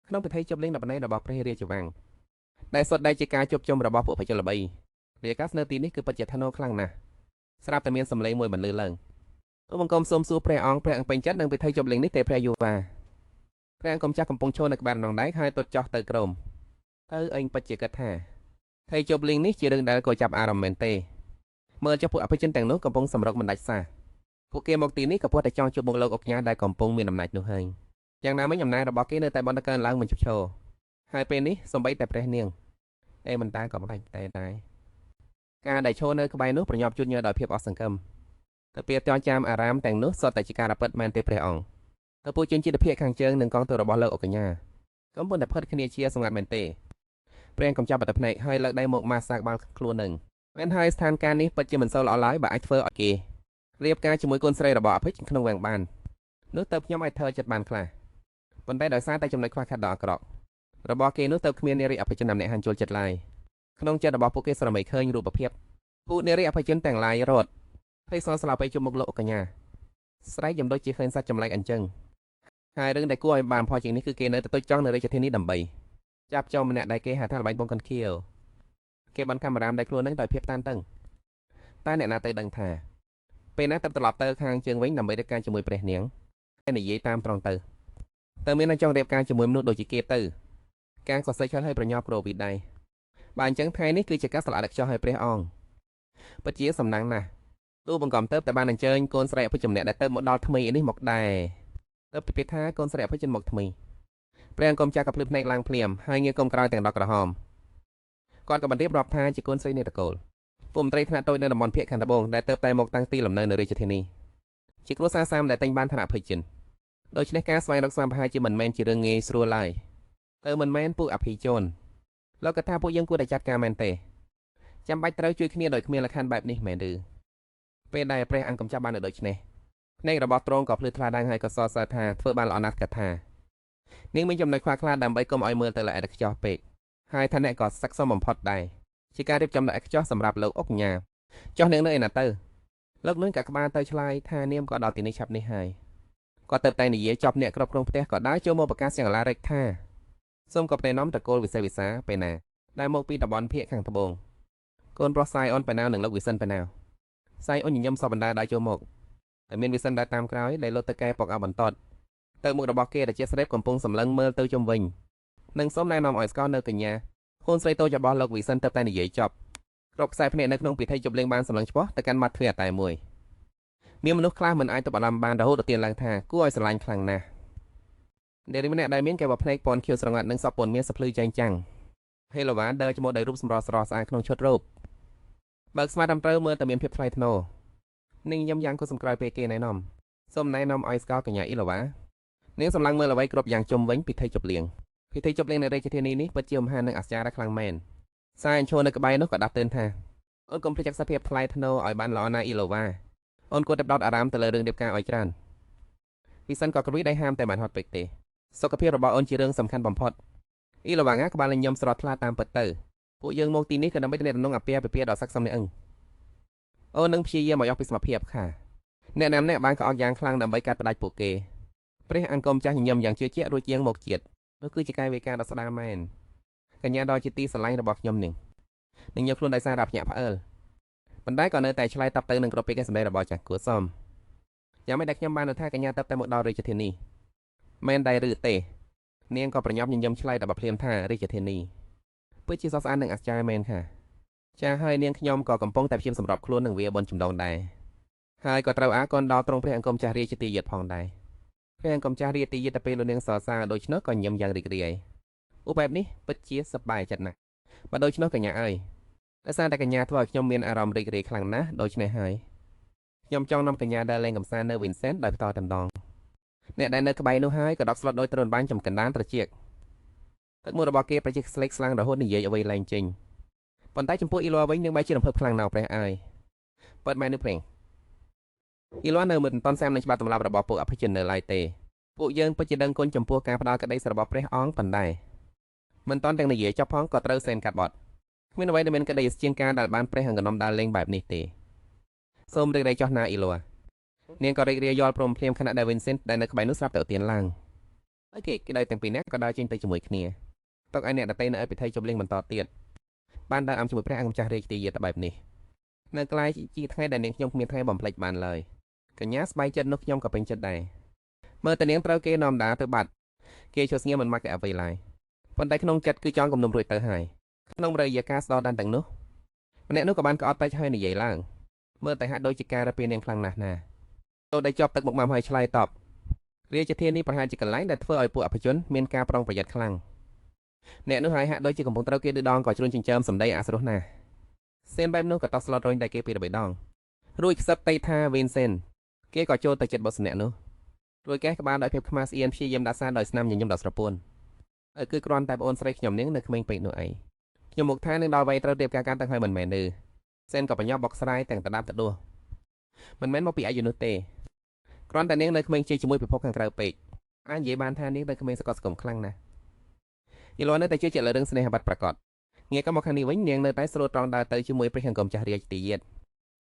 ក្នុងពិធីជប់លៀង10 របស់ព្រះរាជវាំងដែលសុទ្ធតែជាការជួបជុំរបស់ពួកប្រជាល្បីរាជការស្នើទីនេះគឺពិតជាថ្នូរខ្លាំងណាស់ស្រាប់តែមានសម្លេងមួយបន្លឺឡើងទូបង្គំសូមសួរព្រះអង្គពេញចិត្តនឹងពិធីជប់លៀងនេះទេព្រះយុវ៉ាព្រះអង្គចាស់កំពុងឈរនៅក្បែរដងដែកហើយទត់ចោះទៅក្រោមទៅឯងពិតជាគិតថាថៃជប់លៀងនេះជារឿងដែលក៏ចាប់អារម្មណ៍មែនទេមើលចុះពួកអភិជនទាំងនោះកំពុងសម្រុកមិនដាច់សាពួកគេមកទីនេះក៏ព្រោះតែចង់ជួបមុខលោកអុកញ៉ាដែលកំពុងមានអំណាចនោះហើយយ៉ាងណាមិញអំណាចរបស់គេនៅតែបន្តកើនឡើងមិនឈប់ឈរហើយពេលនេះសំបីតែព្រះនាងមិនតែក៏មិនតែការដែលឈរនៅក្បែរនោះប្រញាប់ជួញញើដោយភាពអស់សង្ឃឹមទៅពេលទាន់ចាំអារាមទាំងនោះសុទ្ធតែជាការពិតមែនទេព្រះអង្គទៅពួកជនជាតិភាគខាងជើងនិងកងទ័ពរបស់លោកអុកញ៉ាកំពុងតែផិតគ្នាជាសម្ងាត់មែនទេព្រះអង្គកំចាប់បាត់ទៅភ្នែកហើយលើកដៃមកម៉ាសាកបាល់ខ្លួននឹងមែនហើយស្ថានភាពនេះពិតជាមិនសូវល្អឡើយបើអាចធ្វើឲ្យគេរៀបការជាមួយកូនស្រីរបស់អភិជក្នុងវាំងបាននោះទៅខ្ញុំឲ្យធ្វើចិត្តបានខ្លះប៉ុន្តែដោយសារតែចំណុចខ្វះខាតដ៏អាក្រក់របស់គេនោះទៅគ្មាននារីអភិជនណាម្នាក់ហានចូលចិត្តឡើយក្នុងចិត្តរបស់ពួកគេស្រមៃឃើញរូបភាពពួកនារីអភិជនទាំងឡាយរត់ភ័យសល់ស្លាប់ទៅជុំមុខលោកអុកញ៉ាស្រែកយ៉ាងដូចជាឃើញសត្វចម្លែកអញ្ចឹងហើយរឿងដែលគួរឲ្យបានផលជាងនេះគឺគេនៅតែទុចចង់នៅរាជធានីដើម្បីចាប់ចោលម្នាក់ដែលគេហៅថាល្បែងបងកន្ខៀវគេបានកាមេរ៉ាដែលខ្លួននឹងដោយភាពតានតឹងតែអ្នកណាទៅដឹងថាពេលណាទៅត្រឡប់ទៅខាងជើងវិញដើម្បីរៀបការជាមួយព្រះនាងតែនិយាយតាមត្រង់ទៅមានតែចង់រៀបការជាមួយមនុស្សដូចជាគេទៅការក៏សេចក្ដីឲ្យប្រញាប់ប្រវីដៃបើអញ្ចឹងថ្ងៃនេះគឺជាការស្លាប់ដឹកចោះឲ្យព្រះអង្គពិតជាសំណាងណាស់ទូបង្កំទៅតែបានអញ្ជើញកូនស្រីអភិជនម្នាក់ដែលទៅមកដល់ថ្មីនេះមកដែរទៅពិភាក្សាកូនស្រីអភិជនមកថ្មីព្រះអង្គកុំចាស់ក៏ភ្លឺភ្នែកឡើងភ្លាមហើយងាកកុំក្រោយទាំងដកក្រហមគាត់ក៏បានរៀបរាប់ថាជាកូនស្រីនៃតកូលពួកមន្ត្រីថ្នាក់តូចនៅតំបន់ភៀកខាងត្បូងដែលទៅតែមកតាំងទីលំនៅនៅរាជធានីជាគ្រួសារសាមដែលតែងបានឋានៈអភិជនដូច្នេះការស្វែងរកស្វាមប្រហែលជាមិនមែនជារឿងងាយស្រួលឡើយទៅមិនមែនពួកអភិជនលោកក៏ថាពួកយើងគួរតែចាត់ការមែនទេចាំបាច់ត្រូវជួយគ្នាដោយគ្មានលក្ខខណ្ឌបែបនេះមែនឬពេលដែលព្រះអង្គកំចាប់បាននៅដូចនេះភ្នែករបស់ទ្រង់ក៏ភ្លឺថ្លាដាងហើយក៏សរសើរថាធ្វើបានល្អណាស់កថានាងមានចំណុចខ្វះខ្លាដើម្បីកុំឲ្យមើលទៅល្អិតខ្ចោះពេកហើយថាអ្នកក៏ស័ក្តិសមបំផុតដែរជាការរៀបចំដ៏ឥតខ្ចោះសម្រាប់លោកអុកញ៉ាចុះនាងនៅឯណាទៅលោកនឹងកាក់ក្បាលទៅឆ្លើយថានាងក៏ដល់ទីនេះឆាប់នេះហើយគាត់ទៅតែនិយាយចប់អ្នកគ្រប់គ្រងផ្ទះក៏ដើរចូលមកប្រកាសយ៉ាងឡារិចថាសូមក៏ផ្នែនាំតកូលវិសេសវិសាពេលណាដែលមកពីតំបន់ភៀកខាងត្បូងកូនប្រុសសាយអនប៉ែណៅនិងលោកវិសិនប៉ែណៅសាយអនញញឹមសពបណ្ដាដើរចូលមកតែមានវិសិនដើរតាមក្រោយដែលលោកទៅកែពកអបន្តទៅមុខរបស់គេដែលជាស្រីកំពុងសម្លឹងមើលទៅជុំវិញនិងសូមណែនាំឲ្យស្គាល់នៅកញ្ញាកូនស្រីតូចរបស់លោកវិសិនទៅតែនិយាយចប់គ្រប់ខ្សែភ្នែកនៅក្នុងពិធីជប់លៀងបានសម្លឹងឆ្ពោះទៅកាន់មាត់ទ្វារតែមួយមានមនុស្សខ្លះមិនអាចទប់អារម្មណ៍បានរហូតដល់ទៀនឡើងថាគួរឲ្យស្រឡាញ់ខ្លាំងណាស់នារីម្នាក់ដែលមានកែបភ្នែកពណ៌ខៀវស្រងាត់និងសពពណ៌មានសភ្លឺចែងចាំងហេឡូវ៉ាដើរជាមួយដោយរូបសម្រស់ស្រស់ស្អាតក្នុងឈុតរ៉ូបបើកស្មាត្រត្រឹមត្រូវមើលតែមានភាពថ្លៃថ្នូរនាងញឹមយ៉ាងគូសង្ក្រោយពេលគេណែនាំសូមណែនាំឲ្យស្គាល់កញ្ញាអ៊ីឡូវ៉ានាងសម្លឹងមើលអ្វីគ្រប់យ៉ាងជុំវិញពិធីជប់លៀងនៅរាជធានីនេះពិតជាមហានិងអាស្ចារ្យខ្លាំងមែនសាយឈរនៅក្បែរនោះក៏ដាស់តឿនថាអូនកុំភ្លេចចាក់សភាពថ្លៃថ្នូរឲ្យបានល្អណាស់អ៊ីឡូវ៉ាអូនគួរតែផ្ដោតអារម្មណ៍ទៅលើរឿងរៀបការឲ្យច្រើនវិសិនក៏ក្រួយដៃហាមតែមិនហត់ពេកទេសុខភាពរបស់អូនជារឿងសំខាន់បំផុតអ៊ីឡូវ៉ាងាក្បាលញញឹមស្រស់ថ្លាតាមពិតទៅពួកយើងមកទីនេះក៏ដើម្បីទំនាក់ទំនងអាពាហ៍ពិពាហ៍ដ៏ស័ក្តិសមនេះអូននឹងព្យាយាមឲ្យអស់ពីសមភាពខាអ្នកណាម្នាក់បានក្អកយ៉ាងខ្លាំងដើម្បីកាត់ផ្ដាច់ពួកគេព្រះអង្គមចាស់ញញឹមយ៉ាងជឿជាក់រួចជាងមកជាតិនោះគឺជាកាយវិការដ៏ស្ដារមែនកញ្ញាដ៏ជាទីស្រឡាញ់របស់ខ្ញុំនឹងយកខ្លួនដោយសាររ៉ាប់ញាក់ផ្អើលប៉ុន្តែក៏នៅតែឆ្លើយតបទៅនឹងគ្រប់ពាក្យសម្ដីរបស់ចាស់គួសមយ៉ាងម៉េចដែលខ្ញុំបាននៅថាកញ្ញាទៅតែមកដល់រាជធានីមែនដែរឬទេនាងក៏ប្រញាប់ញញឹមឆ្លើយដល់ភ្លាមថារាជធានីពិតជាសស្អាតនិងអាស្ចារ្យមែនค่ะចាហើយនាងខ្ញុំក៏កំពុងតែព្យាយាមសម្របខ្លួននឹងវាបនចម្ដងដែរហើយក៏ត្រូវអាកូនដល់ត្រង់ព្រះអង្គមចាស់រាជទីយិត្តផងដែរព្រះអង្គមចាស់រាជទីយិត្តទៅពេលលោកនាងសរសើរដូច្នោះក៏ញញឹមយ៉ាងរីករាយឧបបែបនេះពិតជាសប្បាយចិត្តណាស់បើដូច្នោះកញ្ញាអើយដោយសារតែកញ្ញាធ្វើឲ្យខ្ញុំមានអារម្មណ៍រីករាយខ្លាំងណាស់ដូច្នេះហើយខ្ញុំចង់នាំកញ្ញាដើរលេងកម្សាន្តនៅ Vincent ដោយផ្ទាល់តែម្ដងអ្នកដែលនៅក្បែរនោះហើយក៏ដកស្លុតដោយទ្រនបាញ់ចំកណ្ដាលត្រជាកទឹកមុខរបស់គេប្រជិះស្លេកស្លាំងរហូតនិយាយអ្វីឡើងចេញប៉ុន្តែចំពោះអ៊ីឡូវិញនឹងបែរជារំភើបខ្លាំងណាស់ព្រះអើយពិតមែននោះព្រេងអ៊ីឡូនៅមិនទាន់សាមនឹងច្បាប់ទម្លាប់របស់ពួកអភិជននៅឡើយទេពួកយើងពិតជាដឹងគុណចំពោះការផ្ដល់ក្តីរបស់ព្រះអង្គប៉ុន្តែមិនទាន់ទាំងនិយាយចប់ផងក៏ត្រូវសែនកាត់បត់គ្មានអ្វីដែលមានក្តីជាងការដែលបានព្រះអង្គកណ្ដុំដើរលេងបែបនេះទេសូមរីករាយចោះណាអ៊ីឡូនាងក៏រីករាយយល់ព្រមភ្លាមខណៈដែល Vincent ដែលនៅក្បែរនោះស្រាប់តែឧទានឡើង គេដោយទាំងពីរនាក់ក៏ដើរចេញទៅជាមួយគ្នាតុកឯអ្នកដតីនៅឯពិធីជប់លៀងបន្តទៀតបានដើរអំជាមួយព្រះអង្គម្ចាស់រាជទាយាទបែបនេះនៅក្លាយជាថ្ងៃដែលនាងខ្ញុំគ្មានថ្ងៃបំភ្លេចបានឡើយកញ្ញាស្បែកចិត្តនោះខ្ញុំក៏ពេញចិត្តដែរមើលតែនាងត្រូវគេនាំដាទៅបាត់គេឈប់ស្ងៀមមិនមកតែអ្វីឡើយប៉ុន្តែក្នុងចិត្តគឺចង់គំនុំរួចទៅហើយក្នុងរយៈកាលស្ដោដានទាំងនោះម្នាក់នោះក៏បានក្អត់ពេចហើយនិយាយឡើងមើលតែហាក់ដូចជាការរពានាងខ្លាំងណាស់ណាចូលតែជាប់ទឹកមុខមកហើយឆ្លើយតបរាជធានីប្រហែលជាកន្លែងដែលធ្វើឲ្យពួកអភិជនមានការប្រុងប្រយ័ត្នខ្លាំងអ្នកនោះហើយហាក់ដូចជាកំពុងត្រូវគេឌឺដងក៏ជ្រួញចិញ្ចើមសម្ដីអាស្រុះណាស់សេនបែបនោះក៏តោះស្លុតរុញតែគេពីរបីដងរួចខ្សឹបតៃថាវេនសេនគេក៏ចូលទៅចិត្តបុស្នាក់នោះរួចកេះក្បាលដោយភាពខ្មាស់ស្អៀនព្យាយាមដាក់សារដោយស្នាមញញឹមដល់ស្រពូនគឺគ្រាន់តែប្អូនស្រីខ្ញុំនាងនៅក្មេងពេកនោះឯងខ្ញុំមកថានឹងដល់វ័យត្រូវរៀបការកាន់ទាំងហើយមិនមែនទេសេនក៏បញ្ញាប់បកស្រាយទាំងតដាប់តដួសមិនមែនមកពីអាយុនោះទេគ្រាន់តែនាងនៅក្មេងជិះជាមួយពិភពខាងក្រៅពេកអាចនិយាយបានថានាងនៅក្មេងសកលសង្គមខ្លាំងណាស់យល់នៅតែជឿជាក់លើរឿងស្នេហាបាត់ប្រកបងាកក៏មកខាងនេះវិញនាងនៅតែស្រួលត្រង់ដើរទៅជាមួយព្រះអង្គម្ចាស់រាជទាយាទ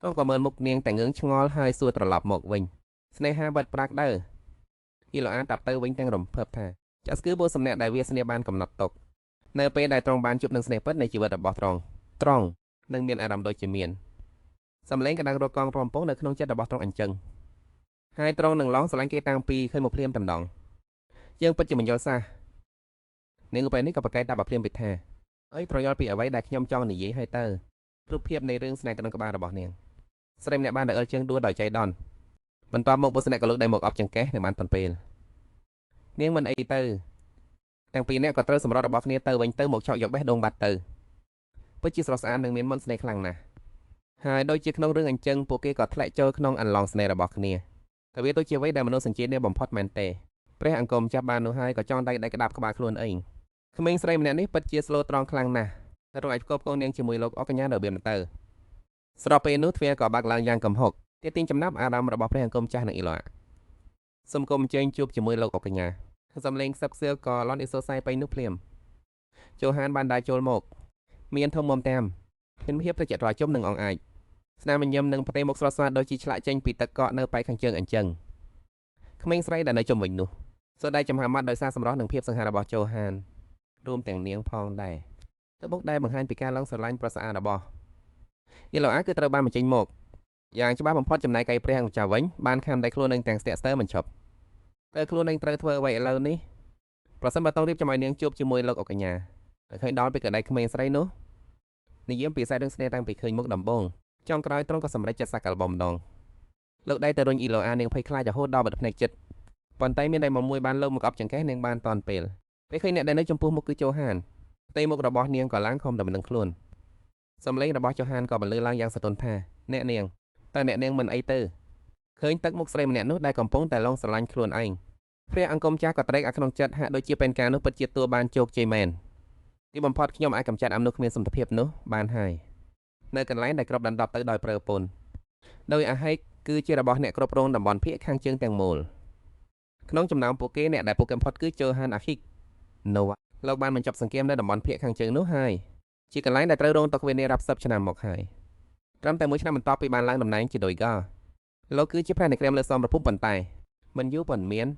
ក៏មើលមុខនាងតែងឿងឆ្ងល់ហើយសួរត្រឡប់មកវិញស្នេហាបាត់ប្រាក់ដើយីឡូអានតាប់ទៅវិញទាំងរំភើបថាចាស់គឺបូសំណាក់ដែលវាស្នេហ៍បានកំណត់ទុកនៅពេលដែលត្រង់បានជួបនឹងស្នេហ៍ពិតនៃជីវិតរបស់ត្រង់នឹងមានអារម្មណ៍ដូចជាមានសំឡេងកណ្ដាលរកកងរំពងនៅក្នុងចិត្តរបស់ត្រង់អញ្ចឹងហើយត្រង់នឹងឡងស្រឡាញ់គេតាំងពីឃើញមកភ្លាមតែម្ដងយើងពិតជាមិនយល់សះនាងពេលនេះក៏ប្រកែកតាប់អាភ្លាមពីថាអីប្រយោជន៍ពីអ្វីដែលខ្ញុំចង់និយាយឲ្យទៅរូបភាពនៃរឿងស្នេហ៍ក្នុងក្បាលរបស់នាងស្រីម្នាក់បានដែលអិលជើងដួលដោយចៃដន្យបន្ទាប់មកបុស្នាក់ក៏លើកដៃមកអប់ចង្កេះនៅបានប៉ុនពេលនាងមិនអីទៅទាំងពីរនាក់ក៏ត្រូវសម្រត់របស់គ្នាទៅវិញទៅមកឆក់យកបេះដូងបាត់ទៅពិតជាស្រស់ស្អាតនិងមានមន្តស្នេហ៍ខ្លាំងណាស់ហើយដូចជាក្នុងរឿងអញ្ចឹងពួកគេក៏ធ្លាក់ចូលក្នុងអន្លង់ស្នេហ៍របស់គ្នាតែវាដូចជាអ្វីដែលមនុស្សសញ្ជាតិនេះបំផុតមែនទេព្រះអង្គមចាប់បាននោះហើយក៏ចង់ដៃក្តាប់ក្បាលខ្លួនអីក្មេងស្រីម្នាក់នេះពិតជាស្លូតត្រង់ខ្លាំងណាស់តែរងអាចផ្គប់ផ្គងនាងជាមួយលោកអកញ្ញានៅរបៀបទៅស្របពេលនោះទ្វារក៏បាក់ឡើងយ៉ាងកំហុកទាក់ទាញចំណាប់អារម្មណ៍របស់ព្រះអង្គមចាស់និងអ៊ីឡូសូមគុំអញ្ជើញជួបជាមួយលោកអកញ្ញាសំឡេងខ្សឹបខ្សៀវក៏លន់អ៊ីសូសៃពេញនោះភ្លាមជូហានបានដើរចូលមកមានធំមុំតាមមានភាពត្រជាក់ត្រជុំនិងអង្អាចស្នាមញញឹមនិងផ្ទៃមុខស្រស់ស្អាតដូចជាឆ្លាក់ចេញពីទឹកកកនៅប៉ែកខាងជើងអញ្ចឹងក្មេងស្រីដែលនៅជុំវិញនោះសូដៃចំហាមាត់ដោយសារសម្រស់និងភាពសង្ហារបស់ជូហានរួមទាំងនាងផងដែរទៅបុកដែលបង្ហាញពីការឡងស្រឡាញ់ប្រសារបស់យីឡូអាគឺត្រូវបានបញ្ចេញមកយ៉ាងច្បាស់បំផុតចំណែកឯព្រះអង្គម្ចាស់វិញបានខំដៃខ្លួននឹងទាំងស្ទាក់ស្ទើរមិនឈប់តើខ្លួននឹងត្រូវធ្វើអ្វីឥឡូវនេះប្រសិនបើតង់រៀបចំឲ្យនាងជួបជាមួយលោកអកញ្ញាតែឃើញដល់ពីកដៃក្មេងស្រីនោះនិយាយពីខ្សែរឿងស្នេហ៍តាំងពីឃើញមុខដំបងចង់ក្រោយត្រង់ក៏សម្រេចចិត្តសក្កលបំដងលោកដៃទៅរុញអ៊ីឡូអានាងភ័យខ្លាចរហូតដល់បាត់ភ្នែកចិត្តប៉ុន្តែមានដៃមួយបានលើកមកអប់ចង្កេះនាងបានតាន់ពេលឃើញអ្នកដែលនៅចំពោះមុខគឺជូហានផ្ទៃមុខរបស់នាងក៏ឡើងខំតែមិនដឹងខ្លួនសំឡេងរបស់ជូហានក៏បន្លឺឡើងយ៉ាងសទន់ថាអ្នកនាងតើអ្នកនាងមិនអីទៅឃើញទឹកមុខស្រីម្នាក់នោះដែលកំពុងតែឡងស្រឡាញ់ខ្លួនឯងព្រះអង្គមចាស់ក៏ត្រេកអាក្នុងចិត្តហាក់ដូចជាផែនការនោះពិតជាតួបានជោគជ័យមែនទីបំផុតខ្ញុំអាចកម្ចាត់អំនោះគ្មានសមត្ថភាពនោះបានហើយនៅកន្លែងដែលគ្របដណ្ដប់ទៅដោយប្រើពន្ធដោយអាហិកគឺជារបស់អ្នកគ្រប់គ្រងតំបន់ភាគខាងជើងទាំងមូលក្នុងចំណោមពួកគេអ្នកដែលពុកកំផុតគឺជូហានអាហិកណូលោកបានបញ្ចប់សង្គ្រាមនៅតំបន់ភាគខាងជើងនោះហើយជាកន្លែងដែលត្រូវរងទុក្ខវេទនារាប់សិបឆ្នាំមកហើយត្រឹមតែមួយឆ្នាំបន្ទាប់ពីបានឡើងតំណែងជាដោយកលោកគឺជាព្រះនៃក្រាមលើសមរភូមិប៉ុន្តែមិនយូរប៉ុន្មាន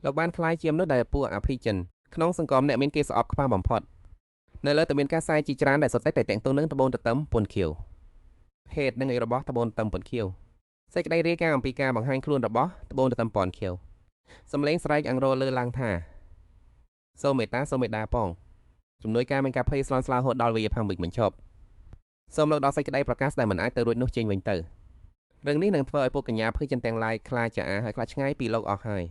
លោកបានក្លាយជាមនុស្សដែលពួកអភិជនក្នុងសង្គមអ្នកមានគេស្អប់ខ្ពើមបំផុតនៅលើតែមានការសាយជាច្រើនដែលសុទ្ធតែតាក់ទងនឹងត្បូងទទឹមពុនខៀវហេតុនឹងរបស់ត្បូងទទឹមពុនខៀវសេចក្តីរាយការណ៍អំពីការបង្ហាញខ្លួនរបស់ត្បូងទទឹមពុនខៀវសំឡេងស្រែកអង្រលើឡើងថាសូមមេត្តាផងជំនួយការមានការភ័យស្លន់ស្លោហូតដល់វាផាំងវិចមិនឈប់សូមលោកដល់សេចក្តីប្រកាសដែលមិនអាចទៅរួចនោះចេញវិញទៅរឿងនេះនឹងធ្វើឲ្យពួកកញ្ញាភ័យចិនទាំងឡាយខ្លាចចាហើយខ្លាចឆ្ងាយពីលោកអស់ហើយ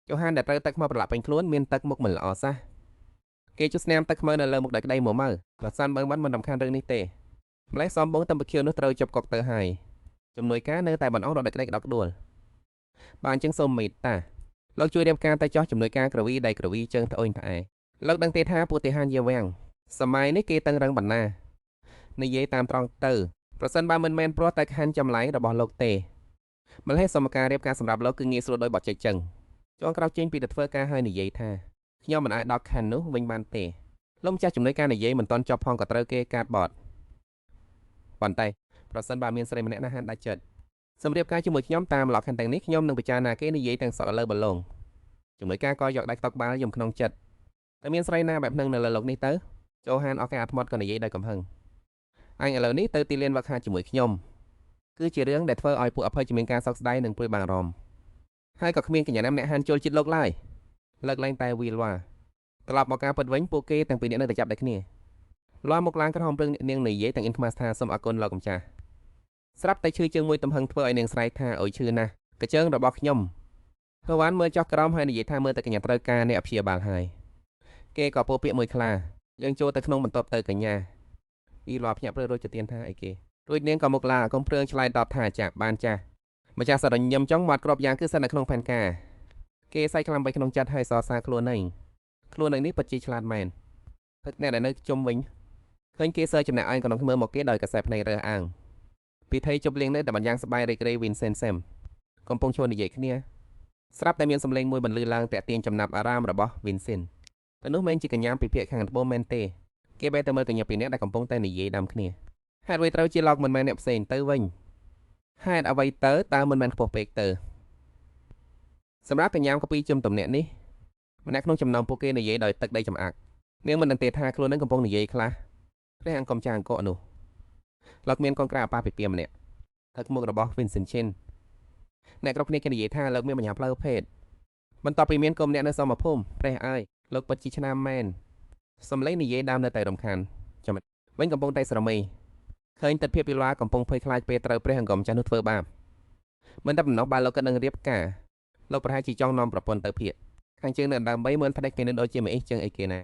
ជូហានដែលត្រូវទឹកមកប្រឡាក់ពេញខ្លួនមានទឹកមុខមិនល្អសោះគេជុះស្នាមទឹកខ្មៅនៅលើមុខដោយក្តីមួម៉ៅប្រសិនបើមិនរំខានរឿងនេះទេម្លេះសំបងតំបខៀវនោះត្រូវជាប់កុកទៅហើយជំនួយការនៅតែបន្តរត់ដោយក្តីក្តោបក្ដួលបើអញ្ចឹងសូមមេត្តាលោកជួយរៀបការទៅចោះជំនួយការក្រវីដៃក្រវីជើងត្អូញត្អែលោកដឹងទេថាពួកទាហានយាវាំងសម័យនេះគេតឹងរឹងបណ្ណានិយាយតាមត្រង់ទៅប្រសិនបើមិនមែនព្រោះតែខណ្ឌចម្លៃរបស់លោកទេម្លេះសមការរៀបការសម្រាប់លោកគឺងាយស្រួលដោយបត់ចេញចឹងចងក្រោកចេញពីទៅធ្វើការហើយនិយាយថាខ្ញុំមិនអាចដល់ខណ្ឌនោះវិញបានទេលោកម្ចាស់ជំនួយការនិយាយមិនទាន់ចប់ផងក៏ត្រូវគេកាត់បត់ប៉ុន្តែប្រសិនបើមានស្រីម្នាក់ណាហានដាច់ចិត្តសម្រាប់ការជាមួយខ្ញុំតាមឡកខណ្ឌទាំងនេះខ្ញុំនឹងពិចារណាគេនិយាយទាំងសក់លើបលង ជំនួយការក៏យកដៃតកបាល់យំក្នុងចិត្តតែមានស្រីណាបែបហ្នឹងនៅលើលោកនេះទៅចូលហានអស់ការអាត្មត់ក៏និយាយដោយកំហឹងអញឥឡូវនេះទៅទីលានវឹកហាត់ជាមួយខ្ញុំគឺជារឿងដែលធ្វើឲ្យពួកអភ័យជំនាញការសោកស្ដាយនិងព្រួយបារម្ភហើយក៏គ្មានកញ្ញាណាម្នាក់ហានចូលចិត្តលោកឡើយលើកឡើងតែវីលវ៉ាត្រឡប់មកការពិតវិញពួកគេទាំងពីរនាក់នៅតែចាប់ដៃគ្នាលាស់មកឡើងក្រហមព្រឹងនាងនិយាយទាំងអ៊ីនខ្មាស់ថាសូមអរគុណលោកម្ចាស់ស្រាប់តែឈឺជើងមួយទំហឹងធ្វើឲ្យនាងស្រែកថាអុយឈឺណាស់កញ្ជើងរបស់ខ្ញុំហូវ៉ាន់មើលចោះក្រោមហើយនិយាយថាមើលតែកញ្ញាត្រូវការអ្នកអព្យាបាលហើយគេក៏ពោលពាក្យមួយខ្លះយើងចូលទៅក្នុងបន្ទប់ទៅកញ្ញាពីលាស់ភ្ញាក់ព្រឺរួចទៅទៀនថាអីគេរួចនាងក៏មកឡាកុំព្រឿងឆ្លើយតបថាចាបានចាស់ម្ចាស់សរញឹមចង់មាត់ក្របយ៉ាងគឺស្ថិតនៅក្នុងផែនការគេសៃខ្លាំបីក្នុងចិត្តហើយសរសើរខ្លួនឯងនេះពិតជាឆ្លាតមែនទឹកអ្នកដែលនៅជុំវិញឃើញគេសើចំណាក់ឯងក៏នឹងមើលមកគេដោយកសែភ្នែករើសអើងពិធីជប់លៀងនៅតែបានយ៉ាងសប្បាយរីករាយវិនសេនសេមកំពុងជួននិយាយគ្នាស្រាប់តែមានសំឡេងមួយបន្លឺឡើងតាក់ទាញចំណាប់អារម្មណ៍របស់វិនសេនតែនោះមិនជាកញ្ញាពីភាគខាងត្បូងមែនទេគេបែរទៅមើលកញ្ញាពីរនាក់ដែលកំពុងតែនិយាយដើមគ្នាហេតុអ្វីត្រូវជាលោកមិនមែនអ្នកផ្សេងទៅវិញហេតុអ្វីទៅតើមិនមែនខ្ពស់ពេកទៅសម្រាប់កញ្ញាកពីជុំតំណាក់នេះម្នាក់ក្នុងចំណោមពួកគេនិយាយដោយទឹកដីចំអាក់នាងមិនដឹងទេថាខ្លួននឹងកំពុងនិយាយខ្លះព្រះអង្គកំចាអង្គកនោះលោកមានកូនក្រៅអាប៉ាពីពីម្នាក់ទឹកមុខរបស់ Vincent Chin អ្នកគ្រប់គ្នាគេនិយាយថាលោកមានបញ្ហាផ្លូវភេទបន្ទាប់ពីមានកុំអ្នកនៅសមភូមិព្រះអើយលោកពិតជាឆ្នាំមែនសំឡេងនិយាយដើមនៅតែរំខានចាំវិញកំពុងតែស្រមីឃើញទឹកភាពពីឡាកំពុងភ័យខ្លាចពេលត្រូវព្រះអង្គចាស់នោះធ្វើបាបមិនតែបំណងបើលោកក៏នឹងរៀបការលោកប្រហែលជាចង់នាំប្រពន្ធទៅភៀកខាងជើងនៅដើម្បីមើលផ្ដេចគេនឹងដូចជាមិនអីចឹងអីគេណា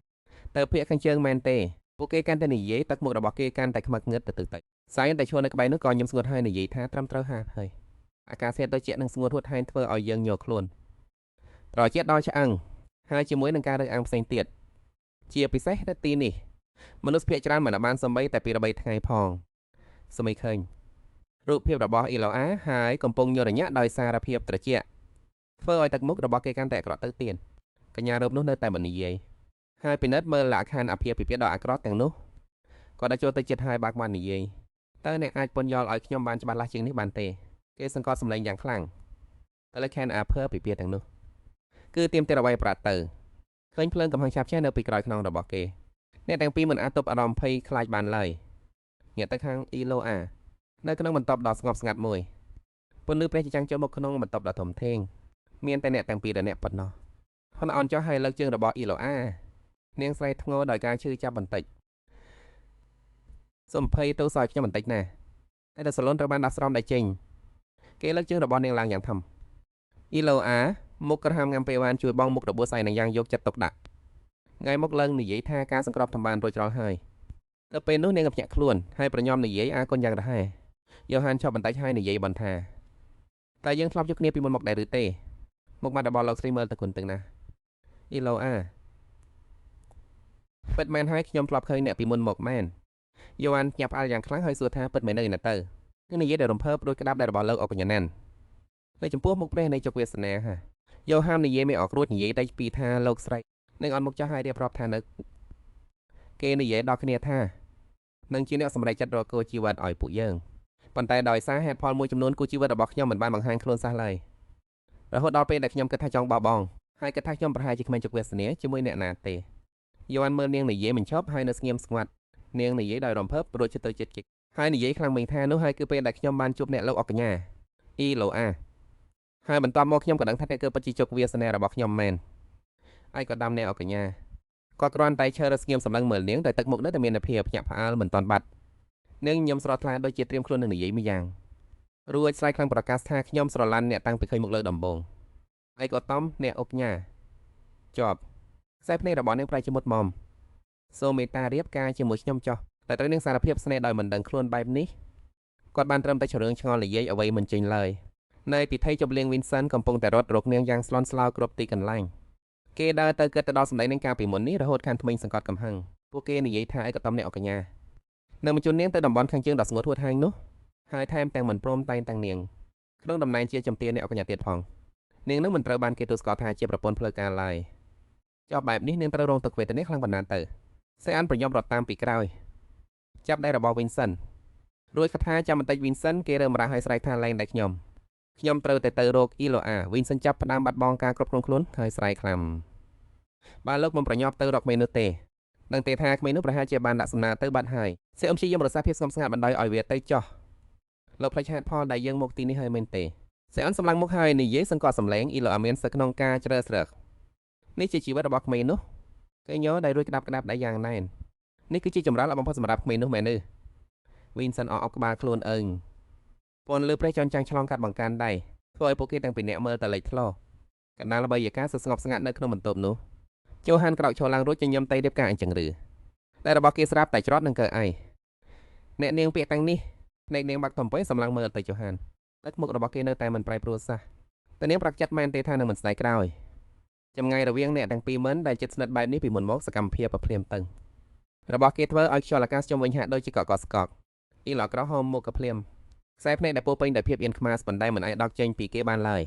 ទៅភៀកខាងជើងមែនទេពួកគេកាន់តែនិយាយទឹកមុខរបស់គេកាន់តែខ្មឹកងឹតទៅសាយតែឈរនៅក្បែរនោះក៏ញឹមស្ងួតហើយនិយាយថាត្រឹមត្រូវហើយអាកាសធាតុដូចជានឹងស្ងួតហួតហែងធ្វើឲ្យយើងញ័រខ្លួនត្រជាដល់ឆ្អឹងហើយជាមួយនឹងការរើសអើងផ្សេងទៀតជាពិសេសនៅទីនេះមនុស្សភាគច្រើនមិនបានសំបីតែពីរបីថ្ងៃផងសមីឃើញរូបភាពរបស់អ៊ីឡូអាហើយកំពុងញរញ៉ាក់ដោយសារភាពត្រជាក់ធ្វើឲ្យទឹកមុខរបស់គេកាន់តែអាក្រក់ទៅទៀតកញ្ញារូបនោះនៅតែមិននិយាយហើយពិនិត្យមើលលក្ខខណ្ឌអាភិភិបដ៏អាក្រក់ទាំងនោះក៏đãចូលទៅចិត្តហើយបាក់បាននិយាយតើអ្នកអាចពន្យល់ឲ្យខ្ញុំបានច្បាស់លាស់ជាងនេះបានទេគេសង្កត់សម្លេងយ៉ាងខ្លាំងតែលក្ខខណ្ឌអាភិភិបទាំងនោះគឺទៀមទាត់អ្វីប្រាទៅឃើញភ្លើងកំហឹងឆាប់ឆេះនៅពីក្រោយខ្នងរបស់គេអ្នកទាំងពីរមិនអាចទប់អារម្មណ៍ភ័យខ្លាចបានឡើយងាកទៅខាងអ៊ីឡូអានៅក្នុងបន្ទប់ដ៏ស្ងប់ស្ងាត់មួយពន្លឺព្រះជាចាំងចូលមកក្នុងបន្ទប់ដ៏ធំធេងមានតែអ្នកទាំងពីរអ្នកប៉ុណ្ណោះហនអន់ចុះហើយលើកជើងរបស់អ៊ីឡូអានាងស្រីធ្ងរដោយការឈឺចាប់បន្តិចសំភ័យទៅសោយខ្ញុំបន្តិចណាតែសាឡុនត្រូវបានដាក់ស្រោមដៃចេញគេលើកជើងរបស់នាងឡើងយ៉ាងធំអ៊ីឡូអាមុខក្រហមងាំពេលបានជួយបងមុខរបួសស្អីនឹងយ៉ាងយកចិត្តទុកដាក់ថ្ងៃមុខឡើងនិយាយថាការសង្គ្រោះតំបានរួចរាល់ហើយដល់ពេលនោះនាងក៏ភ្ញាក់ខ្លួនហើយប្រញោមនិយាយអាគុណយ៉ាងរហ័សយ៉ូហានឈប់បន្តិចហើយនិយាយបន្ថាតែយើងធ្លាប់ជួបគ្នាពីមុនមកដែរឬទេមុខមាត់របស់លោកស្រីមើលទៅគុណទាំងណាអ៊ីឡូអាពិតមែនហើយខ្ញុំធ្លាប់ឃើញអ្នកពីមុនមកមែនយ៉ូហានញាប់ផ្អើលយ៉ាងខ្លាំងហើយសួរថាពិតមែននៅណាទៅគឺនិយាយដោយរំភើបដូចក្តាប់ដែលរបស់លោកអុកញ៉ាននៅចំពោះមុខព្រះនៃជោគវាសនាយ៉ូហាននិយាយមិនអត់រួចនិយាយតែពីថាលោកស្រីនឹងអត់មុខចាស់ហើយរៀបរាប់ថានៅគេនិយាយដល់គ្នាថានឹងជាអ្នកសម្រេចចិត្តរកគោជីវិតឲ្យពួកយើងប៉ុន្តែដោយសារហេតុផលមួយចំនួនគូជីវិតរបស់ខ្ញុំមិនបានបង្ហាញខ្លួនសោះឡើយរហូតដល់ពេលដែលខ្ញុំគិតថាចង់បោះបង់ហើយគិតថាខ្ញុំប្រហែលជាគ្មានជោគវាសនាជាមួយអ្នកណាទេយ៉ូហានមើលនាងនិយាយមិនឈប់ហើយនៅស្ងៀមស្ងាត់នាងនិយាយដោយរំភើបរួចទៅចិត្តគេហើយនិយាយខ្លាំងមិញថានោះហើយគឺពេលដែលខ្ញុំបានជួបអ្នកលោកអុកញ៉ាអ៊ីឡូអាហើយបន្ទាប់មកខ្ញុំក៏ដឹងថាអ្នកគឺពិតជាជោគវាសនារបស់ខ្ញុំមែនឯក៏ដាំអ្នកអុកញ៉ាគាត់គ្រាន់តែឈរស្ងៀមសម្លឹងមើលនាងដោយទឹកមុខនៅតែមានភាពភ្ញាក់ផ្អើលមិនតាន់បាត់នាងញឹមស្រស់ថ្លាដូចជាត្រៀមខ្លួននឹងនិយាយម្យ៉ាងរួចស្រែកខ្លាំងប្រកាសថាខ្ញុំស្រឡាញ់អ្នកតាំងពីឃើញមុខលើដំបងឯក៏តំអ្នកអុកញ៉ាជាប់ខ្សែភ្នែករបស់នាងប្រែជាមុតមមសូមមេត្តារៀបការជាមួយខ្ញុំចោះតែត្រូវនាងសារភាពស្នេហ៍ដោយមិនដឹងខ្លួនបែបនេះគាត់បានត្រឹមតែជ្រើងឆ្ងល់និយាយអ្វីមិនចេញឡើយនៅពិធីជប់លៀង Vincent កំពុងតែរត់រកនាងយ៉ាងស្លន់ស្លោគ្រប់ទីកន្លែងគេដើរទៅគិតទៅដល់សម្ដីនឹងការពីមុននេះរហូតខានថ្មីសង្កត់កំហឹងពួកគេនិយាយថាឯកតំអ្នកអុកញ៉ានៅបញ្ជូននាងទៅតំបន់ខាងជើងដ៏ស្ងួតហួតហែងនោះហើយថែមទាំងមិនព្រមតែងតាំងនាងក្នុងតំណែងជាជំទាវអ្នកអុកញ៉ាទៀតផងនាងនឹងមិនត្រូវបានគេទស្សស្គាល់ថាជាប្រពន្ធផ្លូវការឡើយចុះបែបនេះនាងត្រូវរងទុក្ខវេទនាខ្លាំងប៉ុណ្ណាទៅសេអានប្រញប់រត់តាមពីក្រោយចាប់ដៃរបស់ Vincent រួចកថាចាំបន្តិច Vincent គេរើមរាស់ឲ្យស្រែកថាលែងតែខ្ញុំ ខ្ញុំត្រូវតែទៅរកអ៊ីឡូអាវិញសិនចាប់ផ្ដើមបាត់បង់ការគ្រប់គ្រងខ្លួនហើយស្រែកខ្លាំបើលោកមិនប្រញាប់ទៅរកក្មេងនោះទេនឹងទេថាក្មេងនោះប្រហែលជាបានដាក់សំណើទៅបាត់ហើយសេអ៊ុំព្យាយាមរក្សាភាពស្ងប់ស្ងាត់បណ្ដោយឲ្យវាទៅចោះលោកផ្លេចហេតុផលដែលយើងមកទីនេះហើយមែនទេសេអ៊ុនសម្លឹងមុខហើយនិយាយសង្កត់សម្លេងអ៊ីឡូអាមានស្ក្នុងការជ្រើស្រែកនេះជាជីវិតរបស់ក្មេងនោះគេញោដែលរួចក្តាប់ដៃយ៉ាងណែននេះគឺជាចម្រើនល្អបំផុតសម្រាប់ក្មេងនោះមែនទេវីនសិនអោបក្បាលខ្លួនអើងពន់លើប្រេះចន់ចាំងឆ្លងកាត់បង្កានដៃធ្វើឲ្យពួកគេទាំងពីរនាក់មើលទៅលេចធ្លោកណ្ដាលល្បីយកាស្ងប់ស្ងាត់នៅក្នុងបន្ទប់នោះជូហានក្រោកឈរឡើងរួចញញឹមតៃរៀបការអញ្ចឹងឬតែរបស់គេស្រាប់តែច្រត់នឹងកើអីអ្នកនាងពាក្យតាំងនេះភ្នែកនាងបាក់ទំពេសម្លឹងមើលទៅជូហានទឹកមុខរបស់គេនៅតែមិនប្រែប្រួលសោះតែនាងប្រកាសចិត្តមែនទេថានឹងមិនស្ដាយក្រោយចម្ងាយរវាងអ្នកទាំងពីរមិនដែលចិត្តស្និទ្ធបែបនេះពីមុនមកសកម្មភាពប្រភ្លាមទៅរបស់គេធ្វើឲ្យខ្យល់អាកាសជុំវិញហាក់ដូចជាកកស្កកអ៊ីឡូក្រោះហមមុខកភ្លាមខ្សែភ្នែកដែលពោពេញដោយភាពអៀនខ្មាសប៉ុន្តែមិនអាចដកចេញពីគេបានឡើយ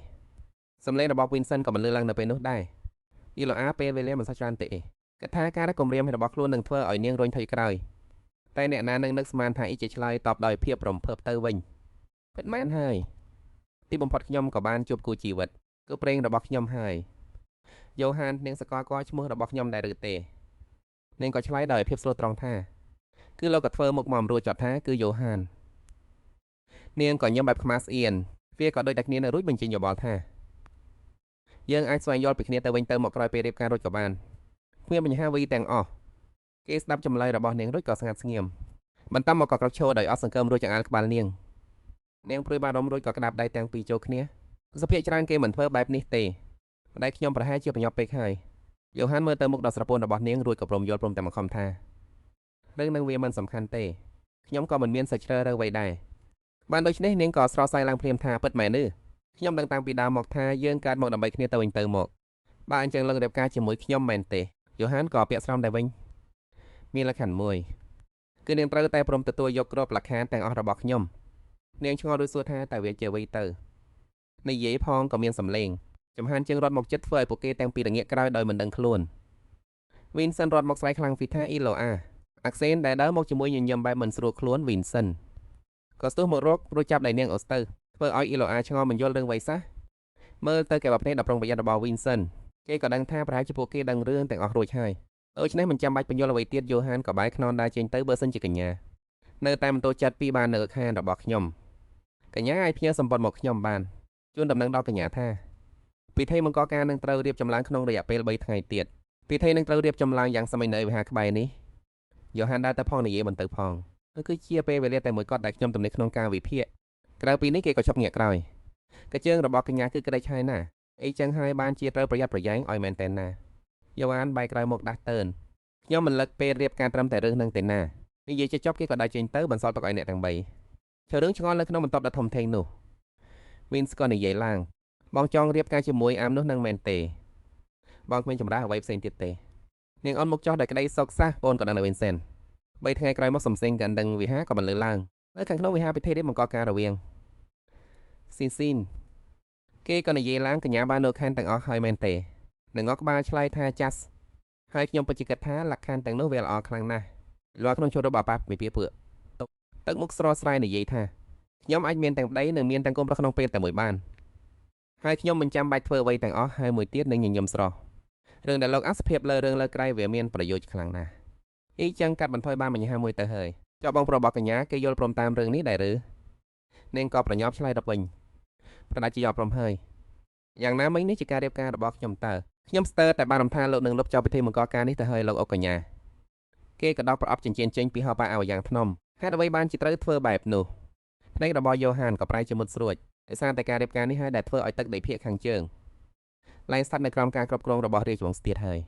សំឡេងរបស់ Vincent ក៏មិនលឺឡើងនៅពេលនោះដែរអ៊ីឡូអាពេលវេលាមិនសូវច្រើនទេគិតថាការគំរាមរបស់ខ្លួននឹងធ្វើឲ្យនាងរុញថយក្រោយតែអ្នកណានឹងនឹកស្មានថាអ៊ីជាឆ្លើយតបដោយភាពរំភើបទៅវិញពិតមែនហើយទីបំផុតខ្ញុំក៏បានជួបគូជីវិតគឺប្រេងរបស់ខ្ញុំហើយយ៉ូហាននាងសកលគាត់ឈ្មោះរបស់ខ្ញុំដែរឬទេនាងក៏ឆ្លើយដោយភាពស្លូតត្រង់ថាគឺលោកក៏ធ្វើមុខមករੂចត់ថាគឺយ៉ូហាននាងក៏ញឹមបែបខ្មាស់ស្អៀនវាក៏ដូចតែគ្នានៅរួចបញ្ចេញយោបល់ថាយើងអាចស្វែងយល់ពីគ្នាទៅវិញទៅមកក្រោយពេលរៀបការរួចក៏បានគ្មានបញ្ហាវីទាំងអស់គេស្ដាប់ចម្លើយរបស់នាងរួចក៏ស្ងាត់ស្ងៀមបន្តមកក៏ក្រោកឈរដោយអស់សង្កឹមរួចចង្អើលក្បាលនាងព្រួយបារម្ភរួចក៏ក្តាប់ដៃទាំងពីរចូលគ្នាសភាច្រើនគេមិនធ្វើបែបនេះទេម្ដាយខ្ញុំប្រហែលជាប្រញាប់ពេកហើយយ៉ូហានមើលទៅមុខដ៏ស្រពន់របស់នាងរួចក៏ព្រមយល់ព្រមតែមកខំថារឿងនឹងវាមិនសំខាន់ទេខ្ញុំក៏មិនមានសេចជ្រើសរើសអ្វីដែរបានដូច្នេះនាងក៏ស្រោសស្រាយឡើងភ្លាមថាពិតមែនទេខ្ញុំដឹងតាំងពីដើមមកថាយើងកើតមកដើម្បីគ្នាទៅវិញទៅមកបើអញ្ចឹងលោករៀបការជាមួយខ្ញុំមែនទេយ៉ូហានក៏ពាក្យស្រោមតែវិញមានលក្ខខណ្ឌមួយគឺនាងត្រូវតែព្រមទទួលយកគ្រប់លក្ខខណ្ឌទាំងអស់របស់ខ្ញុំនាងឆ្ងល់រួចសួរថាតើវាជាអ្វីទៅនិយាយផងក៏មានសម្លេងចំហានជើងរត់មកចិត្តធ្វើឲ្យពួកគេទាំងពីររងាកក្រោយដោយមិនដឹងខ្លួន Vincent រត់មកស្រែកខ្លាំងពីថាអ៊ីឡូអាក់សេនដែលដើរមកជាមួយញញឹមបែបមិនស្រួលខ្លួន Vincent ក៏ស្ទុះមករករួចចាប់ដៃនាងអូសទៅធ្វើឲ្យអ៊ីឡូឆ្ងល់មិនយល់រឿងអ្វីសោះមើលទៅកែបភ្នែកដ៏ប្រុងប្រយ័ត្នរបស់ Vincent គេក៏ដឹងថាប្រហែលជាពួកគេដឹងរឿងទាំងអស់រួចហើយដូច្នេះមិនចាំបាច់បញ្យល់អ្វីទៀតយ៉ូហានក៏បែរខ្នងដើរចេញទៅបើសិនជាកញ្ញានៅតែមិនតូចចិត្តពីបាននៅខាងរបស់ខ្ញុំកញ្ញាអាចផ្ញើសម្បត្តិមកខ្ញុំបានជួនដំណឹងដល់កញ្ញាថាពិធីមង្គលការនឹងត្រូវរៀបចំឡើងក្នុងរយៈពេល3ថ្ងៃទៀតពិធីនឹងត្រូវរៀបចំឡើងយ៉ាងសម័យនៅវិហារក្បែរនេះយ៉ូហានដើរទៅផងនិយាយបន្ទើផងនោះគឺជាពេលវេលាតែមួយគត់ដែលខ្ញុំទំនេរក្នុងការវិភាគក្រៅពីនេះគេក៏ឈប់ងាកក្រោយកញ្ជើងរបស់កញ្ញាគឺក្តីឆាយណាស់អីចឹងហើយបានជាត្រូវប្រយ័ត្នប្រយែងឲ្យមែនតើណាយ៉ូហានបែរក្រោយមកដាស់តើនខ្ញុំមិនលឹកពេលរៀបការត្រឹមតែរឿងនឹងទេណានិយាយចប់គេក៏ដើរចេញទៅបន្សល់ទុកឲ្យអ្នកទាំង3ធ្វើរឿងឆ្ងល់នៅក្នុងបន្ទប់ដ៏ធំធេងនោះ Vince ក៏និយាយឡើងបងចង់រៀបការជាមួយអាមនោះនឹងមែនទេបងគ្មានចម្រាស់អ្វីផ្សេងទៀតទេនាងអន់មុខចោះដោយក្តីសោកសះបងក៏ដឹងនៅ Vincent 3ថ្ងៃក្រោយមកសំសេងកណ្ដឹងវិហារក៏បានលើឡើងនៅខាងក្នុងវិហារពិធីរៀបមង្គលការរវាងស៊ីនគេក៏និយាយឡើងកញ្ញាបាននៅខានទាំងអស់ហើយមែនទេនឹងងក់ក្បាលឆ្លើយថាចាស់ហើយខ្ញុំពិតជាគិតថាលក្ខខណ្ឌទាំងនោះវាល្អខ្លាំងណាស់លាក់ក្នុងចូលរបស់បាប់វិភាពើទឹកមុខស្រស់ស្រាយនិយាយថាខ្ញុំអាចមានទាំងប្តីនិងមានទាំងកូនប្រុសក្នុងពេលតែមួយបានហើយខ្ញុំមិនចាំបាច់ធ្វើអ្វីទាំងអស់ហើយមួយទៀតនឹងញញឹមស្រស់រឿងដែលលោកអសភាពលើរឿងលើក្រៃវាមានប្រយោជន៍ខ្លាំងណាស់អ៊ីចឹងកាត់បន្ថយបានបញ្ហាមួយទៅហើយចុះបងប្រុសរបស់កញ្ញាគេយល់ព្រមតាមរឿងនេះដែរឬនាងក៏ប្រញាប់ឆ្លើយដល់វិញប្រដៅជាយល់ព្រមហើយយ៉ាងណាមិញនេះជាការរៀបការរបស់ខ្ញុំតើខ្ញុំស្ទើរតែបានរំថាលោកនឹងលុបចោលពិធីមង្គលការនេះទៅហើយលោកអុកកញ្ញាគេក៏ដោកប្រអប់ចិញ្ចៀនចេញពីហោប៉ាឲ្យយ៉ាងថ្នមហេតុអ្វីបានជាត្រូវធ្វើបែបនោះភ្នែករបស់យ៉ូហានក៏ប្រែជាមុតស្រួចដោយសារតែការរៀបការនេះហើយដែលធ្វើឲ្យទឹកដីភាគខាងជើងឡើងស្ថិតនៅក្រោមការគ្រប់គ្រងរបស់រាជវង្សទៀតហើយ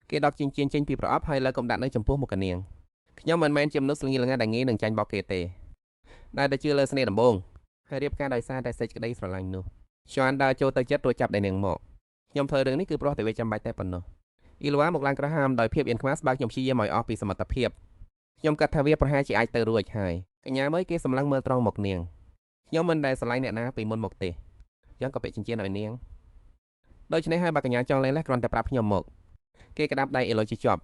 គេដកចិញ្ចៀនចេញពីប្រអប់ហើយលើកកំដាក់នៅចំពោះមុខកនាងខ្ញុំមិនមែនជាមនុស្សល្ងីល្ងាដែលងាយនឹងចាញ់បោកគេទេដែលតែជឿលើស្នេហ៍ដំបងហើយរៀបការដោយសារតែសេចក្តីស្រឡាញ់នោះឈ្មោះដើរចូលទៅចិត្តរួចចាប់ដៃនាងមកខ្ញុំធ្វើរឿងនេះគឺព្រោះតែវាចាំបាច់តែប៉ុណ្ណោះអ៊ីឡូមកឡើងក្រហាមដោយភាពអៀនខ្មាសបើខ្ញុំព្យាយាមឲ្យអស់ពីសមត្ថភាពខ្ញុំគិតថាវាប្រហែលជាអាចទៅរួចហើយកញ្ញាមើលគេសម្លឹងមើលត្រង់មកនាងខ្ញុំមិនដែលស្រឡាញ់អ្នកណាពីមុនមកទេយ៉ាងក៏ពាក់ចិញ្ចៀនឲ្យនាងដូច្នេះហើយបើកញ្ញាចង់លេងលេះគ្រាន់តែប្រាប់ខ្ញុំមកគេក្តាប់ដៃអ៊ីឡូជាប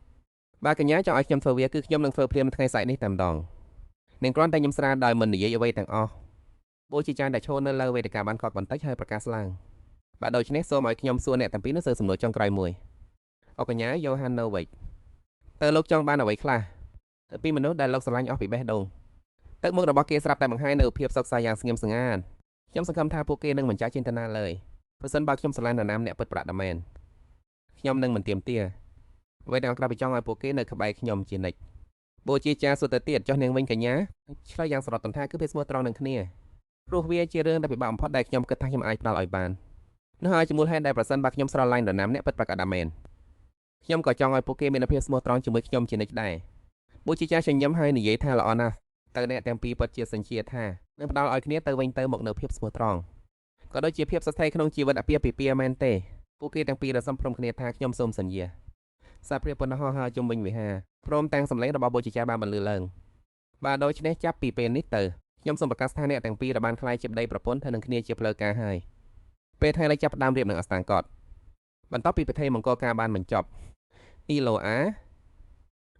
់បើកញ្ញាចង់ឲ្យខ្ញុំធ្វើវាគឺខ្ញុំនឹងធ្វើព្រាមថ្ងៃស្អែកនេះតែម្ដងនាងគ្រាន់តែញឹមស្រាលដោយមិននិយាយអ្វីទាំងអស់ Bố chỉ chan đã cho nên lâu về để cả ban cọtបន្តិច ហើយប្រកាសឡើងបាទដូច្នេះសូមឲ្យខ្ញុំសួរអ្នកទាំងពីរនោះសើសំណួរចុងក្រោយមួយអកញ្ញាយ៉ូហានណូវិចតើលោកចង់បានអ្វីខ្លះទៅពីមនុស្សដែលលោកស្រឡាញ់អស់ពីបេះដូងទឹកមុខរបស់គេស្រាប់តែបង្ហាញនូវភាពសុខសាន្តយ៉ាងស្ងៀមស្ងាត់ខ្ញុំសង្ឃឹមថាពួកគេនឹងមិនចាស់ចិន្តានាឡើយប្រសិនបើខ្ញុំស្រឡាញ់នរណាម្នាក់ពិតប្រាកដមែនខ្ញុំនឹងមិនទាមទារអ្វីទាំងអស់ក្រៅពីចង់ឲ្យពួកគេនៅក្បែរខ្ញុំជានិច្ចបូជាចាសួរទៅទៀតចុះនាងវិញកញ្ញាឆ្លើយយ៉ាងស្រទន់ថាគឺភាពស្មោះត្រង់នឹងគ្នាព្រោះវាជារឿងដែលពិបាកបំផុតដែលខ្ញុំគិតថាខ្ញុំអាចផ្ដល់ឲ្យបាននោះហើយជាមូលហេតុដែលប្រសិនបើខ្ញុំស្រឡាញ់នរណាម្នាក់ពិតប្រាកដមែនខ្ញុំក៏ចង់ឲ្យពួកគេមានភាពស្មោះត្រង់ជាមួយខ្ញុំជានិច្ចដែរបូជាចាសញញឹមហើយនិយាយថាល្អណាស់តើអ្នកទាំងពីរពិតជាសញ្ជាថានឹងផ្ដល់ឲ្យគ្នាទៅវិញទៅមកនៅភាពស្មោះត្រង់ក៏ដូចជាភាពស្ថិរក្នុងជីវិតអាពាហ៍ពិពាហ៍មែនទេពួកគេទាំងពីររសំព្រមគ្នាថាខ្ញុំសូមសន្យាសាព្រាប៉ុណ្ណោះហើយជុំវិញវិហារព្រមទាំងសម្លេងរបស់បូជាចាសបានបន្លឺឡើងបាទដូច្នេះចាប់ពីពេលនេះទៅខ្ញុំសូមប្រកាសថាអ្នកទាំងពីរបានក្លាយជាប្តីប្រពន្ធទៅនឹងគ្នាជាផ្លូវការហើយពេលថ្ងៃនេះចាប់ផ្ដើមរៀបនឹងអស្តាងកតបន្ទាប់ពីពិធីមង្គលការបានបញ្ចប់អ៊ីឡូអា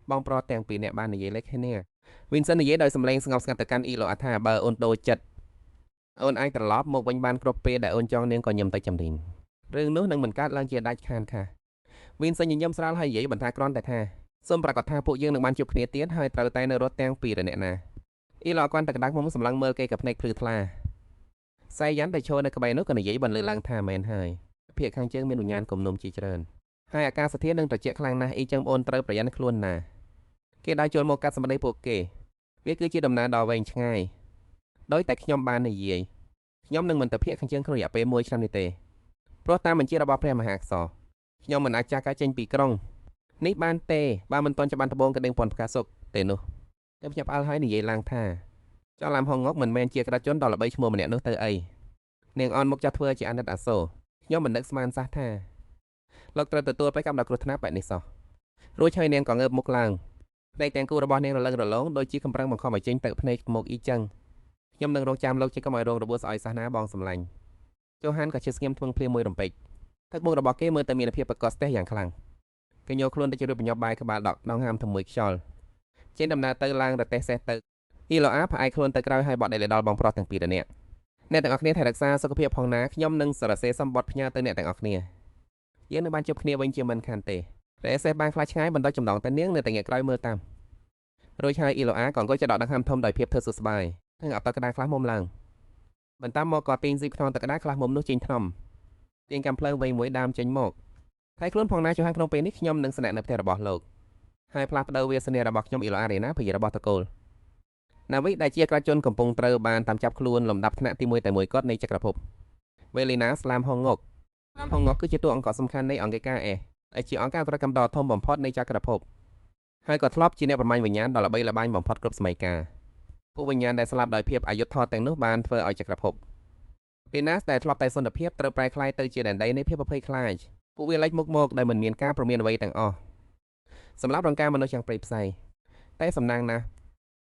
បងប្រុសទាំងពីរអ្នកបាននិយាយលេខគ្នាវិនសិននិយាយដោយសម្លេងស្ងប់ស្ងាត់ទៅកាន់អ៊ីឡូអាថាបើអូនដូរចិត្តអូនអាចត្រឡប់មកវិញបានគ្រប់ពេលដែលអូនចង់នាងក៏ញឹមទៅចំរីនរឿងនោះនឹងមិនកើតឡើងជាដាច់ខាតค่ะវិនសិនញញឹមស្រាលហើយនិយាយបន្តគ្រាន់តែថាសូមប្រកាសថាពួកយើងនឹងបានជួបគ្នាទៀតហើយត្រូវតែនៅរត់ទាំងពីរអ្នកណាអ៊ីឡូគាត់តែក្តាស់មុំសម្លឹងមើលគេกับភ្នែកភ្លឺថ្លាសៃយ៉ាន់ដែលឈរនៅក្បែរនោះក៏និយាយបន្លឺឡើងថាមែនហើយភាគខាងជើងមានវិញ្ញាណគំនុំជាច្រើនហើយអាកាសធាតុនឹងត្រជាក់ខ្លាំងណាស់អ៊ីចឹងអូនត្រូវប្រយ័ត្នខ្លួនណាគេដើរចូលមកកាត់សម្ដីពួកគេវាគឺជាដំណើរដ៏វែងឆ្ងាយដោយតែខ្ញុំបាននិយាយខ្ញុំនឹងមិនទៅភាគខាងជើងក្នុងរយៈពេល1ឆ្នាំនេះទេព្រោះតាមបញ្ជារបស់ព្រះមហាក្សរខ្ញុំមិនអាចចាស់ការចេញពីក្រុងនេះបានទេបើមិនទាន់ច្បាស់ដបងក្តេងពន្ធផ្កាសុកទេនោះតែខ្ញុំផ្អើលហើយនិយាយឡើងថាចောင်းឡាំហងងុកមិនមែនជាក្តារជនដ៏ល្បីឈ្មោះម្នាក់នោះទៅអីនាងអនមុខចាស់ធ្វើជាអាណិតអាសូរខ្ញុំមិននឹកស្មានសោះថាលោកត្រូវទទួលបេកម្មដល់គ្រោះថ្នាក់បែបនេះសោះរួចហើយនាងក៏ងើបមុខឡើងភ្នែកទាំងគូរបស់នាងរលឹងរលោងដូចជាកំប្រឹងបង្ខំឲ្យចេញទៅភ្នែកមកអ៊ីចឹងខ្ញុំនឹងរងចាំលោកជាកុំឲ្យរងរបួសស្អុយសោះណាបងសម្លាញ់ជូហានក៏ជាស្ងៀមធ្វឹងភ្លាមមួយរំពេចទឹកមុខរបស់គេមើលទៅមានភាពប្រកបស្ទះយ៉ាងខ្លាំងគេញោខ្លួនទៅជារូបញប់បាយក្បាលដកដងហាមទៅមួយខ្យល់ចេញដំណើរទៅឡើងរទេះសេះទៅអ៊ីឡូអាផ្អែកខ្លួនទៅក្រោយហើយបត់ដៃដល់បងប្រុសទាំងពីរនាក់អ្នកទាំងអស់គ្នាថែរក្សាសុខភាពផងណាខ្ញុំនឹងសរសេរសម្បត្តិផ្ញើទៅអ្នកទាំងអស់គ្នាយើងនឹងបានជួបគ្នាវិញជាមិនខានទេរទេះសេះបានខ្លាចឆ្ងាយបន្តចំណងតែនាងនៅតែងាកក្រោយមើលតាមរួចហើយអ៊ីឡូអាក៏អង្គុយចដកដង្ហើមធំដោយភាពធ្វើសួស្បាយនឹងអបតក្តារខ្លះមុំឡើងបន្ទាប់មកក៏ទាញស៊ីខ្នងតក្តារខ្លះមុំនោះចេញថ្នំទាញកំភ្លើងវែងមួយដើមចេញមកហើយខ្លួនផងណាចុះហាងក្នុងពេលនេះខ្ញុំនឹងស្នាក់នៅផ្ទះរបស់លោកហើយផ្លាស់ប្ដូរវាសនារបស់ខ្ញុំអ៊ីឡូអារេណាភរិយារបស់តកូលណាវិដែលជាក្រាជនកំពុងត្រូវបានតាមចាប់ខ្លួនលំដាប់ថ្នាក់ទី1តែមួយគត់នៃចក្រភពវេលីណាស្លាមហងងុកគឺជាតួអង្គសំខាន់នៃអង្គការអេដែលជាអង្គការអន្តរកម្មដ៏ធំបំផុតនៃចក្រភពហើយក៏ធ្លាប់ជាអ្នកប្រមាញ់វិញ្ញាណដ៏ល្បីល្បាញបំផុតគ្រប់សម័យកាលពួកវិញ្ញាណដែលស្លាប់ដោយភាពអយុត្តិធម៌ទាំងនោះបានធ្វើឲ្យចក្រភពពីណាសដែលធ្លាប់តែសន្តិភាពត្រូវប្រែក្លាយទៅជាដែនដីនៃភាពភ័យខ្លាចពួកវាលេចមុខមកដោយមិនមានការព្រមានអ្វីទាំងអស់សម្រាប់រង្ការមនុស្សយ៉ាងព្រៃផ្សៃតែសំណាងណាស់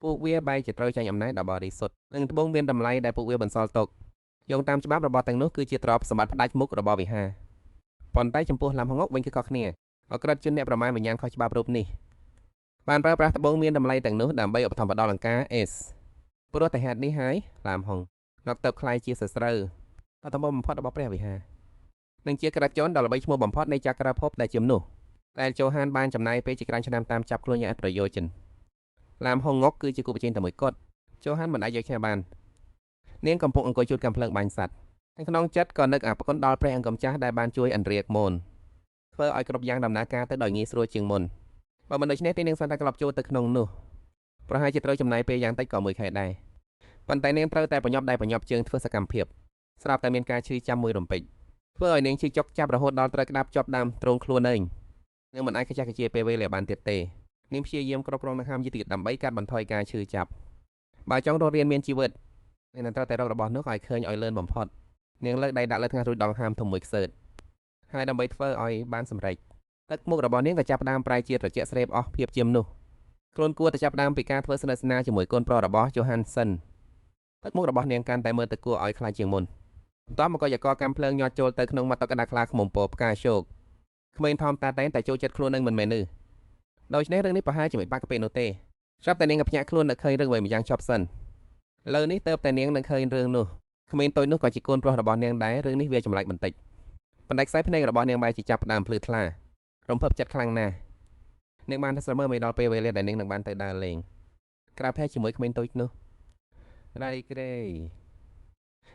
ពួកវាបែរជាត្រូវចាញ់អំណាចដ៏បរិសុទ្ធនិងត្បូងមានតម្លៃដែលពួកវាបន្សល់ទុកយោងតាមច្បាប់របស់ទាំងនោះគឺជាទ្រព្យសម្បត្តិផ្ដាច់មុខរបស់វិហារប៉ុន្តែចំពោះឡាំហងុកវិញគឺខុសគ្នាអក្រិតជនអ្នកប្រមាថវិញ្ញាណខុសច្បាប់រូបនេះបានប្រើប្រាស់ត្បូងមានតម្លៃទាំងនោះដើម្បីឧបត្ថម្ភដល់អង្គការអេសព្រោះតែហេតុនេះហើយឡាំហងលោកទៅខ្លាយជាសត្រូវដ៏ដំបូងបំផុតរបស់ព្រះវិហារនិងជាក្រាជនដ៏ល្បីឈ្មោះបំផុតនៃចក្រភពដែលជាមនុស្សដែលជូហានបានចំណាយពេលជាច្រើនឆ្នាំតាមចាប់ខ្លួនយ៉ាងអត់ប្រយោជន៍ឡាមហងងុកគឺជាគូប្រជែងតែមួយគត់ជូហានមិនអាចយកឈ្នះបាននាងកំពុងអង្គុយជួតកាំភ្លើងបាញ់សัตว์ក្នុងចិត្តក៏នឹកអរគុណដល់ព្រះអង្គម្ចាស់ដែលបានជួយអន្រាកមូនធ្វើឲ្យគ្រប់យ៉ាងដំណើរការទៅដោយងាយស្រួលជាងមុនបើមិនដូច្នេះទេនាងសន្តាក្លប់ចូលទៅក្នុងនោះប្រហែលជាត្រូវចំណាយពេលយ៉ាងតិចក៏1ខែដែរប៉ុន្តែនាងត្រូវតែប្រញាប់ជើងធ្វើសកម្មភាពស្រាប់តែមានការឈឺចាំមួយរំពេចធ្វើឲ្យនាងឈឺចុកចាប់រហូតដល់ត្រូវក្តាប់ជាប់ដើមទ្រង់ខ្លួនឯងនាងមិនអាចខ្ជះខ្ជាយពេលវេលាបានទៀតទេនាងព្យាយាមគ្រប់គ្រងដង្ហើមយឺតៗដើម្បីកាត់បន្ថយការឈឺចាប់បើចង់រស់រានមានជីវិតនាងត្រូវតែរករបស់នោះឲ្យឃើញឲ្យលឿនបំផុតនាងលើកដៃដាក់លើថ្ងាសរួចដង្ហើមធំមួយខ្សើតហើយដើម្បីធ្វើឲ្យបានសម្រេចទឹកមុខរបស់នាងក៏ចាប់ផ្ដើមប្រែជាត្រជាក់ស្រេបអស់ភាពជាមនុស្សខ្លួនគួរតែចាប់ផ្ដើមពីការធ្វើស្និទ្ធស្នាលជាមួយកូនប្រុសរបស់ជូហានសិនទឹកមុខរបស់នាងកាន់តែមើលទៅគួរឲ្យខ្លាចជាងមុនបន្ទាប់មកក៏យកកម្មភ្លើងញាត់ចូលទៅក្នុងមាត់តុក្កតាខ្លាឃ្មុំពោផ្កាជោគក្មេងធំតាតែចូលចិត្តខ្លួននឹងមិនមែនទេដូច្នេះរឿងនេះប្រហែលជាមិនបាក់កាពេនោះទេស្រាប់តែនាងក៏ភ្ញាក់ខ្លួននឹកឃើញរឿងអ្វីម្យ៉ាងចប់សិន លើនេះទៅតែនាងនឹងឃើញរឿងនោះក្មេងតូចនោះក៏ជាកូនប្រុសរបស់នាងដែររឿងនេះវាចម្លែកបន្តិចបណ្ដេចខ្សែភ្នែករបស់នាងបែរជាចាប់ផ្ដើមភ្លឺថ្លារំភើបចិត្តខ្លាំងណាស់នាងបានទៅស្រមើមិនដល់ពេលវេលាដែលនាងនឹងបានទៅដើរលេងក្រៅផែជាមួយក្មេងតូចនោះរ៉ៃក្រេ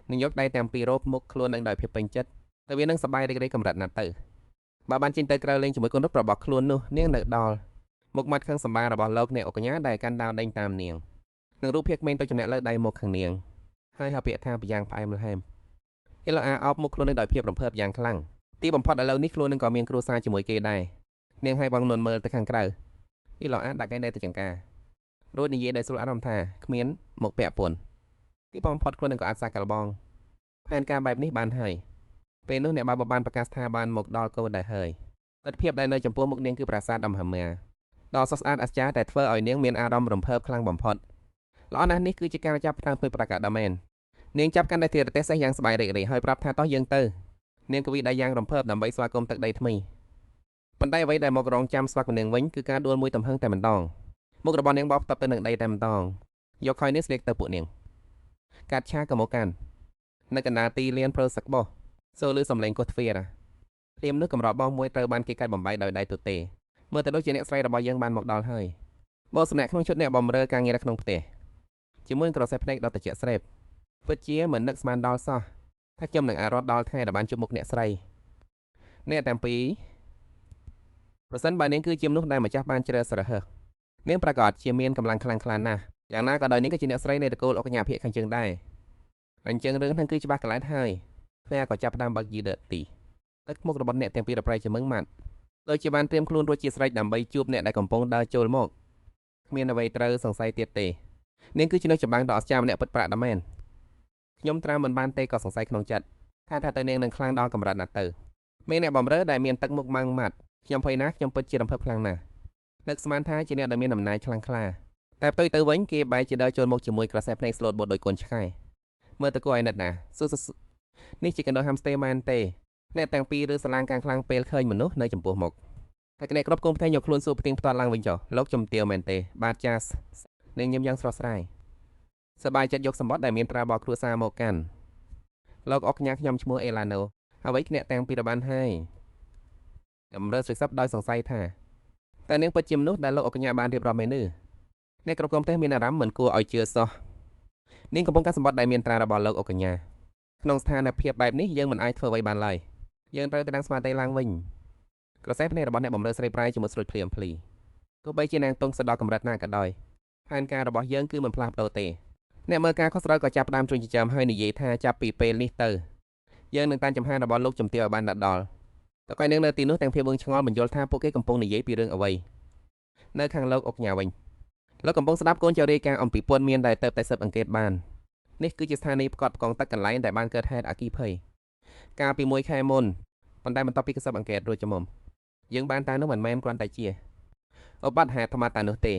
នាងយកដៃទាំងពីររោបមុខខ្លួននឹងដោយភាពពេញចិត្តតែវានឹងសប្បាយរីករាយកម្រិតណាស់ទៅបើបានចេញទៅក្រៅលេងជាមួយកូនរត់របស់ខ្លួននោះនាងនៅដល់មុខមាត់ខឹងសម្បារបស់លោកអ្នកអុកញ៉ាដែលកាន់ដាវដេញតាមនាងនឹងរូបភាពក្មេងតូចចំណែកលើដៃមុខខាងនាងហើយហៅពាក្យថាប្រយ៉ាងផ្អែមល្ហែមអ៊ីឡូអាអោបមុខខ្លួននឹងដោយភាពរំភើបយ៉ាងខ្លាំងទីបំផុតឥឡូវនេះខ្លួននឹងក៏មានគ្រួសារជាមួយគេដែរនាងឲ្យបងនួនមើលទៅខាងក្រៅអ៊ីឡូអាដាក់កែនៅទៅចង្ការរួចនិយាយដោយស្រួលអារម្មណ៍ថាគ្មានមកពាក់ពន្ធទីបំផុតខ្លួននឹងក៏អាចសាកកលបងផែនការបែបនេះបានហើយពេលនោះអ្នកបើបានប្រកាសថាបានមកដល់កូនដែរហើយទស្សនភាពដែលនៅចំពោះមុខនាងគឺប្រាសាទដំហមាដ៏ស្រស់ស្អាតអស្ចារ្យតែធ្វើឲ្យនាងមានអារម្មណ៍រំភើបខ្លាំងបំផុតល្អណាស់នេះគឺជាការចាប់ផ្ដើមធ្វើប្រកាសដល់មែននាងចាប់កាន់តែធៀរទេសះយ៉ាងសប្បាយរីករាយហើយប្រាប់ថាតោះយើងទៅនាងកវីដៃយ៉ាងរំភើបដើម្បីស្វាគមន៍ទឹកដីថ្មីប៉ុន្តែអ្វីដែលមករងចាំស្វាគមន៍នាងវិញគឺការដួលមួយទំហឹងតែម្ដងមុខរបស់នាងបោកផ្ទាប់ទៅនឹងដីតែម្ដងយកខ້ອຍនេះស្លៀកទៅពួកនាងកាត់ឆាកមកកាន់នៅកណ្ដាលទីលានព្រើសឹកបោះសូលឺសំឡេងកោះទ្វារព្រាមនោះកំរោបបងមួយត្រូវបានគេកាច់បំបីដោយដៃទទេមើលទៅដូចជាអ្នកស្រីរបស់យើងបានមកដល់ហើយបងសម្នាក់ក្នុងឈុតអ្នកបម្រើការងារនៅក្នុងផ្ទះជាមួយក្រសែភ្នែកដ៏ត្រជាក់ស្រេបពិតជាមិននឹកស្មានដល់សោះថាខ្ញុំនឹងអាចរត់ដល់ថ្ងៃដែលបានជួបមុខអ្នកស្រីអ្នកទាំងពីរប្រសិនបើនាងគឺជាមនុស្សដែលម្ចាស់បានជ្រើសរើសនាងប្រកាសជាមានកម្លាំងខ្លាំងក្លាណាស់យ៉ាងណាក៏ដោយនាងក៏ជាអ្នកស្រីនៃតកូលអុកញ៉ាភាគខាងជើងដែរអញ្ចឹងរឿងហ្នឹងគឺច្បាស់កន្លែងហើយហ្វែក៏ចាប់ផ្ដើមបើកយីដឺទីទឹកមុខរបស់អ្នកទាំងពីររប្រៃជាមឹងម៉ាត់ដូចជាបានត្រៀមខ្លួនរួចជាស្រេចដើម្បីជួបអ្នកដែលកំពុងដើរចូលមកគ្មានអ្វីត្រូវសង្ស័យទៀតទេនាងគឺជាអ្នកចម្បាំងដ៏អស្ចារ្យម្នាក់ពិតប្រាកដមែនខ្ញុំត្រាំមិនបានទេក៏សង្ស័យក្នុងចិត្តថាទៅនាងនឹងខ្លាំងដល់កម្រិតណាស់ទៅមានអ្នកបំរើដែលមានទឹកមុខម៉ាំងម៉ាត់ខ្ញុំភ័យណាស់ខ្ញុំពិតជារំភើបខ្លាំងណាស់នឹកស្មានថាជាអ្នកដែលមានអំណាចខ្លាំងក្លាតែផ្ទុយទៅវិញគេបែរជាដើរចូលមកជាមួយក្រសែភ្នែកស្លូតបូតដោយកូនឆ្កែមើលទៅគួរឲ្យណិតណានេះជាកណ្ដោហាំស្តេមែនទេអ្នកទាំងពីរឬសាឡាងកាំងខ្លាំងពេលឃើញមនុស្សនៅចំពោះមុខតែអ្នកគ្រប់គុំផ្ទៃយកខ្លួនសួរផ្ទៀងផ្ទាត់ឡើងវិញចុះលោកជំទាវមែនទេបាទចាសនាងញឹមយ៉ាងស្រស់ស្រាយសប្បាយចិត្តយកសម្បត្តិដែលមានត្រាបោកគ្រួសារមកកាន់លោកអុកញ៉ាខ្ញុំឈ្មោះអេឡាណូអ្វីអ្នកទាំងពីរបានហើយតម្រើស្រេចសັບដោយសង្ស័យថាតែនាងពិតជាមនុស្សដែលលោកអុកញ៉ាបានរៀបរាប់មែនទេអ្នកគ្រប់គុំផ្ទះមានអារម្មណ៍មិនគួរឲ្យជឿសោះនាងកំពុងការសម្បត្តិដែលមានត្រារបស់លោកអុកញ៉ាក្នុងស្ថានភាពបែបនេះយើងមិនអាចធ្វើអ្វីបានឡើយយើងត្រូវតែដឹងស្មារតីឡើងវិញក្រសែភ្នែករបស់អ្នកបំរើស្រីប្រៃជាមួយស្រួចភ្លាមភ្លីទោះបីជានាងទង់ស្ដៅកម្រិតណាក៏ដោយផែនការរបស់យើងគឺមិនផ្លាស់ប្ដូរទេអ្នកមើលការខុសត្រូវក៏ចាប់ផ្ដើមជួញចិញ្ចឹមហើយនិយាយថាចាប់ពីពេលនេះទៅយើងនឹងតាមចំហានរបស់លោកជំទាវឲ្យបានដល់តើកែនាងនៅទីនោះទាំងភាពវឹងឆ្ងល់មិនយល់ថាពួកគេកំពុងនិយាយពីរឿងអ្វីនៅខាងលោកអុកញ៉ាវិញលោកកំពុងស្ដាប់កូនចៅរាយការណ៍អំពីពន្ធមានដែលទៅតែស៊ើបអង្កេតបាននេះគឺជាស្ថានីយ៍ផ្គត់ផ្គង់ទឹកកន្លែងដែលបានកើតហេតុអគ្គិភ័យកាលពី1ខែមុនប៉ុន្តែបន្ទាប់ពីស៊ើបអង្កេតរួចចំមុំយើងបានតែនោះមិនមែនគ្រាន់តែជាឧបទ្ទហេតុធម្មតានោះទេ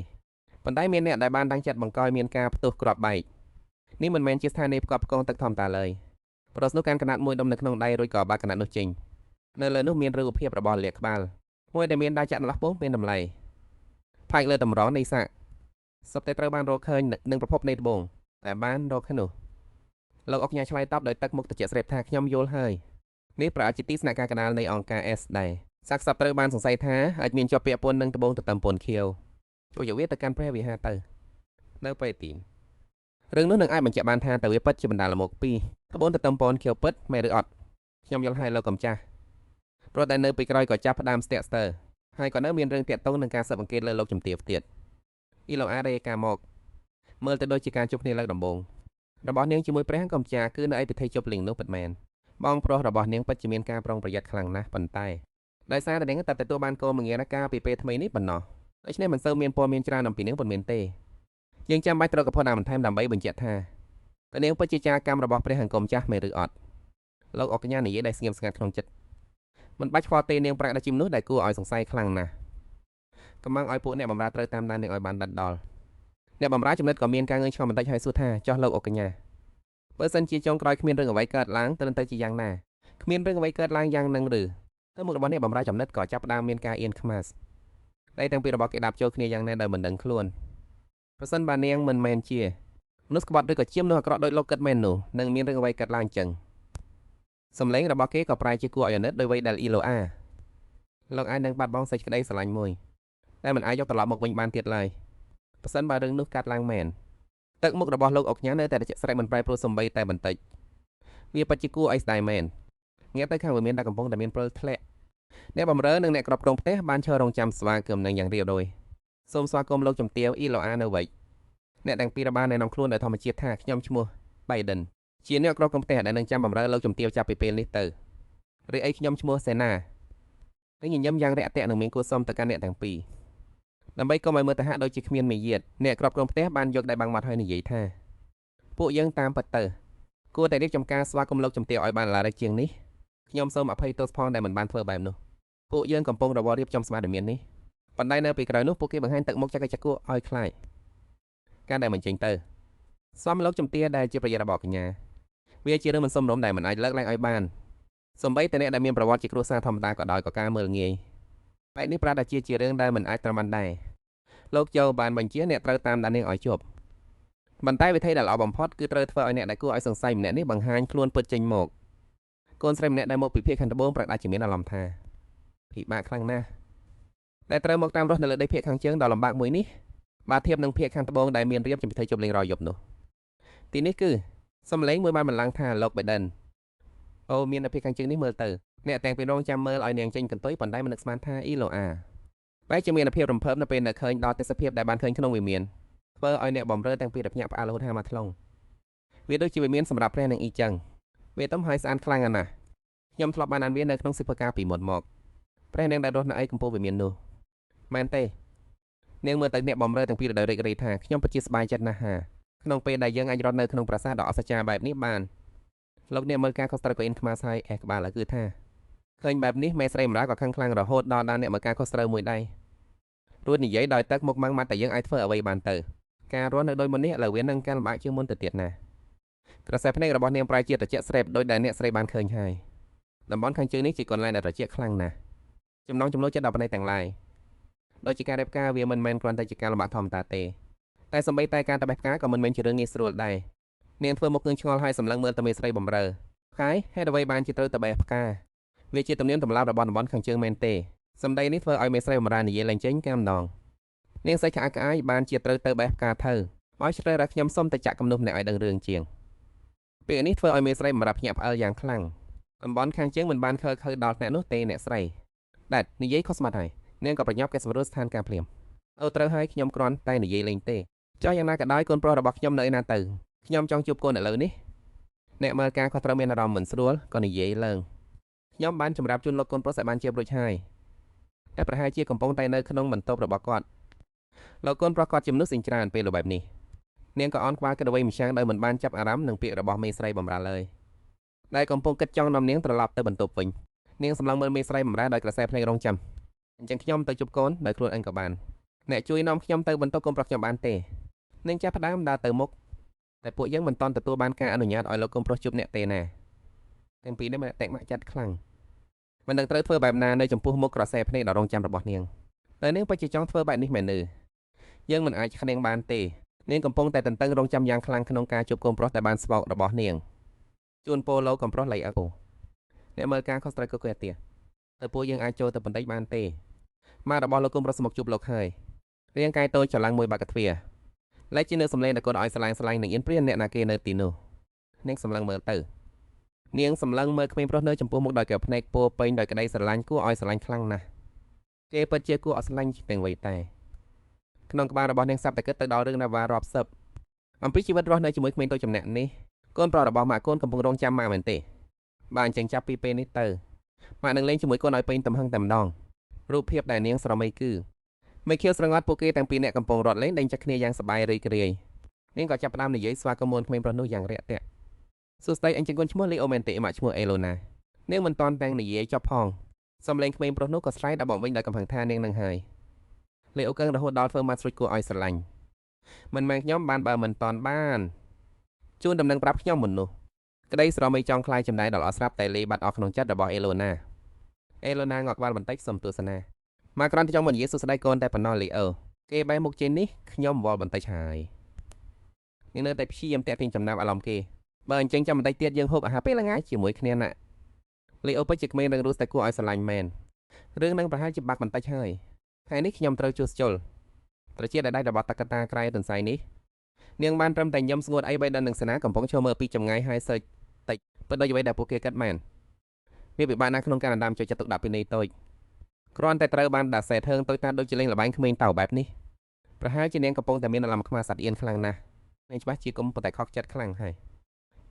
ប៉ុន្តែមានអ្នកដែលបានតាំងចិត្តបង្កឲ្យមានការផ្ទុះគ្រាប់បែកនេះមិនមែនជាស្ថានីយ៍ផ្គត់ផ្គង់ទឹកធម្មតាឡើយប្រុសនោះកាន់កណាត់មួយដុំនៅក្នុងដៃរួចក៏បើកកណាត់នោះចេញនៅលើនោះមានរូបភាពរបស់លាកក្បាលមួយដែលមានដៃចាក់ឡោះពងមានតម្លៃផ្អែកលើតម្រងនៃសាកសពតែត្រូវបានរកឃើញនឹងប្រភពនៃត្បូងតែបានរកឃើញនោះលោកអុកញ៉ាឆ្លើយតបដោយទឹកមុខត្រជាក់ស្រេបថាខ្ញុំយល់ហើយនេះប្រហែលជាទីស្នាក់ការកណ្ដាលនៃអង្គការ S ដែរសាកសពត្រូវបានសង្ស័យថាអាចមានជាប់ពាក់ព័ន្ធនឹងត្បូងទទឹមពន្ធខៀវជួយយកវាទៅកាន់ព្រះវិហារទៅនៅពេលទីរឿងនោះនឹងអាចបញ្ជាក់បានថាតើវាពិតជាបណ្ដាលមកពីត្បូងទទឹមពន្ធខៀវពិតមែនឬអត់ខ្ញុំយល់ហើយលោកកំចាស់ព្រោះតែនៅពីក្រោយក៏ចាប់ផ្ដើមស្ទាក់ស្ទើរហើយក៏នៅមានរឿងតាក់ទងនឹងការស៊ើបអង្កេតលើលោកជំទាវទៀតអ៊ីឡូអារ៉េកាមកមើលទៅដូចជាការជួបគ្នាលើកដំបូងរបស់នាងជាមួយព្រះកំចាគឺនៅឯពិធីជប់លៀងនោះពិតមែនបងប្រុសរបស់នាងពិតជាមានការប្រុងប្រយ័ត្នខ្លាំងណាស់ប៉ុន្តែដោយសារតែនាងតែទទួលបានកូនមងារកាលពីពេលថ្មីនេះប៉ុណ្ណោះដូច្នេះមិនសូវមានព័ត៌មានច្រើនអំពីនាងប៉ុន្មានទេយើងចាំបាច់ត្រូវកផុសតាមបន្ថែមដើម្បីបញ្ជាក់ថាតើនាងពិតជាចាកម្មរបស់ព្រះអង្គចាស់មែនឬអត់លោកអុកញ៉ានិយាយដោយស្ងៀមស្ងាត់ក្នុងចិត្តមិនបាច់ខ្វល់ទេនាងប្រាក់ដែលជីមនោះដែលគួរឲ្យសង្ស័យខ្លាំងណាស់កំងឲ្យពួកអ្នកបម្រើត្រូវតាមដាននាងឲ្យបានដិតដល់អ្នកបម្រើចំណិតក៏មានការងឿងឆ្ងល់បន្តិចហើយសួរថាចោះលោកអុកញ៉ាបើសិនជាចុងក្រោយគ្មានរឿងអ្វីកើតឡើងទៅជាយ៉ាងណាគ្មានរឿងអ្វីកើតឡើងយ៉ាងនឹងឬទៅមុខរបស់អ្នកបម្រើចំណិតក៏ចាប់ផ្ដើមមានការអៀនខ្មាសតែទាំងពីររបស់គេដាប់ចូលគ្នាយ៉ាងណាដោយមិនដឹងខ្លួនប្រសិនបើនាងមិនមែនជា មនុស្សក្បត់ឬក៏ជាមនុស្សអាក្រក់ដោយលោកគិតមែននោះនឹងមានរឿងអ្វីកើតឡើងចឹងសំឡេងរបស់គេក៏ប្រែជាគួរឲ្យអាណិតដោយវ័យដែលអ៊ីឡូអាលោកអាចនឹងបាត់បង់សេចក្តីស្រឡាញ់មួយដែលមិនអាចយកត្រឡប់មកវិញបានទៀតឡើយប៉ះសិនបើរឿងនោះកើតឡើងមែនទឹកមុខរបស់លោកអុកញ៉ានៅតែត្រជាក់ស្រែកមិនប្រែប្រួលសំបីតែបន្តិចវាពិតជាគួរឲ្យស្ដាយមែនងាកទៅខាងវិមានដែលកំពុងតែមានព្រិលធ្លាក់អ្នកបម្រើនិងអ្នកគ្រប់គ្រងផ្ទះបានឈររងចាំស្វាគមន៍នឹងយ៉ាងរៀបរយសូមស្វាគមន៍លោកជំទាវអ៊ីឡូអានៅវិញអ្នកទាំងពីរបានណែនាំខ្លួនដោយធម្មជាតិថាខ្ញុំឈ្មោះ Biden ជាអ្នកគ្រប់គ្រងផ្ទះដែលនឹងចាំបម្រើលោកជំទាវចាប់ពីពេលនេះទៅឬអីខ្ញុំឈ្មោះសេណានិងញញឹមយ៉ាងរាក់ទាក់នឹងមានគួរសមទៅកាន់អ្នកទាំងពីរដើម្បីកុំឲ្យមើលទៅហាក់ដូចជាគ្មានមេយាទអ្នកគ្រប់គ្រងផ្ទះបានយកដៃបាំងមាត់ហើយនិយាយថាពួកយើងតាមពិតទៅគួរតែរៀបចំការស្វាគមន៍លោកជំទាវឲ្យបានឡារឹកជាងនេះខ្ញុំសូមអភ័យទោសផងដែលមិនបានធ្វើបែបនោះពួកយើងកំពុងរវល់រៀបចំសមាគមនេះប៉ុន្តែនៅពីក្រោយនោះពួកគេបង្ហាញទឹកមុខចកចកួរឲ្យខ្លាចការដែលមិនចេញទៅសមលោកជំទាវដែលជាប្រយ័ត្នរបស់កញ្ញាវាជារឿងមិនសមរម្យដែលមិនអាចលើកឡើងឲ្យបានសម្បីតែអ្នកដែលមានប្រវត្តិជាគ្រួសារធម្មតាក៏ដោយក៏ការមើលងាយបែបនេះប្រាដជារឿងដែលមិនអាចត្រឹមបានដែរលោកជូបានបញ្ជាអ្នកត្រូវតាមដាននាងឲ្យជាប់ប៉ុន្តែវិធីដែលល្អបំផុតគឺត្រូវធ្វើឲ្យអ្នកដែលគួរឲ្យសង្ស័យម្នាក់នេះបង្ហាញខ្លួនពិតចេញមកកូនស្រីម្នាក់ដែលមកពីភាគខាងត្បូងប្រាដជាមានអារម្មណ៍ថាពិបាកខ្លាំងណាស់តែត្រូវមកតាមរស់នៅលើដីភាគខាងជើងដ៏លំបាកមួយនេះបើធៀបនឹងភាគខាងត្បូងដែលមានរៀបជាពិធីជប់លេងរាល់យប់នោះទីនេះគឺសំឡេងមួយបានបន្លំថាលោក Biden អូមាននៅភាគខាងជើងនេះមើលទៅអ្នកទាំងពីររងចាំមើលឲ្យនាងចេញកន្ទុយប៉ុន្តែមិននឹកស្មានថាអ៊ីឡូអាបែរជាមានភាពរំភើបនៅពេលដែលឃើញដល់ទេសភាពដែលបានឃើញក្នុងវិមានធ្វើឲ្យអ្នកបំរើទាំងពីរភ្ញាក់ផ្អើលរហូតហាមកថ្លុងវាដូចជាវិមានសម្រាប់ព្រះនឹងអ៊ីចឹងវាទំហើយស្អាតខ្លាំងណាស់ខ្ញុំធ្លាប់បានអានវានៅក្នុងសិភៅការពីមុនមកព្រះនាងដែលរស់នៅឯកំពូលវិមាននោះមែនទេនាងមើលទៅអ្នកបំរើទាំងពីរដោយរីករាយថាខ្ញុំពិតជាសប្បាយចិត្តណាស់ហាក្នុងពេលដែលយើងអាចរត់នៅក្នុងប្រាសាទដ៏អស្ចារ្យបែបនេះបានលោកអ្នកមើលការខុសត្រូវក៏អ៊ីនខ្មាស់ហើយអេះក្បាលគឺថាឃើញបែបនេះមេស្រីម្ដាក៏ខឹងខ្លាំងរហូតដល់អ្នកមើលការខុសត្រូវមួយដែររួចនិយាយដោយទឹកមុខម៉ាំងម៉ាត់តែយើងអាចធ្វើអ្វីបានទៅការរស់នៅដោយមុននេះឥឡូវវានឹងកាន់លំបាកជាងមុនទៅទៀតណាក្រសែភ្នែករបស់នាងប្រែជាត្រជាក់ស្រេបដោយដែលអ្នកស្រីបានឃើញហើយតំបន់ខាងជើងនេះជាកន្លែងដែលត្រជាក់ខ្លាំងណាស់ចំណងចំណូលចិត្តដល់ផ្នែកទាំងឡាយដោយជាការរៀបការវាមិនមែនគ្រាន់តែជាការលំបាកធម្មតាទេតែសម្បីតែការតបេះផ្កាក៏មិនមែនជារឿងងាយស្រួលដែរនាងធ្វើមុខងឿងឆ្ងល់ហើយសម្លឹងមើលទៅមេស្រីបំរើហើយហេតុអ្វីបានជាត្រូវតបេះផ្កាវាជាទំនៀមទម្លាប់របស់តំបន់ខាងជើងមែនទេសម្ដីនេះធ្វើឲ្យមេស្រីបំរើនិយាយឡើងចេញកាម្ដងនាងស្រីក្អាកក្អាយបានជាត្រូវទៅបេះផ្កាទៅឲ្យជ្រើសរើសខ្ញុំសុំទៅចាក់គំនុំម្នាក់ឲ្យដឹងរឿងជាងពេលនេះធ្វើឲ្យមេស្រីបំរើភ្ញាក់ផ្អើលយ៉ាងខ្លាំងតំបន់ខាងជើងមិនបានខើដល់អ្នកនោះទេអ្នកស្រីដែតនិយាយខុសស្មាត់ហើយនាងក៏ប្រញាប់កែសម្រួលស្ថានភាពភ្លាមអូត្រូវហើយខ្ញុំគ្រាន់តែនិយាយលេងទេចោះយ៉ាងណាក៏ដោយកូនប្រុសរបស់ខ្ញុំនៅឯណាទៅខ្ញុំចង់ជួបកូនឥឡូវនេះអ្នកមើលការគាត់ត្រូវមានអារម្មណ៍មិនស្រួលក៏និយាយឡើងខ្ញុំបានសម្រាប់ជូនលោកកូនប្រុសឲ្យបានជារួចហើយតែប្រហែលជាកំពុងតែនៅក្នុងបន្ទប់របស់គាត់លោកកូនប្រុសគាត់ជាមនុស្សស្អិញច្រើនពេលបែបនេះនាងក៏អន់ក្បាលគិតអ្វីម្យ៉ាងដោយមិនបានចាប់អារម្មណ៍នឹងពាក្យរបស់មេស្រីបំរើឡើយដែលកំពុងគិតចង់នាំនាងត្រឡប់ទៅបន្ទប់វិញនាងសម្លឹងមើលមេស្រីបំរើដោយក្រសែភ្នែករងចាំអញ្ចឹងខ្ញុំទៅជួបកូនដោយខ្លួនឯងក៏បានអ្នកជួយនាំខ្ញុំទៅបន្ទប់កូនប្រុសខ្ញុំបានទេនាងចាប់ផ្ដើមដើរទៅមុខតែពួកយើងមិនទាន់ទទួលបានការអនុញ្ញាតឲ្យលោកកូនប្រុសជួបអ្នកទេណាទាំងពីរនេះមិនតែមកចាត់ខ្លាំងមិនដឹងត្រូវធ្វើបែបណានៅចំពោះមុខក្រសែភ្នែកដ៏រងចាំរបស់នាងតែនាងពិតជាចង់ធ្វើបែបនេះមែនទេយើងមិនអាចខ្នៀងបានទេនាងកំពុងតែតន្ទឹងរង់ចាំយ៉ាងខ្លាំងក្នុងការជួបកូនប្រុសតែបានស្វោករបស់នាងជូនពរលោកកូនប្រុសលៃអូអ្នកមើលការខុសត្រូវក៏គេទៀតតែពួកយើងអាចចូលទៅបន្តិចបានទេម៉ារបស់លោកកូនប្រុសមកជួបលោកហើយរាងកាយតូចច្រឡំមួយបាក់កទ្វារលែកជានៅសំឡេងដែលគាត់ឲ្យស្លាញ់នឹងអៀនព្រានអ្នកណាគេនៅទីនោះនាងសម្លឹងមើលទៅនាងសម្លឹងមើលក្មេងប្រុសនៅចំពោះមុខដោយកែភ្នែកពោពេញដោយក្តីស្រឡាញ់គួរឲ្យស្រឡាញ់ខ្លាំងណាស់គេពិតជាគួរឲ្យស្រឡាញ់ទាំងវ័យតែក្នុងក្បាលរបស់នាងសាប់តែគិតទៅដល់រឿងណាវ៉ារាប់សិបអំពីជីវិតរស់នៅជាមួយក្មេងតូចចំណែកនេះកូនប្រុសរបស់ម៉ាក់កូនកំពុងរងចាំម៉ាក់មែនទេបាទអញ្ចឹងចាប់ពីពេលនេះទៅម៉ាក់នឹងលេងជាមួយកូនឲ្យពេញទំហឹងតែម្ដងរូបភាពដែលនាងស្រមៃគឺមេខៀវស្រងាត់ពួកគេទាំងពីរអ្នកកំពុងរត់លេងដេញចាក់គ្នាយ៉ាងសប្បាយរីករាយនាងក៏ចាប់ផ្ដើមនិយាយស្វាគមន៍ក្មេងប្រុសនោះយ៉ាងរាក់ទាក់សួស្តីអញជាកូនឈ្មោះលីអូមែនទេម៉ាក់ឈ្មោះអេឡូណានាងមិនតាន់តែងនិយាយចប់ផងសំឡេងក្មេងប្រុសនោះក៏ឆ្លៃដល់បំវិញដោយកំហឹងថានាងនឹងហើយលីអូកឹងរហូតដល់ធ្វើម៉ាត់ស្រួចគួរឲ្យស្រឡាញ់មិនមែនខ្ញុំបានបើមិនតាន់បានជួនដំណឹងប្រាប់ខ្ញុំមុននោះក្តីស្រមៃចង់ខ្លាយចំណាយដល់អស្រាប់តែលេបាត់អស់ក្នុងចិត្តរបស់អេឡូណាងក់ក្បាលបន្តិចសុំទស្សនាម៉ាគ្រាន់តែចង់មកនិយាយសួស្តីកូនតែប៉ុណ្ណោះលីអូគេបែរមុខចេញនេះខ្ញុំវល់បន្តិចហើយ នាងនៅតែព្យាយាមតាក់ទាញចំណាប់អារម្មណ៍គេបើអញ្ចឹងចាំបន្តិចទៀតយើងហូបអាហារពេលល្ងាចជាមួយគ្នាណាលីអូពិតជាក្មេងរឹងរូសតែគួរឲ្យស្រឡាញ់មែនរឿងនឹងប្រហែលជាបាក់បន្តិចហើយថ្ងៃនេះខ្ញុំត្រូវជួសជុលត្រចៀកដែលដៃរបស់តកតាក្រៃទន្សាយនេះនាងបានត្រឹមតែញឹមស្ងួតអីបីដល់នឹងសេនាកំពុងឈរមើលពីចម្ងាយហើយសើចតិចពិតដូចអ្វីដែលពួកគេគិតមែនវាពិបាកណាស់ក្នុងការដណ្ដើមចូលចិត្តទុកដាក់ពីនៃតូចគ្រាន់តែត្រូវបានដាក់សេធើងតូចតាចដូចជាលេងល្បែងក្មេងតៅបែបនេះប្រហែលជានាងកំពុងតែមានអារម្មណ៍ខ្មាស់សាត់អៀនខ្លាំងណាស់នាងច្បាស់ជាគុំប៉ុន្តែខកចិត្តខ្លាំងហើយ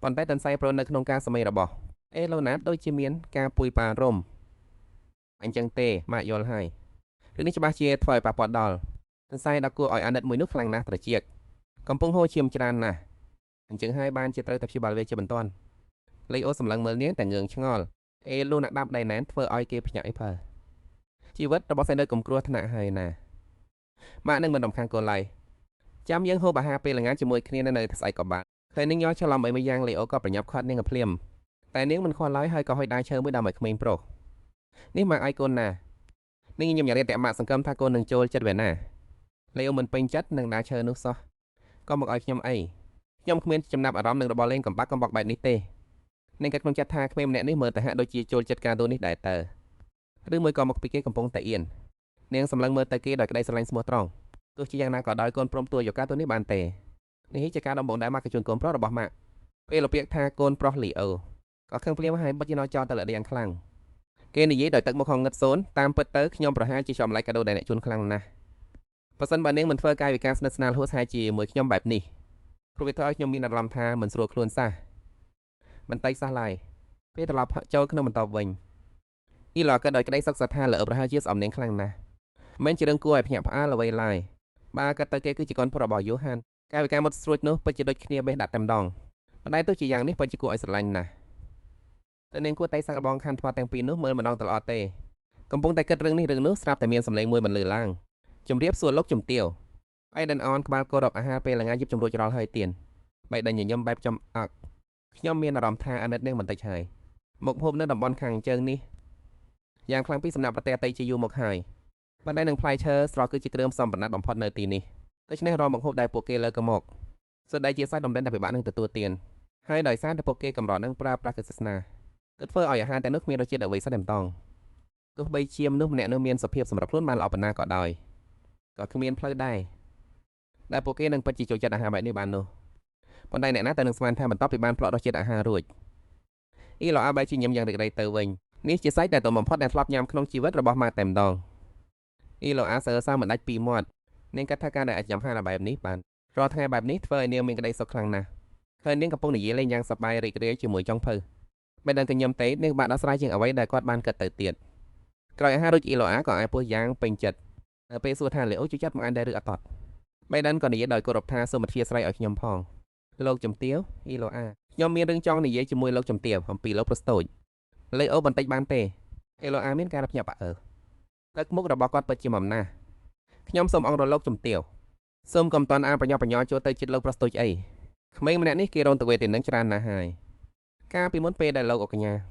ប៉ុន្តែតន្សាយប្រូននៅក្នុងការសម័យរបស់អេឡូណាតដូចជាមានការពួយប៉ារំអញ្ចឹងទេម៉ាក់យល់ហើយរឿងនេះច្បាស់ជាធ្វើឲ្យប៉ះពាល់ដល់ទន្សាយដល់គួរឲ្យអាណិតមួយនោះខ្លាំងណាស់ត្រចៀកកំពុងហូរឈាមច្រើនណាស់អញ្ចឹងហើយបានជាត្រូវតែព្យាបាលវាជាបន្ទាន់លេអូសម្លឹងមើលនាងតែងឿងឆ្ងល់អេលូណាដាប់ដៃណែនធ្វើឲ្យគេភ្ញាក់អីផើជីវិតរបស់សៃនៅកំគ្រោះថ្នាក់ហើយណាម៉ាក់នឹងមិនរំខានកូនឡើយចាំយើងហូបអាហារពេលល្ងាចជាមួយគ្នានៅស្អែកក៏បានឃើញនាងយកច្រឡំអីមួយយ៉ាងលេអូក៏ប្រញាប់ខាត់នាងឲ្យភ្លាមតែនាងមិនខ្វល់ឡើយហើយក៏ហុយដៃឈើមួយដើម្បីក្មេងប្រុសនេះម៉ាក់ឲ្យកូនណានាងញញឹមយ៉ាងរាក់ទាក់ម៉ាក់សង្កឹមថាកូននឹងចូលចិត្តវាណាលេអូមិនពេញចិត្តនឹងដើរឈើនោះសោះក៏មកឲ្យខ្ញុំអីខ្ញុំគ្មានចំណាប់អារម្មណ៍នឹងរបស់លេងកំបាក់កំបោកបែបនេះទេនាងគិតក្នុងចិត្តថាក្មេងម្នាក់នេះមើលទៅហាក់ដូចជាចូលចិត្តការទូនេះដែរតើឬមួយក៏មកពីគេកំពុងតែអៀននាងសម្លឹងមើលទៅគេដោយក្តីស្រឡាញ់ស្មោះត្រង់ទោះជាយ៉ាងណាក៏ដោយកូនព្រមទួយកការទូនេះបានទេនេះជាការដំបងដែលម៉ាក់កជូនកូនប្រុសរបស់ម៉ាក់ពេលលោកពាក្យថាកូនប្រុសលីអូក៏ខឹងភ្លាមហើយបិទជាណោចោលទៅលើយ៉ាងខ្លាំងគេនិយាយដោយទឹកមុខហងងឹតសូនតាមពិតទៅខ្ញុំប្រហែលជាជាប់ម្លាយកាដូដែលអ្នកជូនខ្លាំងណាស់បើសិនបើនាងមិនធ្វើកាយវិការស្និទ្ធស្នាលហួសហេតុជាមួយខ្ញុំបែបនេះព្រោះវាធ្វើឲ្យខ្ញុំមានអារម្មណ៍ថាមិនស្រួលខ្លួនសោះបន្តិចសោះឡើយពេលត្រឡប់ចូលក្នុងបន្ទប់វិញអ៊ីឡូក៏ដោយក្តីសុខសប្ថាលើប្រហែលជាស្អំនាងខ្លាំងណាស់មិនជារឿងគួរឲ្យភ្ញាក់ផ្អើលអ្វីឡើយបើក៏ទៅគេគឺជាកូនប្រុសរបស់យូហានកាយវិការមុតស្រួចនោះពិតជាដូចគ្នាបេះដាក់តែម្ដងប៉ុន្តែទោះជាយ៉ាងនេះពិតជាគួរឲ្យស្រឡាញ់ណាស់តែនាងគួរតែសាកបងខាន់ថ្មទាំងពីរនោះមើលម្ដងតល្អទេកំពុងតែគិតរឿងនេះរឿងនោះស្រាប់តែមានសម្លេងមួយបន្លឺឡើងជំរាបសួរលោកជំទាវអៃដិនអនក្បាលគោរពអាហារពេលល្ងាចយប់ជំរួចរាល់ហើយទៀនបែរដេញញញឹមបែបចំអកខ្ញុំមានអារម្មណ៍ថាអាណិតនាងបន្តិចហើយមុខហូបនៅតំបន់ខាងជើងនេះយ៉ាងខ្លាំងពីសំណាក់ប្រទេសអតីតជាយូរមកហើយប៉ុន្តែនឹងផ្លែឈើស្រស់គឺជាគ្រឿងផ្សំបណ្ណាត់បំផុតនៅទីនេះដូច្នេះរាល់មុខហូបដែលពួកគេលើកមកសុទ្ធតែជាសាច់ដំណិនដែលពិបាកនឹងទទួលទានហើយដោយសារតែពួកគេកម្រនឹងប្រើប្រាស់កិច្ចសាសនាទើបធ្វើឲ្យអាហារទាំងនោះគ្មានរសជាតិអ្វីសោះតែម្ដងទោះបីជាមនុស្សម្នាក់នោះមានសភាពសម្រាប់ខ្លួនបានល្អប៉ុណ្ណាក៏ដោយក៏គ្មានផ្លូវដែរដែលពួកគេនឹងពិតជាចូលចិត្តអាហារបែបនេះបាននោះប៉ុន្តែអ្នកណាតែនឹងស្មានថាបន្ទាប់ពីបានផ្លក់រសជាតិអាហាររួចអ៊ីឡូអាបែជាញឹមយ៉ាងរីករាយទៅវិញនេះជាសាច់ដែលទំបំផុតដែលធ្លាប់ញ៉ាំក្នុងជីវិតរបស់ម៉ាក់តែម្ដងអ៊ីឡូអាសើសើមិនដាច់ពីមាត់នាងគិតថាការដែលអាចញ៉ាំអាហារបែបនេះបានរាល់ថ្ងៃបែបនេះធ្វើឲ្យនាងមានក្តីសុខខ្លាំងណាស់ហើយនាងកំពុងនិយាយលេងយ៉ាងសប្បាយរីករាយជាមួយចុងភៅមិនដឹងតែញឹមទេនាងបានដោះស្រាយជាងអ្វីដែលគាត់បានគិតទៅទៀតក្រោយអាហាររួចអ៊ីឡូអាក៏អាចពោះយ៉ាងពេញចិត្តនៅពេលសួរថាលេអូជួយចាត់មកអានដែរឬអត់តតបៃដិនក៏និយាយដោយគោរពថាសូមអធិស្ឋានឲ្យខ្ញុំផងលោកជំទាវអ៊ីឡូអាខ្ញុំមានរឿងចង់និយាយជាមួយលោកជំទាវអំពីលោកប្រុសតូចលេអូបន្តិចបានទេអ៊ីឡូអាមានការភ្ញាក់ផ្អើលទឹកមុខរបស់គាត់ពិតជាមិនណាស់ខ្ញុំសូមអង្វរលោកជំទាវសូមកុំតាន់អានប្រញាប់ប្រញាល់ចូលទៅជិតលោកប្រុសតូចអីក្មេងម្នាក់នេះគេរងទៅវេទនានឹងច្រើនណាស់ហើយកាលពីមុនពេលដែលលោកអុកកញ្ញា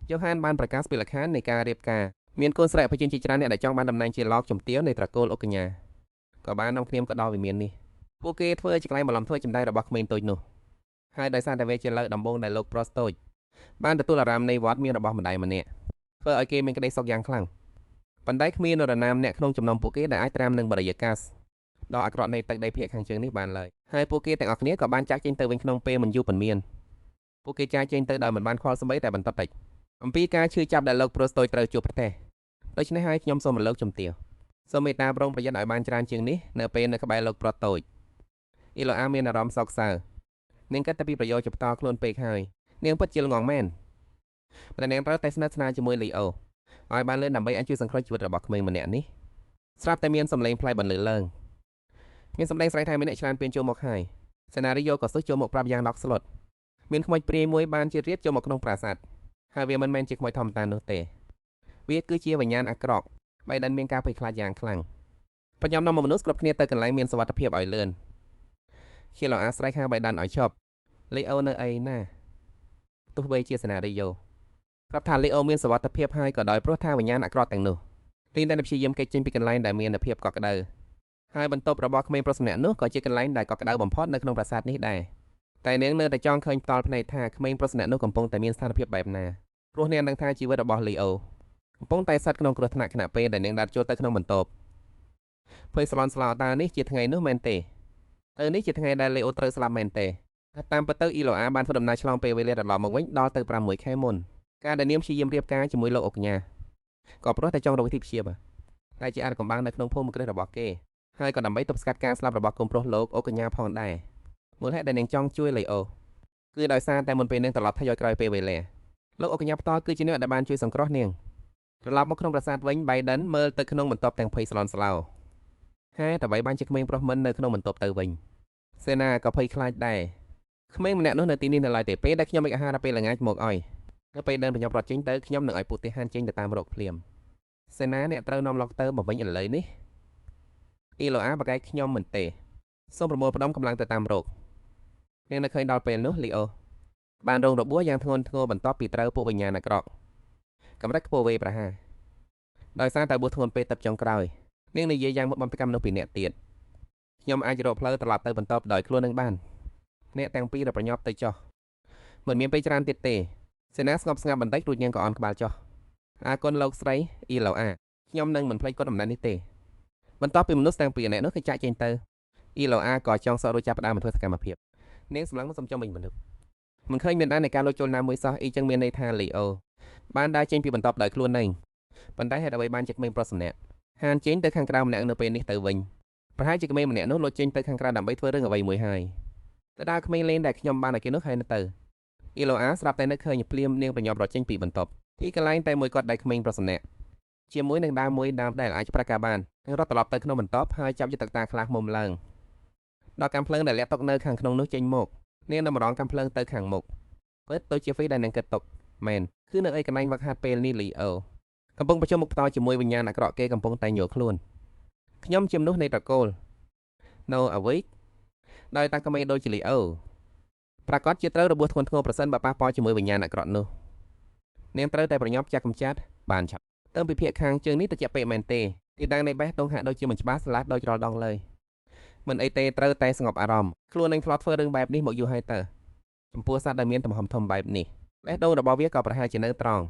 យូហានបានប្រកាសពីលក្ខខណ្ឌនៃការរៀបការមានកូនស្រីអភិជនជាច្រើនអ្នកដែលចង់បានតំណែងជាលោកជំទាវនៃត្រកូលអុកកញ្ញាក៏បាននាំគ្នាមកដល់វិមាននេះពួកគេធ្វើជាកន្លែងបន្លំធ្វើចំដែររបស់ក្មេងតូចនោះហើយដោយសារតែវាជាលើកដំបូងដែលលោកប្រុសតូចបានទទួលអារម្មណ៍នៃវត្តមានរបស់ម្ដាយម្នាក់ធ្វើឲ្យគេមានក្តីសុខយ៉ាងខ្លាំងប៉ុន្តែគ្មាននរណាម្នាក់ក្នុងចំណោមពួកគេដែលអាចត្រាំនឹងបរិយាកាសដ៏អាក្រក់នៃទឹកដីភាគខាងជើងនេះបានឡើយហើយពួកគេទាំងអស់គ្នាក៏បានចាក់ចេញទៅវិញក្នុងពេលមិនយូរប៉ុន្មានពួកគេចាក់ចេញទៅដោយមិនបានខ្វល់សូម្បីតែបន្តិចតិចអំពីការឈឺចាប់ដែលលោកប្រុសតូចត្រូវជួបប្រទះដូច្នេះហើយខ្ញុំសូមរំលឹកជំទាវសូមមេត្តាប្រុងប្រយ័ត្នឲ្យបានច្រើនជាងនេះនៅពេលនៅក្បែរលោកប្រុសតូចអ៊ីឡូអាមានអារម្មណ៍សោកសៅនាងគិតតែពីប្រយោជន៍ជាបន្តខ្លួនពេកហើយនាងពិតជាល្ងងមែនប៉ុន្តែនាងត្រូវតែស្និទ្ធស្នាលជាមួយលីអូឲ្យបានលឿនដើម្បីអាចជួយសង្គ្រោះជីវិតរបស់ក្មេងម្នាក់នេះស្រាប់តែមានសម្លេងផ្លែបន្លឺឡើងមានសម្ដែងស្រែកថាមានអ្នកឆ្លានពៀនចូលមកហើយសេណារីយ៉ូក៏ស៊ឹះចូលមកប្រាប់យ៉ាងដកស្លុតមានខ្មោចព្រាយមួយបានជារៀតចូលមកក្នុងប្រាសាទហើយវាមិនមែនជាខ្មោចធម្មតានោះទេវាគឺជាវិញ្ញាណអាក្រក់បៃដិនមានការភ័យខ្លាចយ៉ាងខ្លាំងបញ្ញំនាំមនុស្សគ្រប់គ្នាទៅកន្លែងមានសុវត្ថិភាពឲ្យលឿនខៀឡូអាស្រែកហៅបៃដិនឲ្យឈប់លីអូនៅអីណាទោះបីជាសេណារីយ៉ូប្រាប់ថាលីអូមានសុវត្ថិភាពហើយក៏ដោយព្រោះថាវិញ្ញាណអាក្រក់ទាំងនោះរីនតែព្យាយាមគេចចេញពីកន្លែងដែលមានភាពកក់ក្ដៅ ហើយបន្ទប់របស់ក្មេងប្រុសម្នាក់នោះក៏ជាកន្លែងដែលកក់ក្ដៅបំផុតនៅក្នុងប្រាសាទនេះដែរតែនាងនៅតែចង់ឃើញផ្ទាល់ភ្នែកថាក្មេងប្រុសម្នាក់នោះកំពុងតែមានស្ថានភាពបែបណាព្រោះនាងដឹងថាជីវិតរបស់លីអូកំពុងតែស្ថិតក្នុងគ្រោះថ្នាក់ខណៈពេលដែលនាងដាត់ចូលទៅក្នុងបន្ទប់ភ័យស្លន់ស្លោតើនេះជាថ្ងៃនោះមែនទេទៅនេះជាថ្ងៃដែលលីអូត្រូវស្លាប់មែនទេតាមពិតទៅអ៊ីឡូអាបានធ្វើដំណើរឆ្លងពេលវេលាត្រឡប់មកវិញដល់ទៅ6ខែមុនការដែលនាងព្យាយាមរៀបការជាមួយលោកអុកញ៉ាក៏ព្រោះតែចង់រកវិធីព្យាបាលតែជាអាចកំបាំងនៅក្នុងភូមិគ្រឹះរបស់គេហើយក៏ដើម្បីទប់ស្កាត់ការស្លាប់របស់កូនប្រុសលោកអុកញ៉ាផងដែរមូលហេតុដែលនាងចង់ជួយលីអូគឺដោយសារតែមុនពេលនាងត្រឡប់ថយក្រោយពេលវេលាលោកអុកញ៉ាផ្ទាល់គឺជាអ្នកដែលបានជួយសង្គ្រោះនាងត្រឡប់មកក្នុងប្រាសាទវិញបៃដិនមើលទៅក្នុងបន្ទប់ទាំងភ័យស្លន់ស្លោហេតុអ្វីបានជាក្មេងប្រុសមិននៅក្នុងបន្ទប់ទៅវិញសេនាក៏ភ័យខ្លាចដែរក្មេងម្នាក់នោះនៅទីនេះនៅឡើយទេពេលដែលខ្ញុំមិនអាហារពេលល្ងាចមកឲ្យនៅពេលដើរប្រញាប់រត់ចេញទៅខ្ញុំនឹងឲ្យពុទ្ធិហានចេញទៅតាមរកភ្លាមសេនាអ្នកត្រូវនាំលោកទៅមកវិញឥឡូវនេះអ៊ីឡូអាបកែកខ្ញុំមិនទេសូមប្រមូលផ្ដុំកម្លាំងទៅតាមរកនាងនៅឃើញដល់ពេលនោះលីអូបានរងរបួសយ៉ាងធ្ងន់ធ្ងរបន្ទាប់ពីត្រូវពួកវិញ្ញាណអាក្រក់កម្រិតខ្ពស់វេប្រហារដោយសារតែរបួសធ្ងន់ពេកទឹកចុងក្រោយនាងនិយាយយ៉ាងមុតបំកម្មនោះពីអ្នកទៀតខ្ញុំអាចរកផ្លូវត្រឡប់ទៅបន្ទប់ដោយខ្លួននឹងបានអ្នកទាំងពីររប្រញាប់ទៅចុះមិនមានពេលច្រើនទៀតទេសេនាស្ងប់ស្ងាត់បន្តិចរួចនាងក៏អន់ក្បាលចុះអរគុណលោកស្រីអ៊ីឡូអាខ្ញុំនឹងមិនភ្លេចគុណអំណែលនេះទេបន្ទាប់ពីមនុស្សទាំងពីរនាក់នោះគេចាក់ចេញទៅអ៊ីឡូអាក៏ចង់សក់រួចចាប់ផ្ដើមធ្វើសកម្មភាពនាងសម្លឹងមកសំចំវិញមនុស្សមិនឃើញមានដែរនៃការលួចចូលណាមួយសោះអ៊ីចឹងមានន័យថាលីអូបានដើរចេញពីបន្ទប់ដោយខ្លួនឯងប៉ុន្តែហេតុអ្វីបានជាក្មេងប្រុសម្នាក់ហានចេញទៅខាងក្រៅម្នាក់នៅពេលនេះទៅវិញប្រហែលជាក្មេងម្នាក់នោះលួចចេញទៅខាងក្រៅដើម្បីធ្វើរឿងអ្វីមួយហើយទៅដើរក្មេងលេងដែលខ្ញុំបានឲ្យគេនោះហើយទៅអ៊ីឡូអាស្រាប់តែនឹកឃើញភ្លាមនាងប្រញាប់រត់ចេញពីបន្ទប់ទីកន្លែងតែមួយគាត់ដែលក្មេងប្រុសម្នាក់ជាមួយនឹងដើមមួយដើមដែលអាចប្រកាសបាននឹងរត់ត្រឡប់ទៅក្នុងបន្ទប់ហើយចាប់យកទឹកតាខ្លះមុំឡើងដល់កាំភ្លើងដែលលាក់ទុកនៅខាងក្នុងនោះចេញមកនាងនៅម្ដងកាំភ្លើងទៅខាងមុខពិតទៅជាហ្វីដែលនាងគិតទុកមែនគឺនៅឯកន្លែងវឹកហាត់ពេលនេះលីអូកំពុងប្រជុំមុខផ្ទាល់ជាមួយវិញ្ញាណអាក្រក់គេកំពុងតែញយល់ខ្លួនខ្ញុំជាមនុស្សនៃត្រកូល No awake ដោយតាក្មេងដូចជាលីអូប្រកាសជាត្រូវរបួសធ្ងន់ធ្ងរប្រសិនបើប៉ះពាល់ជាមួយវិញ្ញាណអាក្រក់នោះនាងត្រូវតែប្រញាប់ចាក់កម្ចាត់បានឆាប់ទៅពីភាគខាងជើងនេះទៅជាក់ពេកមែនទេទីតាំងនៃបេះដូងហាក់ដូចជាមិនច្បាស់ស្លាស់ដោយច្រឡដងលើយមិនអីទេត្រូវតែស្ងប់អារម្មណ៍ខ្លួននឹងធ្លាប់ធ្វើរឿងបែបនេះមកយូរហើយតើចំពោះសត្វដែលមានទំហំធំបែបនេះបេះដូងរបស់វាក៏ប្រហែលជានៅត្រង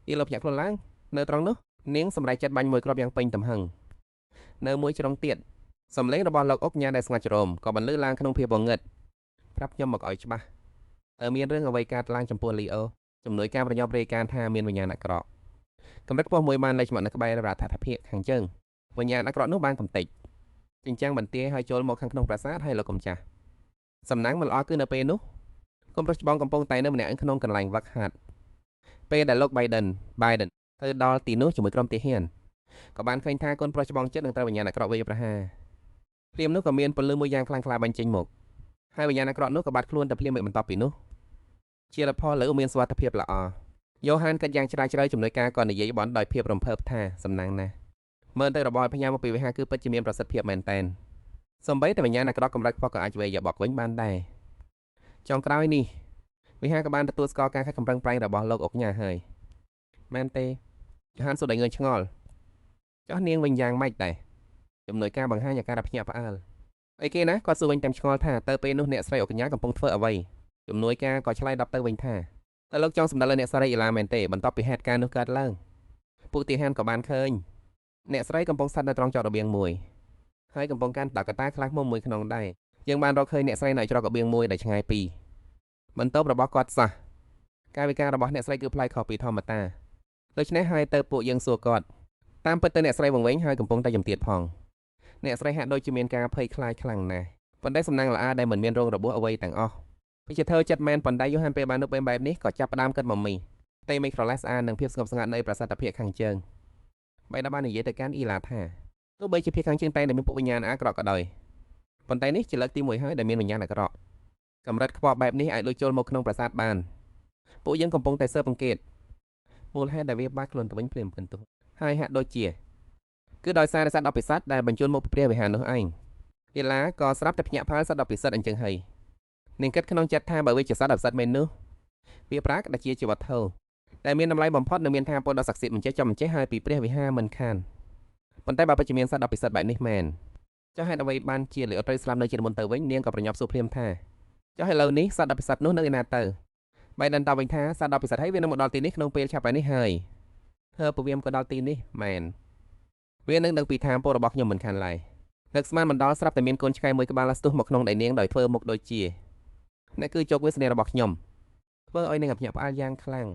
់អ៊ីឡូភ្ញាក់ខ្លួនឡើងនៅត្រង់នោះនាងសម្រេចចិត្តបាញ់មួយគ្រាប់យ៉ាងពេញទំហឹងនៅមួយជ្រុងទៀតសំឡេងរបស់លោកអុកញ៉ាដែលស្ងាត់ជ្រោមក៏បន្លឺឡើងក្នុងភាពងងឹតប្រាប់ខ្ញុំមកឲ្យច្បាស់តើមានរឿងអ្វីកើតឡើងចំពោះលីអូជំនួយការប្រញាប់រាយការណ៍ថាមានវិញ្ញាណអាក្រក់កម្រិតខ្ពស់មួយបានលេចមកនៅក្បែររដ្ឋាភិបាលខាងជើងវិញ្ញាណអាក្រក់នោះបានកំទេចចិញ្ចាំងបន្ទាយឲ្យចូលមកខាងក្នុងប្រាសាទហើយលោកកំចាស់សំណាងមិនល្អគឺនៅពេលនោះកុំប្រុសច្បងកំពុងតែនៅម្នាក់ក្នុងកន្លែងវឹកហាត់ពេលដែលលោកបៃដិនទៅដល់ទីនោះជាមួយក្រុមទាហានក៏បានឃើញថាកូនប្រុសច្បងចិត្តនឹងត្រូវវិញ្ញាណអាក្រក់វាយប្រហារព្រាមនោះក៏មានពលឺមួយយ៉ាងខ្លាំងក្លាបញ្ចេញមកហើយវិញ្ញាណអាក្រក់នោះក៏បាត់ខ្លួនទៅភ្លាមបន្ទាប់ពីនោះជាលផលលើមានសុវត្ថិភាពល្អយ៉ូហានគិតយ៉ាងជ្រាលជ្រៅជំនួយការក៏និយាយបន់ដោយភាពរំភើបថាសំណាងណាស់មើលទៅរបបផ្ញើមកពីវិហារគឺពិតជាមានប្រសិទ្ធភាពមែនតែនសំបីតែវិញ្ញាណអាក្រក់កម្រិតខ្ពស់ក៏អាចវេយយកបកវិញបានដែរចុងក្រោយនេះវិហារក៏បានទទួលស្គាល់ការខិតខំប្រឹងប្រែងរបស់លោកអុកញ៉ាហើយមែនទេយ៉ូហានសុទ្ធតែងឿងឆ្ងល់ចោះនាងវិញយ៉ាងម៉េចដែរជំនួយការបង្ហាញអាការៈភ្ញាក់ផ្អើលអីគេណាគាត់សួរវិញតាមឆ្ងល់ថាទៅពេលនោះអ្នកស្រីអុកញ៉ាកំពុងធ្វើអ្វីជំនួយការក៏ឆ្លើយដប់ទៅវិញថាតើលោកចង់សម្ដៅលើអ្នកស្រីអ៊ីឡាមែនទេបន្ទាប់ពីហេតុការណ៍នោះកើតឡើងពួកទាហានក៏បានឃើញអ្នកស្រីកំពុងស្ថិតនៅត្រង់ចុងរបៀងមួយហើយកំពុងកាន់តកតាខ្លះមុំមួយក្នុងដែរយើងបានរកឃើញអ្នកស្រីនៅច្រករបៀងមួយដែលឆ្ងាយពីបន្ទប់របស់គាត់សោះកាយវិការរបស់អ្នកស្រីគឺប្លែកខុសពីធម្មតាដូច្នេះហើយទៅពួកយើងសួរគាត់តាមពិតទៅអ្នកស្រីវង្វេងហើយកំពុងតែជំទាតផងអ្នកស្រីហាក់ដូចជាមានការភ័យខ្លាចខ្លាំងណាស់ប៉ុន្តែសំណាងល្អដែលមិនមានរោគរបួសអ្វីទាំងអស់ពីជាធ្វើចិត្តមែនប៉ុន្តែយូហានពេលបាននៅពេលបែបនេះក៏ចាប់ផ្ដើមគិតមកមីតែមិនក្រឡេះស្អាតនឹងភាពស្ងប់ស្ងាត់នៃប្រាសាទភាគខាងជើងបែរបាននិយាយទៅកាន់អ៊ីឡាថាទោះបីជាភាគខាងជើងតែមានពួកវិញ្ញាណអាក្រក់ក៏ដោយប៉ុន្តែនេះជាលើកទី1ហើយដែលមានវិញ្ញាណអាក្រក់កម្រិតខ្ពស់បែបនេះអាចលួចចូលមកក្នុងប្រាសាទបានពួកយើងកំពុងតែស៊ើបអង្កេតមូលហេតុដែលវាបាក់ខ្លួនទៅវិញភ្លាមពិនទុហើយហាក់ដូចជាគឺដោយសារសត្វ10ពិសិដ្ឋដែលបញ្ជូនមកពីព្រះវិហារនោះឯងអ៊ីឡាក៏ស្រាប់តែភ្ញាក់ផ្អើលសត្វ10ពិសិដ្ឋអញ្ចឹងហើយនាងគិតក្នុងចិត្តថាបើវាជាសត្វ10ពិសិដ្ឋមែននោះវាប្រាក់ដែលជាវត្ថុដែលមានតម្លៃបំផុតនិងមានថាពលដ៏ស័ក្តិសិទ្ធិមិនចេះចំមិនចេះហើយពីព្រះវិហារមិនខានប៉ុន្តែបើពិតជាមានសត្វ10ពិសិដ្ឋបែបនេះមែន ចុះហេតុអ្វីបានជាលីអូត្រីស្លាប់នៅជាមុនទៅវិញនាងក៏ប្រញាប់សួរភ្លាមថាចុះឥឡូវនេះសត្វ10ពិសិដ្ឋនោះនៅឯណាទៅបៃដិនតបវិញថាសត្វ10ពិសិដ្ឋហើយវានឹងមកដល់ទីនេះក្នុងពេលឆាប់ហើយនេះហើយហើពវាមក៏ដល់ទីនេះមែនវានឹងដឹងពីថាពលរបស់ខ្ញុំមិនខានឡើយនឹកស្មានមិនដល់ស្រាប់តែមានកូនឆ្កែមួយក្បាលស្ទុះមកក្នុងដៃនាងដោយធ្វើមុខដូចជាអ្នកគឺជោគវាសនារបស់ខ្ញុំធ្វើឲ្យនាងភ្ញាក់ផ្អើលយ៉ាងខ្លាំ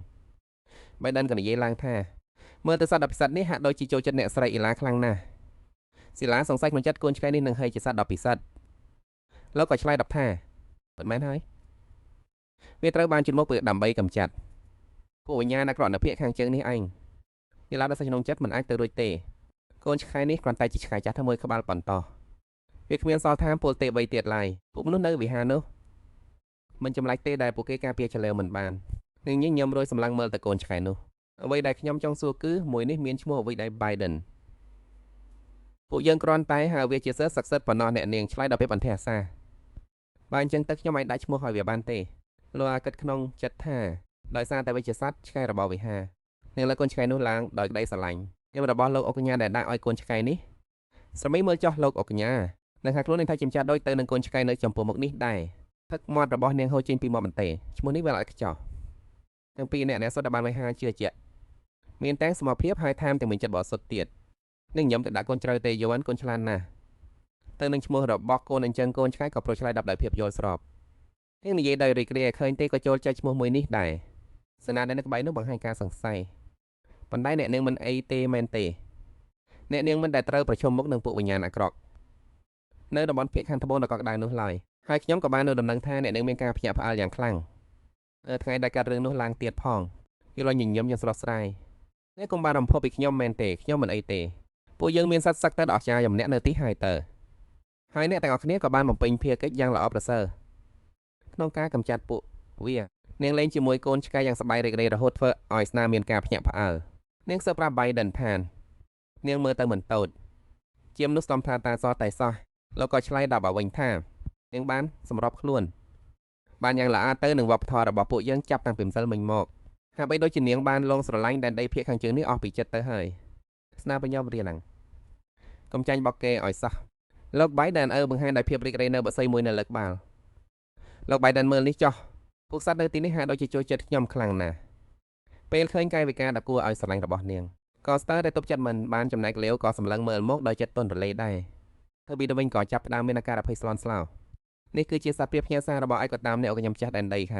ងបៃដិនក៏និយាយឡើងថាមើលទៅសត្វ10ពិសិដ្ឋនេះហាក់ដូចជាចូលចិត្តអ្នកស្រីអ៊ីឡាខ្លាំងណាស់ស៊ីឡាសង្ស័យក្នុងចិត្តកូនឆ្កែនេះនឹងហីជាសត្វ10ពិសិដ្ឋលោកក៏ឆ្លើយតបថាពិតមែនហើយវាត្រូវបានជិតមកពេលដើម្បីកម្ចាត់ពួកវិញ្ញាណអាក្រក់នៅភាគខាងជើងនេះឯងនេះឡាដល់ក្នុងចិត្តមិនអាចទៅរួចទេកូនឆ្កែនេះគ្រាន់តែជាឆ្កែចាស់តែមួយក្បាលបន្តវាគ្មានសល់ថាពលទេ3ទៀតឡើយពួកមនុស្សនៅវិហារនោះមិនចម្លែកទេដែលពួកគេការពារចលែវមិនបាននឹងញញឹមរយសម្លឹងមើលទៅកូនឆ្កែនោះអ្វីដែលខ្ញុំចង់សួរគឺមួយនេះមានឈ្មោះអ្វីដែល Biden ពួកយើងគ្រាន់តែហៅវាជាសិស្សស័ក្តិសិទ្ធិប៉ុណ្ណោះអ្នកនាងឆ្លើយដល់ភាពអន្តេះអាសាបើអញ្ចឹងទៅខ្ញុំអាចដាក់ឈ្មោះឲ្យវាបានទេលោកអាគិតក្នុងចិត្តថាដោយសារតែវាជាសត្វឆ្កែរបស់វិហារនាងលើកូនឆ្កែនោះឡើងដោយក្តីស្រឡាញ់ខ្ញុំរបស់លោកអុកញ៉ាដែលដាក់ឲ្យកូនឆ្កែនេះស្រមីមើលចោះលោកអុកញ៉ានៅខាងខ្លួននឹងថាជាម្ចាស់ដូចទៅនឹងកូនឆ្កែនៅចំពោះមុខនេះដែរទឹកមាត់របស់នាងហូរចេញពីមាត់បន្ទេឈ្មោះនេះវាល្អឥតខ្ចោះទាំងពីរអ្នកសុទ្ធតែបានវិហារជឿជាក់មានទាំងសមភាពហើយថែមទាំងមានចិត្តបរិសុទ្ធទៀតនឹងញឹមទៅដាក់កូនជ្រៅទេយន់កូនឆ្លាតណាស់ទៅនឹងឈ្មោះរបស់កូនអញ្ចឹងកូនឆ្កែក៏ប្រុសឆ្លើយដល់ដោយភាពយល់ស្របនាងនិយាយដោយរីករាយឃើញទេក៏ចូលចែកឈ្មោះមួយនេះដែរសេនាដែលនៅក្បែរនោះបង្ហាញការសង្ស័យប៉ុន្តែអ្នកនាងមិនអីទេមែនទេអ្នកនាងមិនដែលត្រូវប្រឈមមុខនឹងពួកវិញ្ញាណអាក្រក់នៅតំបន់ភៀកខាងត្បូងដ៏កក់ក្ដៅនោះឡើយហើយខ្ញុំក៏បាននៅដំណឹងថាអ្នកនាងមានការភ្ញាក់ផ្អើលយ៉ាងខ្លាំងថ្ងៃដែលកាត់រឿងនោះឡើងទៀតផងយល់ញញឹមយ៉ាងស្រស់ស្រាយអ្នកកុំបានរំភើបពីខ្ញុំមែនទេខ្ញុំមិនអីទេពួកយើងមានសត្វសឹកទៅដល់អស្ចារ្យម្នាក់នៅទីហើយតើហើយអ្នកទាំងអស់គ្នាក៏បានបំពេញភារកិច្ចយ៉ាងល្អប្រសើរក្នុងការកម្ចាត់ពួកវានាងលេងជាមួយកូនឆ្កែយ៉ាងសប្បាយរីករាយរហូតធ្វើឲ្យស្នាមានការភ្ញាក់ផ្អើលនាងសើប្រាប់ Biden ថានាងមើលទៅមិនតូចជាមនុស្សស្ដំថាតាសតែសោះលោកក៏ឆ្លើយដល់វិញថានាងបានសម្របខ្លួនបានយ៉ាងល្អទៅនឹងវប្បធម៌របស់ពួកយើងចាប់តាំងពីម្សិលមិញមកហាក់បីដូចជានាងបានលងស្រឡាញ់ដែនដីភាគខាងជើងនេះអស់ពីចិត្តទៅហើយស្នាបញ្ញវរៀនហ្នឹងកុំចាញ់បោកគេឲ្យសោះលោក Biden បង្ហាញដោយភាពរីករាយនៅបក្សីមួយនៅលើក្បាលលោក Biden មើលនេះចោះពួកសត្វនៅទីនេះហាក់ដូចជាចូលចិត្តខ្ញុំខ្លាំងណាស់ពេលឃើញកាយវិការដ៏គួរឲ្យស្រឡាញ់របស់នាងក៏ស្ទើរតែទប់ចិត្តមិនបានចំណែកលាវក៏សម្លឹងមើលមកដោយចិត្តទន់រលាយដែរធ្វើពីទៅវិញក៏ចាប់ផ្ដើមមានអាការៈភ័យស្លន់ស្លោនេះគឺជាសត្វព្រាបផ្ញើសាររបស់ឯកឧត្តមអ្នកអង្គខ្ញុំចាស់ដែនដីខា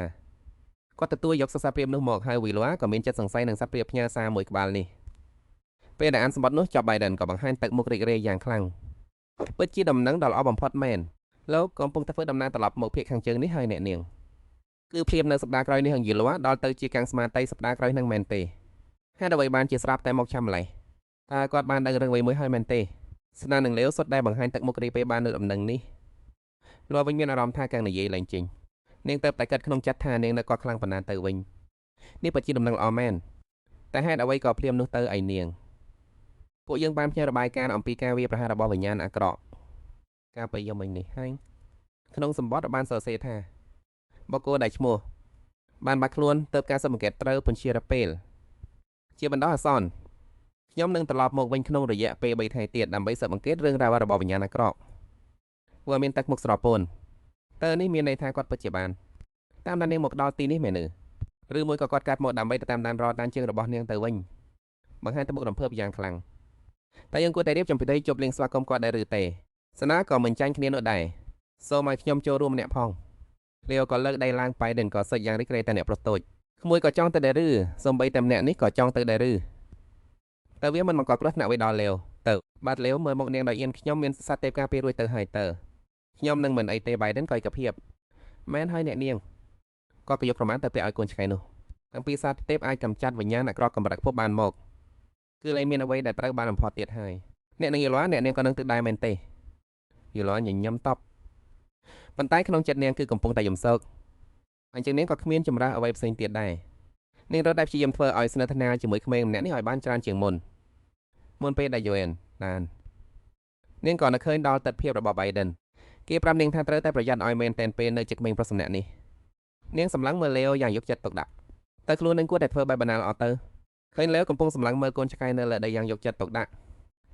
គាត់ទទួលយកសត្វព្រាបនោះមកហើយវីឡូក៏មានចិត្តសង្ស័យនឹងសត្វព្រាបផ្ញើសារមួយក្បាលនេះពេលដែលអានសម្បត្តិនោះចប់ Biden ក៏បង្ហាញទឹកមុខរីករាយយ៉ាងខ្លាំងពិតជាដំណឹងដ៏ល្អបំផុតមែនលោកកំពុងតែធ្វើដំណើរត្រឡប់មកភៀកខាងជើងនេះហើយអ្នកនាងគឺភ្លាមនៅសប្តាហ៍ក្រោយនេះអង្គយីឡូដល់ទៅជាកាំងស្មាតៃសប្តាហ៍ក្រោយនឹងមែនទេហេតុអ្វីបានជាស្រាប់តែមកចាំម្លេះតើគាត់បានដឹងរឿងអ្វីមួយហើយមែនទេស្នានឹងលាវសុទ្ធដែលបង្ហាញទឹកមុខរីពេលបាននៅដំណឹងនេះលោកវិញមានអារម្មណ៍ថាកាំងនិយាយឡើងចេញនាងទៅតែគិតក្នុងចិត្តថានាងនៅគាត់ខ្លាំងប៉ុណ្ណាទៅវិញនេះពិតជាដំណឹងល្អមែនតែហេតុអ្វីក៏ភ្លាមនោះទៅឯនាងពួកយើងបានផ្ញើរបាយការណ៍អំពីការវាយប្រហាររបស់វិញ្ញាណអាក្រក់ការប្រយ័ត្នមិញនេះហើយក្នុងសម្បត្តិបានសរសេរថាបុគ្គលដែលឈ្មោះបានបាត់ខ្លួនទៅការសង្កេតត្រូវពន្យារពេលជាបណ្ដោះអាសន្នខ្ញុំនឹងត្រឡប់មកវិញក្នុងរយៈពេល3ថ្ងៃទៀតដើម្បីស៊ើបអង្កេតរឿងរ៉ាវរបស់វិញ្ញាណអាក្រក់ព្រោះមានទឹកមុខស្រពោនតើនេះមានន័យថាគាត់ពិតជាបានតាមដាននាងមកដល់ទីនេះមែនឬមួយក៏គាត់កាត់មកដើម្បីទៅតាមដានរត់ដានជើងរបស់នាងទៅវិញបង្ហាញទៅមុខរំភើបយ៉ាងខ្លាំងតែយើងគួរតែរៀបចំពិធីជប់លៀងស្វាគមន៍គាត់ដែរឬទេសនាក៏មិនចាញ់គ្នានោះដែរសូមឲ្យខ្ញុំចូលរួមម្នាក់ផងលាវក៏លើកដៃឡើង Biden ក៏សិចយ៉ាងរីករាយតែអ្នកប្រុសតូចក្មួយក៏ចង់ទៅដែរឬសូម្បីតែម្នាក់នេះក៏ចង់ទៅដែរឬតើវាមិនមកកត់ព្រោះអ្នកវិដល់លាវទៅបាទលាវមើលមកនាងដោយអៀនខ្ញុំមានសត្វទេពការពាររួចទៅហើយតើខ្ញុំនឹងមិនអីទេ Biden ក៏ឯកភាពមែនហើយអ្នកនាងគាត់ក៏យកប្រមាណទៅពាក់ឲ្យកូនឆ្កែនោះតាំងពីសត្វទេពអាចកម្ចាត់វិញ្ញាណអាក្រក់កម្រិតខ្ពស់បានមកគឺលែងមានអ្វីដែលត្រូវបានបំផុតទៀតហើយអ្នកនឹងយល់អ្នកនាងក៏នឹងទៅដែរមែនទេយល់ញញឹមតបប៉ុន្តែក្នុងចិត្តនាងគឺកំពុងតែយំសោកអញ្ចឹងនាងក៏គ្មានចម្រាស់អ្វីផ្សេងទៀតដែរនាងរត់តែព្យាយាមធ្វើឲ្យស្និទ្ធនាជាមួយក្មេងម្នាក់នេះឲ្យបានច្រើនជាងមុនពេលដែលយូអែនដាននាងក៏នឹកឃើញដល់ទស្សនភាពរបស់ Biden គេប្រាប់នាងថាត្រូវតែប្រយ័ត្នឲ្យមែនតែនពេលនៅជិតក្មេងប្រុសម្នាក់នេះនាងសម្លឹងមើលលាវយ៉ាងយកចិត្តទុកដាក់តែខ្លួននឹងគួរតែធ្វើបែបបណ្ណាលអត់ទៅឃើញលាវកំពុងសម្លឹងមើលកូនឆ្កែនៅលើដីយ៉ាងយកចិត្តទុកដាក់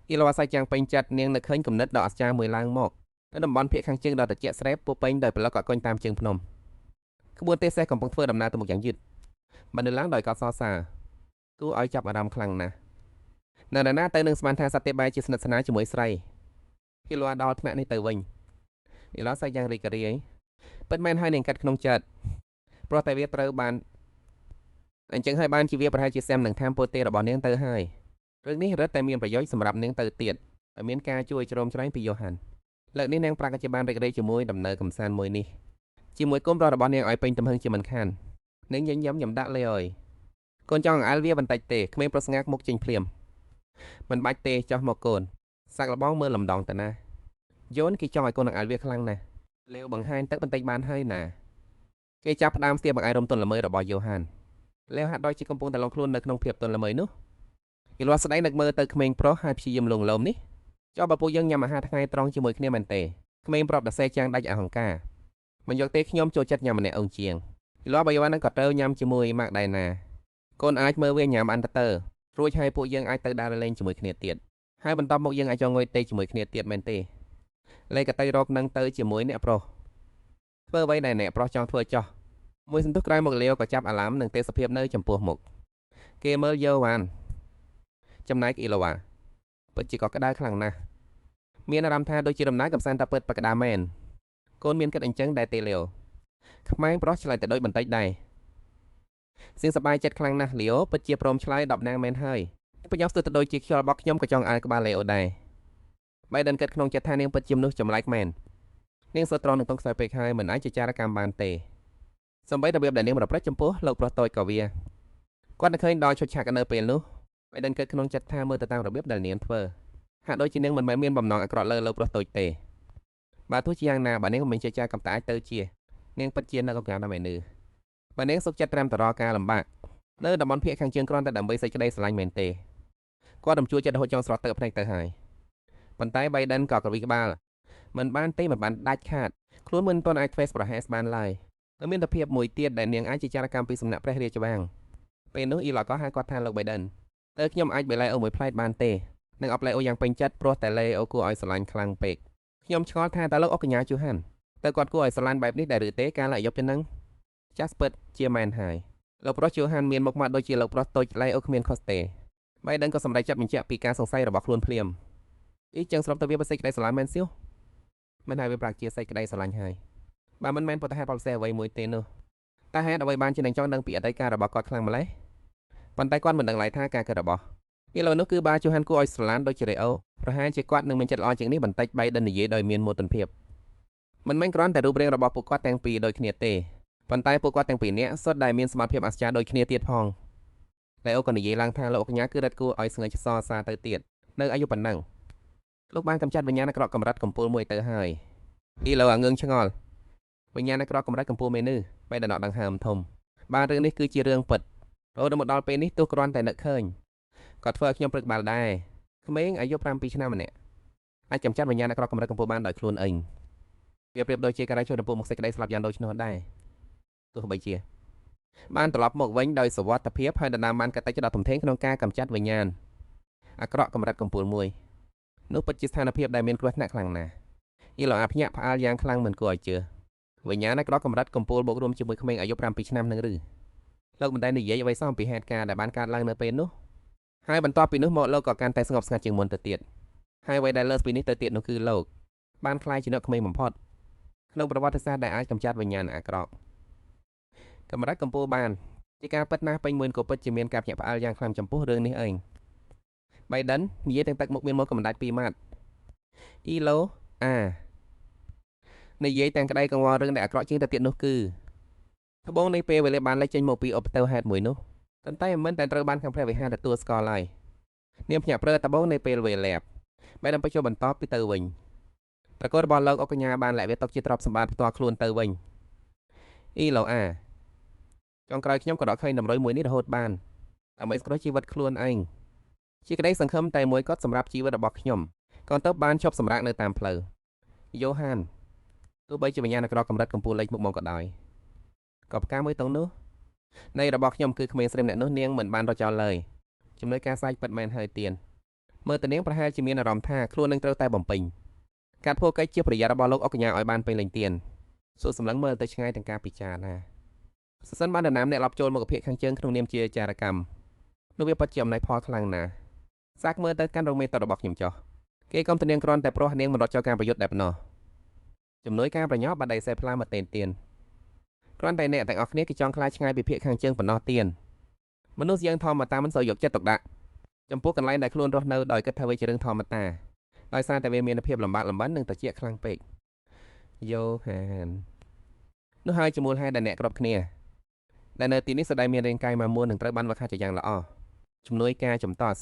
អ៊ីឡូអាសាយ៉ាងពេញចិត្តនាងនឹកឃើញគំនិតដ៏អស្ចារ្យមួយឡើងមកនៅតំបន់ភៀកខាងជើងដ៏ត្រជាក់ស្រែបពោពេញដោយប្លុកកកុញតាមជើងភ្នំក្បួនទេសសេះកំពុងធ្វើដំណើរទៅមុខយ៉ាងយឺតបណ្ឌិតឡើងដោយកោតសរសើរគួរឲ្យចាប់អារម្មណ៍ខ្លាំងណាស់នៅណាទៅនឹងស្មានថាសត្វទេបែជាស្និទ្ធស្នាលជាមួយស្រីអ៊ីឡូអាដល់ថ្នាក់នេះទៅវិញអ៊ីឡូសាយ៉ាងរីករាយពិតមែនហើយនាងកាត់ក្នុងចិត្តព្រោះតែវាត្រូវបានអញ្ចឹងហើយបានជាវាប្រហែលជាសែមនឹងតាមពោទេរបស់នាងទៅហើយរឿងនេះរឹតតែមានប្រយោជន៍សម្រាប់នាងទៅទៀតឲ្យមានការជួយជ្រោមជ្រែងពីយ៉ូហានលើកនេះនាងប្រាក់ជាបានរីករាយជាមួយដំណើរកំសាន្តមួយនេះជាមួយគុំររបស់នាងឲ្យពេញទំហឹងជាមិនខាននាងញញឹមញ៉ាំដាក់លេអើយកូនចង់អង្អែលវាបន្តិចទេក្មេងប្រុសស្ងាកមុខចេញភ្លាមមិនបាច់ទេចោះមកកូនសាក់លបងមើលលំដងទៅណាយូនគេចង់ឲ្យកូនអង្អែលវាខ្លាំងណាស់លេវបង្ហាញទឹកបន្តិចបានហើយណាគេចាប់ផ្ដើមស្ទាបបង្អែលរំទន់ល្មើយរបស់យ៉ូហានលេវហាក់ដូចជាកំពុងតែឡងខ្លួននៅក្នុងភាពទន់ល្មើយនោះគេលាស់ស្ដីនឹកមើលទៅក្មេងប្រុសហើយព្យាយាមលងលោមនេះចុះបើពួកយើងញ៉ាំអាហារថ្ងៃត្រង់ជាមួយគ្នាមែនទេក្មេងប្រាប់ដសេចាំងដាច់អហង្ការមិនយកទេខ្ញុំចូលចិត្តញ៉ាំម្នាក់អូនជាងគេលាស់បើយូរហ្នឹងក៏ត្រូវញ៉ាំជាមួយម៉ាក់ដែរណាកូនអាចមើលវាញ៉ាំអន្តើរួចហើយពួកយើងអាចទៅដើរលេងជាមួយគ្នាទៀតហើយបន្ទាប់មកយើងអាចចងងុយទេជាមួយគ្នាទៀតមែនទេលេក៏ទៅរកនឹងទៅជាមួយអ្នកប្រុសធ្វើអ្វីដែលអ្នកប្រុសចង់ធ្វើចោះមួយសន្ទុះក្រោយមកលាវក៏ចាប់អាឡាមនឹងទេសភាពនៅចំពោះមុខគេមើលយ៉ូវ៉ានចំណែកអ៊ីឡូវ៉ាពិតជាក៏ក្តៅខ្លាំងណាស់មានអារម្មណ៍ថាដូចជាដំណើរកំសាន្តតែពិតបកក្តាមែនកូនមានគិតអញ្ចឹងដែរទេលាវក្មេងប្រុសឆ្លើយតែដូចបន្តិចដែរសៀងសប្បាយចិត្តខ្លាំងណាស់លាវពិតជាព្រមឆ្លើយ10ណាងមែនហើយប្រយោគស្ទើរទៅដូចជាខ្យល់របស់ខ្ញុំក៏ចង់អើក្បាលលេអូដែរបែដិនគិតក្នុងចិត្តថានាងពិតជាមនុស្សចម្លែកមែននាងសត្រង់នឹងតុងខ្សែពេកហើយមិនអាចជាចារកម្មបានទេសម្បីរបៀបដែលនាងប្រព្រឹត្តចំពោះលោកប្រុសតូចក៏វាគាត់នឹកឃើញដល់ឈុតឆាកនៅពេលនោះបែដិនគិតក្នុងចិត្តថាមើលទៅតាមរបៀបដែលនាងធ្វើហាក់ដូចជានាងមិនមែនមានបំណងអាក្រក់លើលោកប្រុសតូចទេបើទោះជាយ៉ាងណាបើនាងមិនជាចារកម្មតែអាចទៅជានាងពិតជានៅកំកាំតាមឯនេះបើនាងសុខចិត្តត្រាំតរការលំបាកនៅតំបន់ភៀកខាងជើងគ្រាន់តែដើម្បីសេចក្តីស្រឡាញ់មែនទេគាត់រំជួលចិត្តរហូតចង់ស្រក់ទឹកភ្នែកទៅហើយប៉ុន្តែបៃដិនក៏ក្រវីក្បាលមិនបានទេមិនបានដាច់ខាតខ្លួនមិនទាន់អាច face ប្រហែសបានឡើយតែមានតែភាពមួយទៀតដែលនាងអាចជាចារកម្មពីសំណាក់ព្រះរាជវាំងពេលនោះអ៊ីឡូក៏ហៅគាត់ថាលោកបៃដិនតើខ្ញុំអាចបិលែអូមួយផ្លែតបានទេនឹងអបលេអូយ៉ាងពេញចិត្តព្រោះតែលេអូគួរឲ្យស្រឡាញ់ខ្លាំងពេកខ្ញុំឆ្ងល់ថាតើលោកអុកកញ្ញាជូហានតើគាត់គួរឲ្យស្រឡាញ់បែបនេះដែរឬទេការឡាយប់ទៅនឹងចាស់ពិតជាមែនហើយលោកប្រុសជូហានមានមុខមាត់ដូចជាលោកប្រុសតូចលេអូគ្មានខុសទេបៃដិនក៏សម្រេចចាប់បញ្ជាក់ពីការសង្ស័យរបស់ខ្លួនភ្លាមអ៊ីចឹងស្របទៅវាប្រសិទ្ធក្តីស្រឡាញ់មែនសៀវមិនហើយវាប្រាក់ជាសេចក្តីស្រឡាញ់ហើយបើមិនមែនពុទ្ធហេតុផលផ្សេងអ្វីមួយទេនោះតែហេតុអ្វីបានជានឹងចង់ដឹងពីអតីតកាលរបស់គាត់ខ្លាំងម្ល៉េះប៉ុន្តែគាត់មិនដឹងឡើយថាការគិតរបស់ឥឡូវនោះគឺបាជូហានគួរឲ្យស្រឡាញ់ដូចជារ៉េអូប្រហែលជាគាត់នឹងមានចិត្តល្អជាងនេះបន្តិចបៃដិននិយាយដោយមានមោទនភាពមិនមែនគ្រាន់តែរូបរាងរបស់ពួកគាត់ទាំងពីរដូចគ្នាទេប៉ុន្តែពួកគាត់ទាំងពីរនាក់សុទ្ធតែមានសមត្ថភាពអស្ចារ្យដូចគ្នាទៀតផងរ៉េអូក៏និយាយឡើងថាលោកអញ្ញាគឺរឹតគួរឲ្យស្ងើចសរសារទៅទៀតនៅអាយុប៉ុណ្ណឹងលោកបានកម្ចាត់វិញ្ញាណអាក្រក់កម្រិតកំពូលមួយទៅហើយអ៊ីឡូអាងឿងឆ្ងល់វិញ្ញាណអាក្រក់កម្រិតកំពូលមេនឺបែដិនអត់ដង្ហើមធំបានរឿងនេះគឺជារឿងពិតរហូតមកដល់ពេលនេះទោះគ្រាន់តែនឹកឃើញក៏ធ្វើឲ្យខ្ញុំព្រឹកបាល់ដែរក្មេងអាយុ7ឆ្នាំម្នាក់អាចកម្ចាត់វិញ្ញាណអាក្រក់កម្រិតកំពូលបានដោយខ្លួនឯងវាប្រៀបដូចជាការជួយដំពុះមុខសេចក្តីស្លាប់យ៉ាងដូចនោះដែរទោះបីជាបានត្រឡប់មកវិញដោយសុវត្ថិភាពហើយដណ្ដើមបានកតិចដល់ធំធេងក្នុងការកម្ចាត់វិញ្ញាណអាក្រក់កម្រិតកំពូលមួយនោះពិតជាស្ថានភាពដែលមានគ្រោះថ្នាក់ខ្លាំងណាស់អ៊ីឡូអាភ្ញាក់ផ្អើលយ៉ាងខ្លាំងមិនគួរឲ្យជឿវិញ្ញាណអាក្រក់កម្រិតកំពូលបូករួមជាមួយក្មេងអាយុ7ឆ្នាំនឹងឬលោកមិនដែលនិយាយអ្វីសោះអំពីហេតុការណ៍ដែលបានកើតឡើងនៅពេលនោះហើយបន្ទាប់ពីនោះមកលោកក៏កាន់តែស្ងប់ស្ងាត់ជាងមុនទៅទៀតហើយអ្វីដែលលើសពីនេះទៅទៀតនោះគឺលោកបានខ្លាយជាអ្នកក្មេងបំផុតក្នុងប្រវត្តិសាស្ត្រដែលអាចកម្ចាត់វិញ្ញាណអាក្រក់កម្រិតកំពូលបានជាការពិតណាស់ពេញមួយក៏ពិតជាមានការភ្ញាក់ផ្អើលយ៉ាងខ្លាំងចំពោះរឿងនេះឯងបៃដិននិយាយទាំងទឹកមុខមានមកកម្ដៅពីម៉ាត់អ៊ីឡូអានិយាយទាំងក្តីកង្វល់រឿងដែលអាក្រក់ជាងទៅទៀតនោះគឺត្បូងនៃពេលវេលាបានលេចចេញមកពីឧបតេហេតុមួយនោះប៉ុន្តែមិនតែត្រូវបានខាងព្រះវិហារទទួលស្គាល់ហើយនាងភ្ញាក់ព្រើត្បូងនៃពេលវេលាបែរទៅចូលបន្តពីទៅវិញតកូលរបស់លោកអុកកញ្ញាបានលាក់វាຕົកជាទ្រព្យសម្បត្តិផ្ទាល់ខ្លួនទៅវិញអ៊ីឡូអាចុងក្រោយខ្ញុំក៏ដកឃើញតម្រុយមួយនេះរហូតបានដើម្បីស្គ្រោះជីវិតខ្លួនឯងជាក្តីសង្ឃឹមតែមួយគត់សម្រាប់ជីវិតរបស់ខ្ញុំក៏ទៅបានឈប់សម្រាកនៅតាមផ្លូវយ៉ូហានទោះបីជាវិញ្ញាណអាក្រក់កម្រិតកំពូលលេខមុខមកក៏ដោយក៏ផ្កាមួយតងនោះនៃរបស់ខ្ញុំគឺក្មេងស្រីម្នាក់នោះនាងមិនបានរត់ចោលឡើយចំណុចការសាច់ពិតមែនហើយទៀន មើលទៅនាងប្រហែលជាមានអារម្មណ៍ថាខ្លួននឹងត្រូវតែបំពេញការធ្វើកិច្ចជាប្រយ័ត្នរបស់លោកអុកញ៉ាឲ្យបានពេញលេញទៀនសួរសម្លឹងមើលទៅឆ្ងាយទាំងការពិចារណាសិនបានដណ្ដើមអ្នកឡប់ចូលមុខភាពខាងជើងក្នុងនាមជាចារកម្មនោះវាពិតជាអំណោយផលខ្លាំងណាស់សាកមើលទៅកាន់រងមេតរបស់ខ្ញុំចោះគេកុំទៅនាងគ្រាន់តែព្រោះនាងមិនរត់ចូលការប្រយុទ្ធតែប៉ុណ្ណោះជំនួយការប្រញោបាត់ដៃសេផ្លាមកទៀនគ្រាន់តែអ្នកទាំងអស់គ្នាគឺចង់ខ្លាចឆ្ងាយពីភាគខាងជើងប៉ុណ្ណោះទៀនមនុស្សយើងធម្មតាមិនសូវយកចិត្តទុកដាក់ចំពោះកន្លែងដែលខ្លួនរស់នៅដោយគិតថាវាជារឿងធម្មតាដោយសារតែវាមានភាពលំបាកលំបិននិងត្រជាក់ខ្លាំងពេកយ៉ូហាននោះហើយជាមូលហេតុដែលអ្នកគ្រប់គ្នាដែលនៅទីនេះស្ដីមានរាងកាយមាំមួននឹងត្រូវបានវឹកហាត់ជាយ៉ាងល្អជំនួយការចំតោះ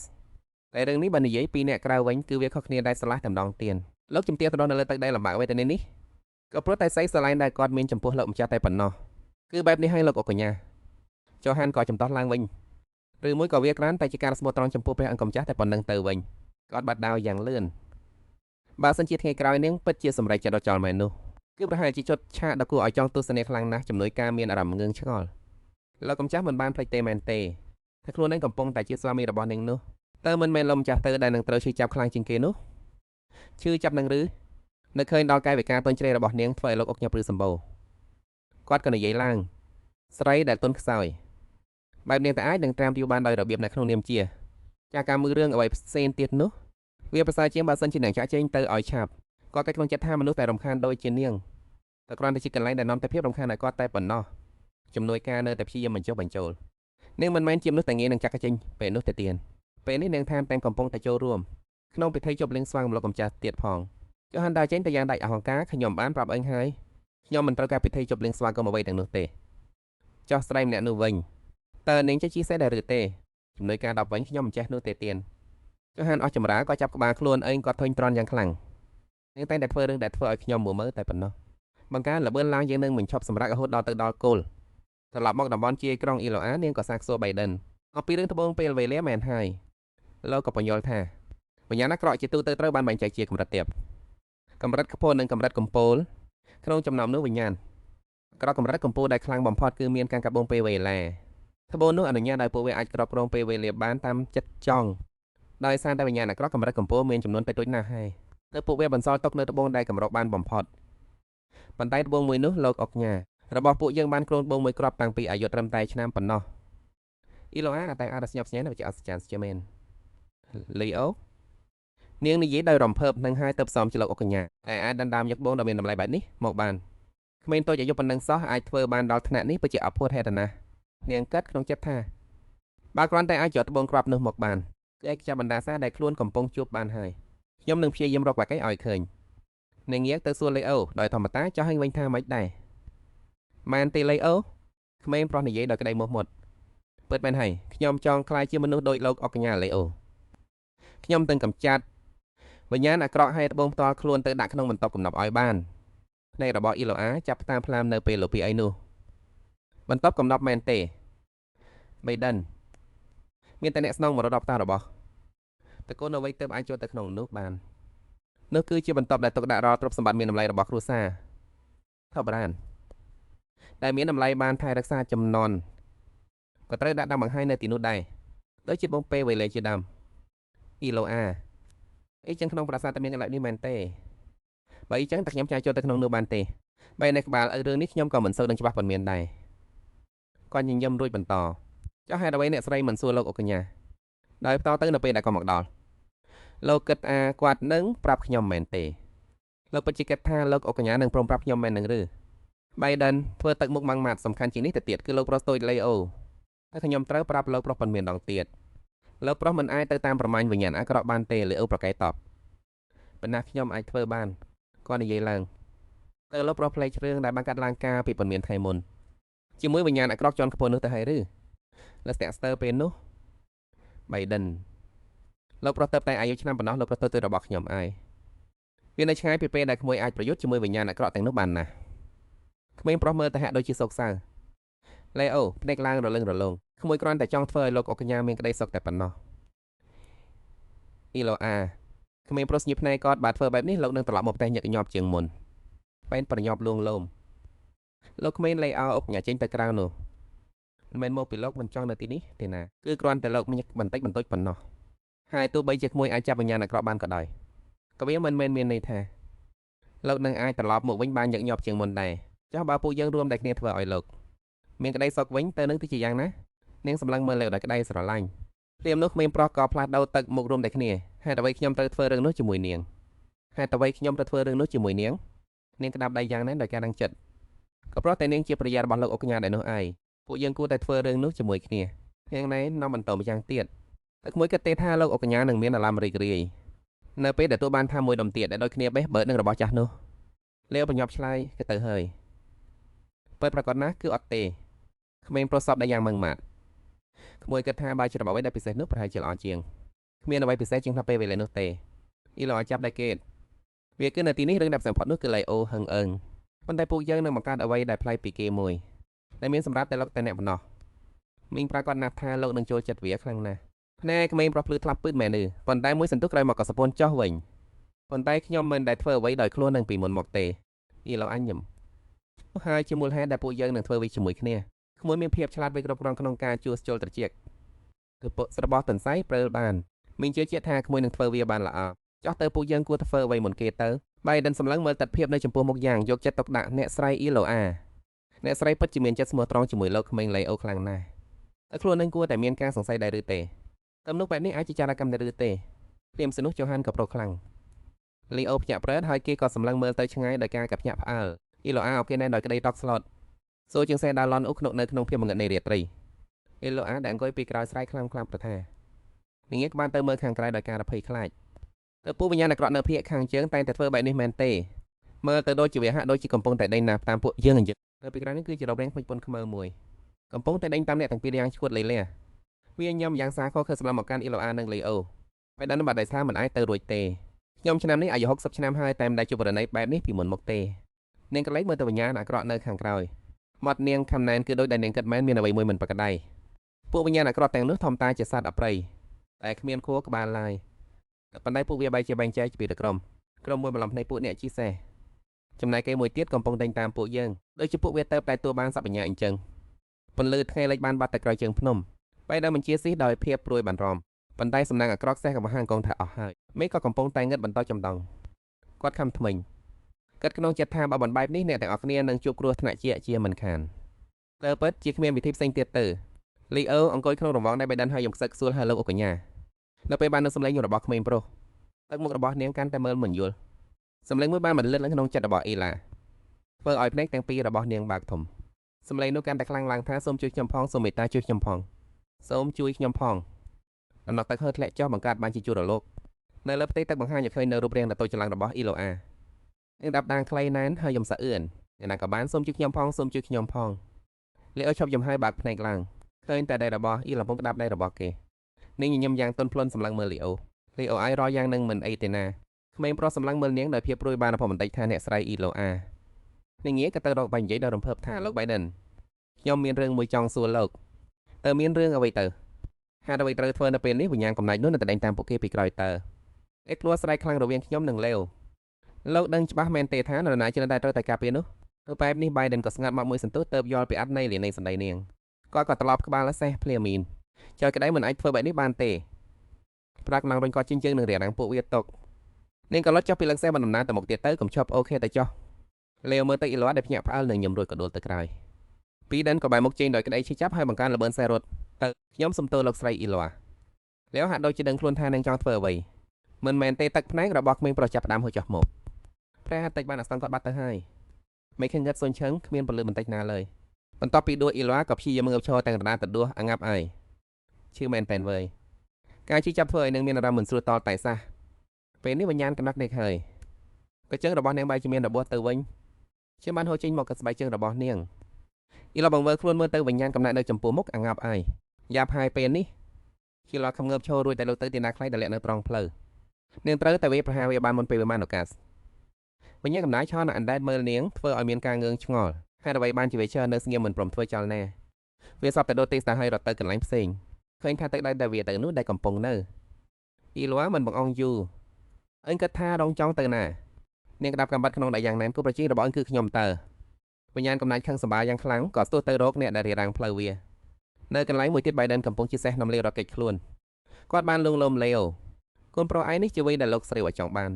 តែរឿងនេះបើនិយាយពីអ្នកក្រៅវិញគឺវាខុសគ្នាដែរស្រឡះតែម្ដងទៀតលោកជំទាវទៅដល់នៅលើទឹកដីលំបាកអ្វីទៅនេះក៏ព្រោះតែសៃស្រឡាញ់ដែលគាត់មានចំពោះលោកម្ចាស់តែប៉ុណ្ណោះគឺបែបនេះហើយលោកអុកញ្ញាចុះហានក៏ចំតោះឡើងវិញឬមួយក៏វាក្រានតែជាការស្មោះត្រង់ចំពោះព្រះអង្គម្ចាស់តែប៉ុណ្្នឹងទៅវិញគាត់បាត់ដាវយ៉ាងលឿនបើសិនជាថ្ងៃក្រោយនាងពិតជាសម្រេចចិត្តដុតចោលមែននោះគឺប្រហែលជាជត់ឆាកដល់គួរឲ្យចង់ទស្សនាខ្លាំងណាស់ជំនួយការមានអារម្មណ៍ងឿងឆ្ងល់លោកម្ចាស់មិនបានភ្លេចទេមែនទេថាខ្លួនឯងកំពុងតែជាស្វាមីរបស់នាងនោះតើមិនមែនលោកម្ចាស់ទៅដែលនឹងត្រូវឈឺចាប់ខ្លាំងជាងគេនោះឈឺចាប់នឹងឬនៅឃើញដល់កាយវិការទន់ជ្រេរបស់នាងធ្វើឲ្យលោកអុកញ៉ាព្រឺសម្បូរគាត់ក៏និយាយឡើងស្រីដែលទន់ខ្សោយបែបនាងតែអាចនឹងត្រាំយូរបានដោយរបៀបនៅក្នុងនាមជាចាការមើលរឿងអ្វីផ្សេងទៀតនោះវាប្រសើរជាងបើសិនជានាងចាក់ចែងទៅឲ្យឆាប់គាត់តែក្នុងចិត្តថាមនុស្សតែរំខានដូចជានាងតែគ្រាន់តែជាកន្លែងដែលនាំតែភាពរំខានឲ្យគាត់តែប៉ុណ្ណោះជំនួយការនៅតែព្យាយាមបញ្ចុះបញ្ចូលនាងមិនមែនជាមនុស្សតែងាយនឹងចាក់ចែងពេលនោះទៅទៀតពេលនេះនាងថែមទាំងកំពុងតែចូលរួមក្នុងពិធីជប់លៀងស្វាងមលោកកម្ចាស់ទៀតផងចុះហាន់ដើរចេញទៅយ៉ាងដាច់អហង្ការខ្ញុំបានប្រាប់អញហើយខ្ញុំមិនត្រូវការពិធីជប់លៀងស្វាគមន៍អ្វីទាំងនោះទេចុះស្រីម្នាក់នោះវិញតើនាងចេះជាសេះដែរឬទេជំនួយការ10វិញខ្ញុំមិនចេះនោះទេទៀតចុះហាន់អស់ចម្រើក៏ចាប់ក្បាលខ្លួនឯងគាត់ធុញទ្រាន់យ៉ាងខ្លាំងនាងតែងតែធ្វើរឿងដែលធ្វើឲ្យខ្ញុំមើលតែប៉ុណ្ណោះបង្ការលបឿនឡើងយើងនឹងមិនឈប់សម្រាករហូតដល់ទៅដល់គោលត្រឡប់មកតំបន់ជាក្រុងអ៊ីឡូអានាងក៏សាកសួរបៃដិនអំពីរឿងត្បូងពេលវេលាមែនហើយលោកក៏បញ្យល់ថាបញ្ញាអាក្រក់ជាទូទៅត្រូវបានបែងចែកជាកម្រិតទៀតកម្រិតខ្ពស់និងកម្រិតកំពូលក្នុងចំណោមនោះវិញ្ញាណក្រកម្រិតកំពូលដែលខ្លាំងបំផុតគឺមានការកាប់បងពេលវេលាត្បូងនោះអនុញ្ញាតឲ្យពួកវាអាចក្របគ្រងពេលវេលាបានតាមចិត្តចង់ដោយសារតែវិញ្ញាណអាក្រក់កម្រិតកំពូលមានចំនួនតិចតួចណាស់ហើយទើបពួកវាបន្សល់ទុកនៅត្បូងដែលកម្របានបំផុតប៉ុន្តែត្បូងមួយនោះលោកអុកញ៉ារបស់ពួកយើងបានគ្រោងត្បូងមួយគ្រាប់តាំងពីអាយុត្រឹមតែឆ្នាំប៉ុណ្ណោះអ៊ីឡូអាតែអាចស្ញប់ស្ញែងជាអស្ចារ្យជាមែនលីអូនាងនិយាយដោយរំភើបនឹងហើយទៅផ្សំជាលោកអុកញ៉ាតែអាចដណ្ដើមយកបងដ៏មានតម្លៃបែបនេះមកបានក្មេងតូចអាយុប៉ុណ្ណឹងសោះអាចធ្វើបានដល់ថ្នាក់នេះពិតជាអភ័ព្វហេតុណាស់នាងកាត់ក្នុងចិត្តថាបើគ្រាន់តែអាចយកត្បូងគ្រាប់នោះមកបានគឺឯកចាបណ្ដាសាដែលខ្លួនកំពុងជួបបានហើយខ្ញុំនឹងព្យាយាមរកបាក់ឯឲ្យឃើញនាងងាកទៅសួរលេអូដោយធម្មតាចោះឲ្យវិញថាមិនដែរម៉ែនទេលេអូក្មេងប្រុសនិយាយដោយក្តីមោះមុតពិតមែនហើយខ្ញុំចង់ក្លាយជាមនុស្សដូចលោកអុកញ៉ាលេអូខ្ញុំទាំងកំចាត់វិញ្ញាណអាក្រក់ឲ្យត្បូងផ្ទាល់ខ្លួនទៅដាក់ក្នុងបន្ទប់កំណប់ឲ្យបានភ្នែករបស់អ៊ីឡូអាចាប់តាមផ្លាមនៅពេលលោកពីអីនោះបន្ទប់កំណប់មែនទេបេដិនមានតែអ្នកស្នងមរតកតារបស់តកូនអ្វីទៅអាចចូលទៅក្នុងនោះបាននោះគឺជាបន្ទប់ដែលទុកដាក់រាល់ទ្រព្យសម្បត្តិមានតម្លៃរបស់គ្រួសារថបរានដែលមានតម្លៃបានថែរក្សាចំណន់ក៏ត្រូវដាក់បង្ហាញនៅទីនោះដែរដូចជាបងពេលវេលាជាដើមអ៊ីឡូអាអីចឹងក្នុងប្រាសាទតែមានកន្លែងនេះមែនទេបើអីចឹងតែខ្ញុំចាយចូលទៅក្នុងនោះបានទេបែរនៅក្បាលរឿងនេះខ្ញុំក៏មិនសូវដឹងច្បាស់ប៉ុន្មានដែរគាត់ញញឹមរួចបន្តចុះហេតុអ្វីអ្នកស្រីមិនសួរលោកអុកញ៉ាដោយបន្តទៅនៅពេលដែលគាត់មកដល់លោកគិតថាគាត់នឹងប្រាប់ខ្ញុំមែនទេលោកពិតជាគិតថាលោកអុកញ៉ានឹងព្រមប្រាប់ខ្ញុំមែននឹងឬបៃដិនធ្វើទឹកមុខម៉ាំងម៉ាត់សំខាន់ជាងនេះទៅទៀតគឺលោកប្រុសតូចលេអូហើយខ្ញុំត្រូវប្រាប់លោកប្រុសប៉ុន្មានដងទៀតលោកប្រុសមិនអាចទៅតាមប្រមាញ់វិញ្ញាណអាក្រក់បានទេលេអូប្រកែកតបប៉ុន្តែខ្ញុំអាចធ្វើបានគាត់និយាយឡើងទៅលោកប្រុសផ្លេចរឿងដែលបានកាត់ឡើងការពីប៉ុន្មានថ្ងៃមុនជាមួយវិញ្ញាណអាក្រក់ជាន់ខ្ពស់នោះទៅហើយឬលើស្ទាក់ស្ទើពេលនោះបៃដិនលោកប្រុសទៅតែអាយុឆ្នាំប៉ុណ្ណោះលោកប្រុសទៅរបស់ខ្ញុំឯងវានៅឆ្ងាយពីពេលដែលក្មួយអាចប្រយុទ្ធជាមួយវិញ្ញាណអាក្រក់ទាំងនោះបានណាក្មេងប្រុសមើលទៅហាក់ដូចជាសោកសៅលេអូភ្នែកឡើងរលឹងរលោងក្មួយគ្រាន់តែចង់ធ្វើឲ្យលោកអុកញ៉ាមានក្តីសុខតែប៉ុណ្ណោះអ៊ីឡូអាក្មេងប្រុសស្ញៀមភ្នែកគាត់បើធ្វើបែបនេះលោកនឹងត្រឡប់មកផ្ទះញឹកញាប់ជាងមុនបែនប្រញាប់លួងលោមលោកក្មេងលេអូអុកញ៉ាចេញទៅក្រៅនោះមិនមែនមកពីលោកមិនចង់នៅទីនេះទេណាគឺគ្រាន់តែលោកមានបន្តិចបន្តួចប៉ុណ្ណោះ ហើយទោះបីជាក្មួយអាចចាប់វិញ្ញាណអាក្រក់បានក៏ដោយក៏វាមិនមែនមានន័យថាលោកនឹងអាចត្រឡប់មកវិញបានញឹកញាប់ជាងមុនដែរចុះបើពួកយើងរួមតែគ្នាធ្វើឲ្យលោកមានក្តីសុខវិញទៅនឹងទៅជាយ៉ាងណានាងសម្លឹងមើលលើដោយក្តីស្រឡាញ់ព្រាមនោះក្មេងប្រុសក៏ផ្លាស់ដូរទឹកមុខរួមតែគ្នាហេតុអ្វីខ្ញុំត្រូវធ្វើរឿងនោះជាមួយនាងហេតុអ្វីខ្ញុំត្រូវធ្វើរឿងនោះជាមួយនាងនាងក្តាប់ដៃយ៉ាងណាដោយការដឹងចិត្តក៏ព្រោះតែនាងជាប្រយារបស់លោកអុកញ៉ាដែរនោះឯងពួកយើងគួរតែធ្វើរឿងនោះជាមួយគ្នាយ៉ាងណែនាំបន្តម្យ៉ាងទៀតទឹកមួយគិតទេថាលោកអុកញ៉ានឹងមានអារម្មណ៍រីករាយនៅពេលដែលទទួលបានថាមួយដុំទៀតដែលដូចគ្នាបេះបឺតនឹងរបស់ចាស់នោះលេវបញ្ញប់ឆ្លើយគេទៅហើយពិតប្រាកដណាស់គឺអត់ទេក្មេងប្រុសសពដែរយ៉ាងម៉ឺងម៉ាត់ក្មួយគិតថាបាយច្របអ្វីដែលពិសេសនោះប្រហែលជាល្អជាងគ្មានអ្វីពិសេសជាងថាពេលវេលានោះទេអ៊ីឡូចាប់ដែរគេវាគឺនៅទីនេះរឿងដែលផ្សេងផុតនោះគឺឡៃអូហឹងអឹងប៉ុន្តែពួកយើងនឹងបង្កើតអ្វីដែលប្លែកពីគេមួយដែលមានសម្រាប់តែលោកតែអ្នកប៉ុណ្ណោះមីងប្រាកដណាស់ថាលោកនឹងចូលចិត្តវាខ្លាំងណាស់ភ្នែកក្មេងប្រុសភ្លឺថ្លាប់ពឺតមែនទេប៉ុន្តែមួយសន្ទុះក្រោយមកក៏សពន់ចុះវិញប៉ុន្តែខ្ញុំមិនដែលធ្វើអ្វីដោយខ្លួននឹងពីមុនមកទេអ៊ីឡូអញញឹមហើយជាមូលហេតុដែលពួកយើងនឹងធ្វើវាជាមួយគ្នាក្មួយមានភាពឆ្លាតវៃគ្រប់គ្រាន់ក្នុងការជួសជុលត្រចៀកគឺពុករបស់ទន្សៃព្រើលបានមីងជឿជាក់ថាក្មួយនឹងធ្វើវាបានល្អចោះទៅពួកយើងគួរធ្វើអ្វីមុនគេទៅបាយដិនសម្លឹងមើលទិដ្ឋភាពនៅចំពោះមុខយ៉ាងយកចិត្តទុកដាក់អ្នកស្រីអ៊ីឡូអាអ្នកស្រីពិតជាមានចិត្តស្មោះត្រង់ជាមួយលោកក្មេងឡៃអូខ្លាំងណាស់តែខ្លួននឹងគួរតែមានការសង្ស័យដែរឬទេទំនុកបែបនេះអាចជាចារកម្មដែរឬទេព្រាមសនុះចុហានក៏ប្រុសខ្លាំងលីអូភ្ញាក់ប្រែតហើយគេក៏សម្លឹងមើលទៅឆ្ងាយដោយការកាភ្ញាក់ផ្អើលអ៊ីឡូអាអូគេណែដោយក្តីតក់ស្លុតសូជាងសេដាឡនអ៊ុកនៅក្នុងភាពងឹតនៃរាត្រីអ៊ីឡូអាដែលអង្គុយពីក្រោយស្រែកខ្លាំងប្រថានាងបានទៅមើលខាងក្រៅដោយការរភ័យខ្លាចទៅពូវិញ្ញាណអាក្រក់នៅភាគខាងជើងតែងតែធ្វើបែបនេះមែនទេមើលទៅដូចជាវាហាក់ដូចជាកំពុងតែដេញណាតាមពួកយើងអញ្ចឹងនៅពីក្រៅនេះគឺជារ៉ូបរៀងពេញពន្ធខ្មៅមួយកំពុងតែដេញតាមអ្នកទាំងពីរយ៉ាងឈួតលៃលាវាញ៉ាំយ៉ាងសាខុសគឺសម្រាប់មកកាន់អ៊ីឡូអានិងលីអូបែរដល់បាត់ដៃថាមិនអាចទៅរួចទេខ្ញុំឆ្នាំនេះអាយុ60ឆ្នាំហើយតែមិនដែលជួបករណីបែបនេះពីមុនមកទេនាងកលែងមើលទៅវិញ្ញាណអាក្រក់នៅខាងក្រោយមាត់នាងខំណែនគឺដូចដែលនាងគិតមែនមានអ្វីមួយមិនប្រក្រតីពួកវិញ្ញាណអាក្រក់ទាំងនោះធម្មតាជាសត្វអប្រ័យតែគ្មានខួរក្បាលឡើយប៉ុន្តែពួកវាបែរជាបែងចែកពីរក្រុមមួយបន្លំភ្នែកពួកអ្នកជិះសេះចំណែកគេមួយទៀតកំពុងដេញតាមពួកយើងដូចជាពួកវាទៅតែទួលបានសពញ្ញាអញ្ចឹងពន្លឺថ្ងៃលិចបានបាត់ទៅក្រោយជើងភ្នំបែរដល់បញ្ជាស៊ីដោយភាពព្រួយបារម្ភប៉ុន្តែសំណាងអាក្រក់សេះក៏បង្ហាញកងថាអស់ហើយមេក៏កំពុងតែងឹតបន្តចំដងគាត់ខំថ្មិញគិតក្នុងចិត្តថាបើមិនបែបនេះអ្នកទាំងអស់គ្នានឹងជួបគ្រោះថ្នាក់ជាមិនខានទៅពិតជាគ្មានវិធីផ្សេងទៀតទៅលីអូអង្គុយក្នុងរង្វង់ដែលបេដិនហើយយំខ្សឹកខ្សួលហើយលោកអុកញ៉ានៅពេលបាននៅសម្លេងរបស់ក្មេងប្រុសទឹកមុខរបស់នាងកាន់តែមើលមិនយល់សម្លេងមួយបានបន្លឺឡើងក្នុងចិត្តរបស់អ៊ីឡាធ្វើឲ្យភ្នែកទាំងពីររបស់នាងបើកធំសម្លេងនោះកាន់តែខ្លាំងឡើងថាសូមជួយខ្ញុំផងសូមមេត្តាជួយខ្ញុំផងសូមជួយខ្ញុំផងដំណក់ទឹកហើរធ្លាក់ចុះបង្កើតបានជាជួររលកនៅលើផ្ទៃទឹកបង្ហាញឲ្យឃើញនៅរូបរាងដ៏តូចច្រឡឹងរបស់អ៊ីឡូអានាងដាប់ដាងខ្លីណែនហើយយំសាអឿនអ្នកណាក៏បានសូមជួយខ្ញុំផងសូមជួយខ្ញុំផងលីអូឈប់យំហើយបើកភ្នែកឡើងឃើញតែដៃរបស់អ៊ីឡូកំពុងក្តាប់ដៃរបស់គេនាងញញឹមយ៉ាងទន់ភ្លន់សម្លឹងមើលលីអូអាយរយ៉ាងនឹងមិនអីទេណាក្មេងប្រុសសម្លឹងមើលនាងដោយភាពព្រួយបារម្ភបន្តិចថាអ្នកស្រីអ៊ីឡូអានាងងាយក៏ទៅរកបាយនិយាយដោយរំភើបថាលោកបៃដិនខ្ញុំមានរឿងមួយចង់សួរលោកតើមានរឿងអ្វីទៅហេតុអ្វីត្រូវធ្វើនៅពេលនេះវិញ្ញាណកំណាចនោះនៅតែដេញតាមពួកគេពីក្រោយតើអេក្លួស្រែកខ្លាំងរវាងខ្ញុំនិងលេវលោកដឹងច្បាស់មែនទេថានរណាជាអ្នកដែលត្រូវតែការពារនោះទៅបែបនេះបៃដិនក៏ស្ងាត់មកមួយសន្ទុះទៅយល់ពីអត្ថន័យនៃសម្ដីនាងគាត់ក៏ត្រឡប់ក្បាលសេះភ្លាមីនចៅក្តីមិនអាចធ្វើបែបនេះបានទេប្រាក់ឡើងរុញគាត់ជិញ្ជើងនឹងរារាំងពួកវាຕົកនាងក៏លុតចុះពីលើសេះបណ្ដំណើរទៅមុខទៀតទៅកុំឈប់អូខេតែចុះលេវមើលទៅអ៊ីឡូដែលភ្ញាក់ផ្អើលនឹងញឹមរួចក៏ដួលទៅក្រោយពីដិនក៏បែរមុខចេញដោយក្តីឈឺចាប់ហើយបង្កើនលបឿនសេះរត់ទៅខ្ញុំសុំទោសលោកស្រីអ៊ីឡូលេវហាក់ដូចជាដឹងខ្លួនថានាងចង់ធ្វើអ្វីមិនមែនទេទឹកភ្នែករបស់ក្មេងប្រុសចាប់ផ្ដើមហូរចុះមកព្រះហត្ថតិចបានអស្តង់គាត់បាត់ទៅហើយមិនឃើញងឹតសុញឈឹងគ្មានពលឺបន្តិចណាឡើយបន្ទាប់ពីដួលអ៊ីឡូក៏ព្យាយាមងើបឈរទាំងរណាទៅដួសអាងាប់អើយឈឺមែនតែនវើយការជិះចាប់ធ្វើឲ្យនាងមានអារម្មណ៍មិនស្រួលតតែសះពេលនេះវិញ្ញាណកំណត់នេះហើយក៏ជើងរបស់នាងបែរជាមានរបួសទៅវិញជាបានហូរចេញមកកស្បែកជើងរបស់នាងអ៊ីឡូបង្វើខ្លួនមើលទៅវិញ្ញាណកំណត់នៅចំពោះមុខអាងាប់អើយយ៉ាប់ហើយពេលនេះជាឡោខំងើបឈររួចតែលោកទៅទីណាខ្លៃដែលលាក់នៅត្រង់ផ្លូវនាងត្រូវតែវាប្រហារវាបានមុនពេលវាបានឱកាសវិញ្ញាណកំណាចឈរនៅអណ្ដែតមើលនាងធ្វើឲ្យមានការងឿងឆ្ងល់ហេតុអ្វីបានជាវាឈរនៅស្ងៀមមិនព្រមធ្វើចលនាវាសពតែដូរទេសតាហើយរត់ទៅកន្លែងផ្សេងឃើញថាទឹកដៃដែលវាទៅនោះដែលកំពុងនៅអ៊ីឡូមិនបង្អង់យូរអញគិតថារងចង់ទៅណានាងក្តាប់កំបាត់ក្នុងដៃយ៉ាងណែនគូប្រជែងរបស់អញគឺខ្ញុំតើវិញ្ញាណកំណាចខឹងសម្បាយ៉ាងខ្លាំងក៏ស្ទុះទៅរកអ្នកដែលរារាំងផ្លូវវានៅកន្លែងមួយទៀតបៃដិនកំពុងជាសេះនំលេរកកិច្ចខ្លួនគាត់បានលួងលោមលេវ កូនប្រុសឯនេះជាអ្វីដែលលោកស្រីឲ្យចង់បា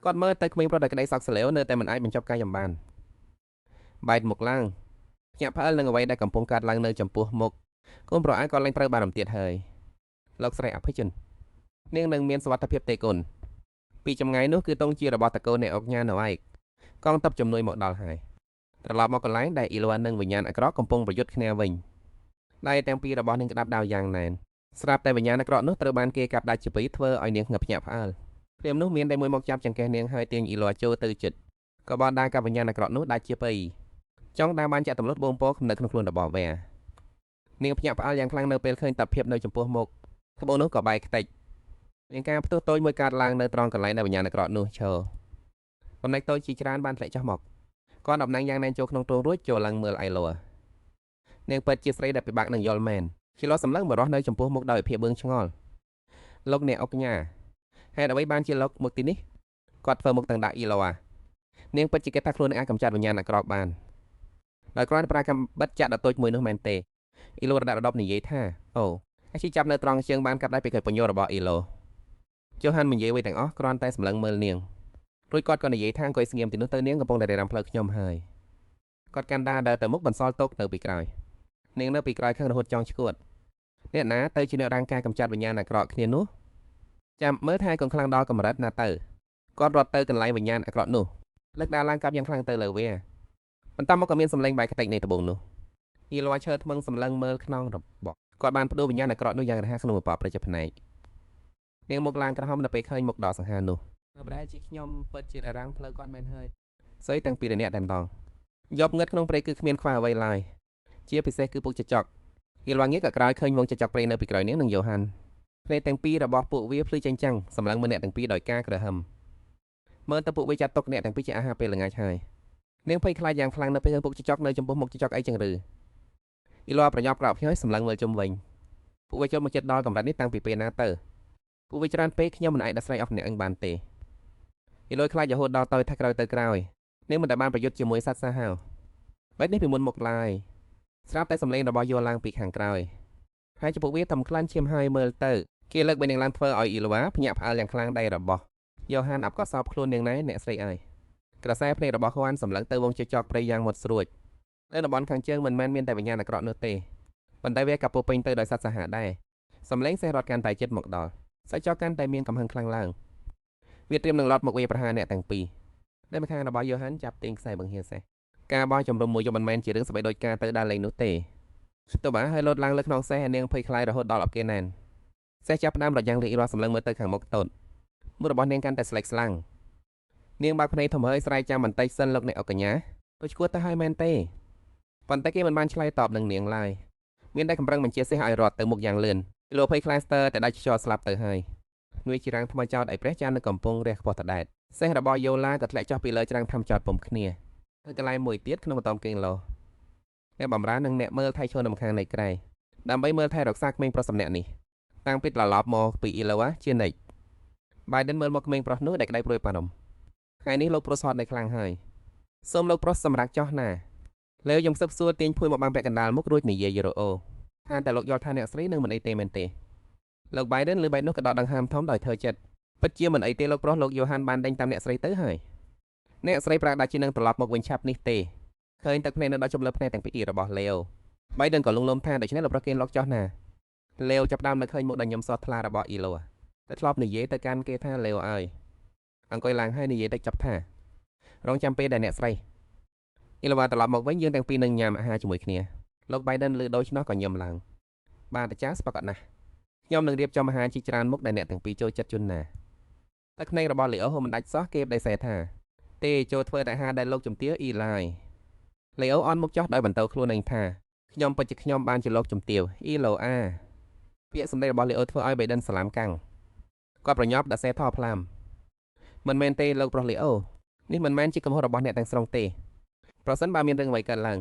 នគាត់មើលទៅក្មេងប្រុសដែលក្តីសោកសលែវនៅតែមិនអាចបញ្ចប់ការចម្បានបែកមុខឡើងភ្ញាក់ផ្អើលនឹងអ្វីដែលកំពុងកើតឡើងនៅចំពោះមុខកូនប្រុសឯគាត់ឡើងត្រូវបានរំទៀតហើយលោកស្រីអភិជននាងនឹងមានសុវត្ថិភាពទេគុណពីចម្ងាយនោះគឺទងជារបស់តកូនអ្នកអុកញ៉ានៅឯកងទ័ពជំនួយមកដល់ហើយត្រឡប់មកកន្លែងដែលអ៊ីឡូវ៉ានិងវិញ្ញាណអាក្រក់កំពុងប្រយុទ្ធគ្នាវិញដៃទាំងពីររបស់នាងក្តាប់ដាវយ៉ាងណែនស្រាប់តែវិញ្ញាណអាក្រក់នោះត្រូវបានគេកាប់ដាច់ជាពីរធ្វើឲ្យនាងងើបភ្ញាក់ផ្អើលព្រាមនោះមានដៃមួយមកចាប់ចង្កេះនាងហើយទាញអ៊ីឡូវ៉ាចូលទៅជិតក៏បានដើរកាប់វិញ្ញាណអាក្រក់នោះដាច់ជាពីរចង់ដើរបានចាក់ទម្លុតបងពោនៅក្នុងខ្លួនរបស់វែនាងភ្ញាក់ផ្អើលយ៉ាងខ្លាំងនៅពេលឃើញតភាពនៅចំពោះមុខក្បូរនោះក៏បែកខ្ទេចមានការផ្ទុះតូចមួយកើតឡើងនៅត្រង់កន្លែងដែលវិញ្ញាណអាក្រក់នោះឈរបំណែកតូចជាច្រើនបានធ្លាក់ចុះមកគាត់តំណាងយ៉ាងណែនចូលក្នុងទ្រូងរួចចូលឡើងមើលអៃឡូនាងពិតជាស្រីដែលពិបាកនឹងយល់មែនជាលោសម្លឹងបរោះនៅចំពោះមុខដោយភាពបឿងឆ្ងល់លោកអ្នកអុកញ៉ាហេតុអ្វីបានជាលោកមកទីនេះគាត់ធ្វើមុខទាំងដាក់អ៊ីឡូនាងពិតជាគិតថាខ្លួននឹងអាចកម្ចាត់វិញ្ញាណអាក្រក់បានដោយគ្រាន់តែប្រើកាំបិទចាក់ដ៏តូចមួយនោះមែនទេអ៊ីឡូរដាក់រដប់និយាយថាអូអាចចាប់នៅត្រង់ជើងបានកាប់ដៃពីកែបញ្ញោរបស់អ៊ីឡូជូហានមិននិយាយអ្វីទាំងអស់គ្រាន់តែសម្លឹងមើលនាងរួចគាត់ក៏និយាយថាអង្គុយស្ងៀមទីនោះទៅនាងកំពុងតែរាំផ្លូវខ្ញុំហើយគាត់កាន់ដាដើរទៅមុខបន្សល់ទុកនៅពីក្រោយនាងនៅពីក្រោយខឹងរហូតចង់ឈួតអ្នកណាទៅជាអ្នករាងការកម្ចាត់វិញ្ញាណអាក្រក់គ្នានោះចាំមើលថាកូនខ្លាំងដល់កម្រិតណាទៅគាត់រត់ទៅកន្លែងវិញ្ញាណអាក្រក់នោះលើកដើរឡើងកាប់យ៉ាងខ្លាំងទៅលើវាបន្ទាប់មកក៏មានសម្លេងបែកខ្ទេចនៃត្បូងនោះអ៊ីឡូឈើថ្មឹងសម្លឹងមើលខ្នងរបស់គាត់បានបដូរវិញ្ញាណអាក្រក់នោះយ៉ាងរហ័សក្នុងមួយប៉ប្រជិភ្នែកនាងមុខឡើងក្រហមនៅពេលឃើញមុខដ៏សង្ហានោះនៅប្រហែលជាខ្ញុំពិតជារាំងផ្លូវគាត់មែនហើយស្អីទាំងពីរនាក់តែម្ដងយប់ងឹតក្នុងព្រៃគឺគ្មានខ្វះអ្វីឡើយជាពិសេសគឺពុកចចកគីឡវ៉ាងៀក៏ក្រោយឃើញវងចចកព្រៃនៅពីក្រោយនាងនិងយ៉ូហានព្រៃទាំងពីររបស់ពួកវាភ្លឺចាញ់ចាំងសម្លឹងមើលអ្នកទាំងពីរដោយការក្រហមមើលទៅពួកវាចាត់ទុកអ្នកទាំងពីរជាអាហារពេលល្ងាចហើយនាងភ័យខ្លាចយ៉ាងខ្លាំងនៅពេលឃើញពុកចចកនៅចំពោះមុខចចកអីចឹងឬអ៊ីឡូប្រញាប់ក្រោកភ្នែកសម្លឹងមើលជុំវិញពួកវាចូលមកចិត្តដល់កម្រិតនេះតាំងពីពេលណាទៅពួកវាច្រើនពេកខ្ញុំមិនអាចដោះស្រាយអស់អ្នកអឹងបានទេអ៊ីឡូខ្លាចរហូតដល់ទៅថាក្រោយទៅក្រោយនាងមិនដែលបានប្រយុទ្ធជាមួយសត្វសាហាវបែបនេះពីមុនមកឡើយស្រាប់តែសម្លេងរបស់យល់ឡើងពីខាងក្រោយហើយចំពោះវាតំក្លាន់ឈាមហើយមើលទៅគេលើកបីនាងឡើងធ្វើឲ្យអ៊ីឡូភ្ញាក់ផ្អើលយ៉ាងខ្លាំងដែររបស់យ៉ូហានអាប់ក៏សោបខ្លួននាងណែអ្នកស្រីអើយក្រសែភ្នែករបស់គាត់សម្លឹងទៅវងចចកព្រៃយ៉ាងមុតស្រួចនៅតំបន់ខាងជើងមិនមែនមានតែវិញ្ញាណអាក្រក់នោះទេប៉ុន្តែវាក៏ពោពេញទៅដោយសត្វសាហាវដែរសម្លេងសេះរត់កាន់តែជិតមកដល់សាច់ចកកាន់តែមានកំហឹងខ្លាំងឡើងវាត្រៀមនឹងឡត់មកវាប្រហារអ្នកទាំងពីរដែលម្ខាងរបស់យ៉ូហានចាប់ទាញខ្សែបង្ហៀសេះការបោះជំរំមួយយប់មិនមែនជារឿងសប្បាយដូចការទៅដើរលេងនោះទេទៅបានហើយលោតឡើងលើខ្នងសេះហើយនាងភ័យខ្លាចរហូតដល់អបគេណែនសេះចាប់ផ្ដើមរត់យ៉ាងរីករាយសម្លឹងមើលទៅខាងមុខតូចមុខរបស់នាងកាន់តែស្លេកស្លាំងនាងបើកភ្នែកធំហើយស្រែកចាំបន្តិចសិនលោកអ្នកអុកញ្ញាទៅឈួតទៅហើយមែនទេប៉ុន្តែគេមិនបានឆ្លើយតបនឹងនាងឡើយមានតែកម្រឹងបញ្ជាសេះឲ្យរត់ទៅមុខយ៉ាងលឿនលោកភ័យខ្លាចស្ទើរតែដាច់ខ្យល់ស្លាប់ទៅហើយងឿជារាំងថ្មចោតឲ្យព្រះចាននៅកំពង់រះខ្ពស់តដែតសេះរបស់យ៉ូឡាក៏ធ្លាក់ចុះពីលើច្រាំងថ្មចោតពុំគ្នាទៅកន្លែងមួយទៀតក្នុងបន្ទប់គេងឡោអ្នកបម្រើនិងអ្នកមើលថៃឈរនៅម្ខាងនៃក្រែដើម្បីមើលថែរក្សាក្មេងប្រុសសម្នាក់នេះតាំងពីត្រឡប់មកពីអ៊ីឡូវ៉ាជានិច្ចបាយដិនមើលមកក្មេងប្រុសនោះដែលក្តីព្រួយបារម្ភថ្ងៃនេះលោកប្រុសស្ហត់នៅខ្លាំងហើយសូមលោកប្រុសសម្រាប់ចោះណាលើខ្ញុំសឹកសួរទាញភួយមកបាំងពាក់កណ្ដាលមុខរួចនិយាយរអូថាតែលោកយល់ថាអ្នកស្រីនឹងមិនអីទេមែនទេលោកបាយដិនលើបែបនោះក៏ដកដង្ហើមធំដោយធ្វើចិត្តពិតជាមិនអីទេលោកប្រុសលោកយ៉ូហានបានដេញតាមអ្នកស្រីទៅហើយអ្នកស្រីប្រាដាជានឹងត្រឡប់មកវិញឆាប់នេះទេឃើញទឹកភ្នែកនៅដល់ជុំលើភ្នែកទាំងពីររបស់លេអូបាយដិនក៏លងលំថាដូច្នេះលោកប្រុសគេលោកចោះណាលេអូចាប់ដើមនៅឃើញមុខដ៏ញឹមសថ្លារបស់អ៊ីឡូតែធ្លាប់និយាយទៅកាន់គេថាលេអូអើយអង្គុយឡើងហើយនិយាយទៅចាប់ថារងចាំពេលដែលអ្នកស្រីអ៊ីឡូត្រឡប់មកវិញយើងទាំងពីរនឹងញ៉ាំអាហារជាមួយគ្នាលោកបាយដិនលើដូច្នោះក៏ញឹមឡើងបាទអាចារ្យស្ពកណាស់ខ្ញុំនឹងរៀបចំអាហារជាច្រើនមុខដែលអ្នកទាំងពីរចូលចិត្តជន់ណាតែភ្នែករបស់លេអូមិនដាច់សោះគេបដិសេធថាទេចូលធ្វើតែអាហារដែលលោកជំទាវអ៊ីឡាយលេអូអន់មុខចោះដោយបន្តខ្លួននឹងថាខ្ញុំពិតជាខ្ញុំបានជាលោកជំទាវអ៊ីឡូអាពាក្យសម្ដីរបស់លេអូធ្វើឲ្យបៃដិនស្លាមកាំងគាត់ប្រញាប់ដាក់សេថផ្លាមមិនមែនទេលោកប្រុសលេអូនេះមិនមែនជាកំហុសរបស់អ្នកទាំងស្រុងទេប្រសិនបើមានរឿងអ្វីកើតឡើ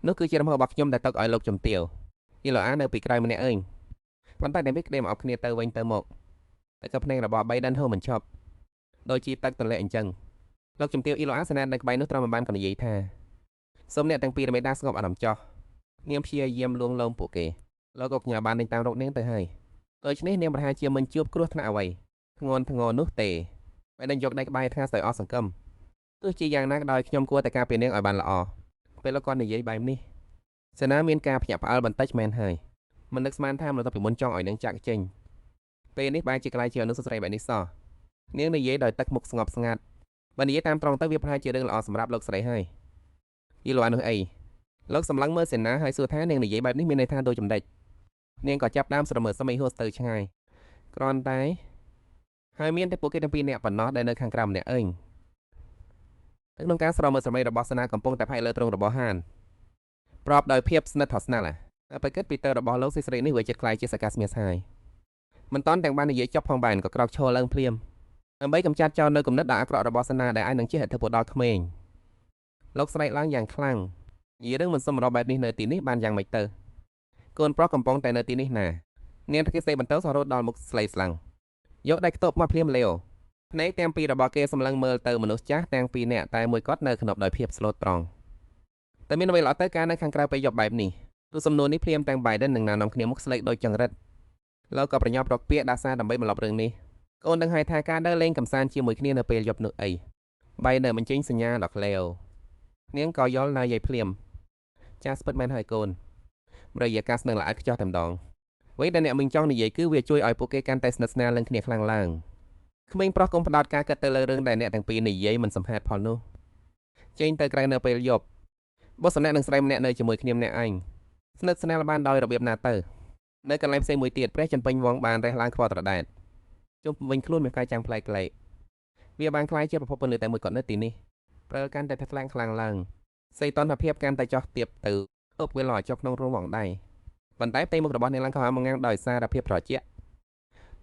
ងនោះគឺជាកំហុសរបស់ខ្ញុំដែលទុកឲ្យលោកជំទាវអ៊ីឡូអានៅពីក្រោយម្នាក់អើយប៉ុន្តែតែវាក្តីមកអបគ្នាទៅវិញទៅមកតែក៏ភ្នែករបស់បៃដិនហូរមិនឈប់ដោយជីទឹកទម្លាក់អញ្ចឹងលោកជំទាវអ៊ីឡូអាស្នានៅក្បែរនោះត្រឹមបានក៏និយាយថាសូមអ្នកទាំងពីររមេដាស្ងប់អារម្មណ៍ចោះនាងព្យាយាមលួងលោមពួកគេលោកក៏ញ៉ាបានដេញតាមរកនាងទៅហើយដូច្នេះនាងប្រហែលជាមិនជួបគ្រោះថ្នាក់អ្វី ធ្ងន់ធ្ងរនោះទេបែរនឹងយកដៃក្បែរថាស្ទើរអស់សង្ឃឹមទោះជាយ៉ាងណាក៏ដោយខ្ញុំគួរតែការពារនាងឲ្យបានល្អពេលលោកគាត់និយាយបែបនេះសេនាមានការភ្ញាក់ផ្អើលបន្តិចមែនហើយមិននឹកស្មានថាមនុស្សពីមុនចង់ឲ្យនាងចាក់ចេញពេលនេះបែរជាក្លាយជាអនុស្សាវរីយ៍បែបនេះសោះនាងនិយាយដោយទឹកមុខស្ងប់ស្ងាត់បើនិយាយតាមត្រង់ទៅវាប្រហែលជារឿងល្អសម្រាប់លោកស្រីហើយយីលួននោះអីលោកសម្លឹងមើលសេនាហើយសួរថានាងនិយាយបែបនេះមានន័យថាដូចចំណេចនាងក៏ចាប់ដើមស្រមើសម័យហួសទៅឆ្ងាយគ្រាន់តែហើយមានតែពួកគេទាំងពីរនាក់ប៉ុណ្ណោះដែលនៅខាងក្រៅម្នាក់ឯងក្នុងការស្រមើសម័យរបស់សេនាកំពុងតែផ្អែកលើទ្រង់របស់ហានប្រອບដោយភាពស្និទ្ធថស្នាល់តែបើគិតពីតើរបស់លោកសិស្រីនេះវាចិត្តខ្លាយជាសកាស្មាសហើយមិនតន់ទាំងបាននិយាយចប់ផងបែរក៏ក្រោកឈរឡើងភ្លាមដើម្បីកម្ចាត់ចោលនៅគំនិតដ៏អាក្រក់របស់សេនាដែលអាចនឹងជះឥទ្ធិពលដល់ក្មេងលោកស្រែកឡើងយ៉ាងខ្លាំងនិយាយរឿងមិនសមរម្យបែបនេះនៅទីនេះបានយ៉ាងម៉េចទៅកូនប្រុសកំពុងតែនៅទីនេះណានាងតែគេសេបន្ទោសរហូតដល់មុខស្លេស្លាំងយកដៃខ្ទប់មកភ្លាមលាវភ្នែកទាំងពីររបស់គេសម្លឹងមើលទៅមនុស្សចាស់ទាំងពីរនាក់តែមួយគាត់នៅខ្នប់ដោយភាពស្លូតត្រង់តែមានអ្វីល្អទៅការនៅខាងក្រៅពេលយប់បែបនេះទូសំណួរនេះភ្លាមទាំង Biden និងណានាំគ្នាមុខស្លេកដូចចង្រិតលោកក៏ប្រញាប់រកពាក្យដាក់សារដើម្បីបន្លប់រឿងនេះកូនដឹងហើយថាការដើរលេងកម្សាន្តជាមួយគ្នានៅពេលយប់នោះអី Biden បញ្ចេញសញ្ញាដល់ក្លេវនាងក៏យល់ណាយាយភ្លាមចាស់ស្ពិតមែនហើយកូនរយៈកាសនឹងល្អិតខ្ចោះតែម្ដងអ្វីដែលអ្នកមិញចង់និយាយគឺវាជួយឲ្យពួកគេកាន់តែស្និទ្ធស្នាលនឹងគ្នាខ្លាំងឡើងក្មេងប្រុសកុំផ្ដោតការគិតទៅលើរឿងដែលអ្នកទាំងពីរនិយាយមិនសំហេតុផលនោះចេញទៅក្រៅនៅពេលយប់បុស្សម្នាក់និងស្រីម្នាក់នៅជាមួយគ្នាម្នាក់ឯងស្និទ្ធស្នាលបានដោយរបៀបណាទៅនៅកន្លែងផ្សេងមួយទៀតព្រះចន្ទពេញវងបានរះឡើងខ្វល់ត្រដែតជុំវិញខ្លួនមានកាយចាំងប្លែកៗវាបានខ្លាយជាប្រភពពន្លឺតែមួយគាត់នៅទីនេះព្រើលកាន់តែថ្លាខ្លាំងឡើងសីតុណ្ហភាពកាន់តែចោះទាបទៅអុបវាលឲ្យចុះក្នុងរោមងដៃប៉ុន្តែផ្ទៃមុខរបស់អ្នកឡើងខោមកងាំងដោយសារភាពត្រជាក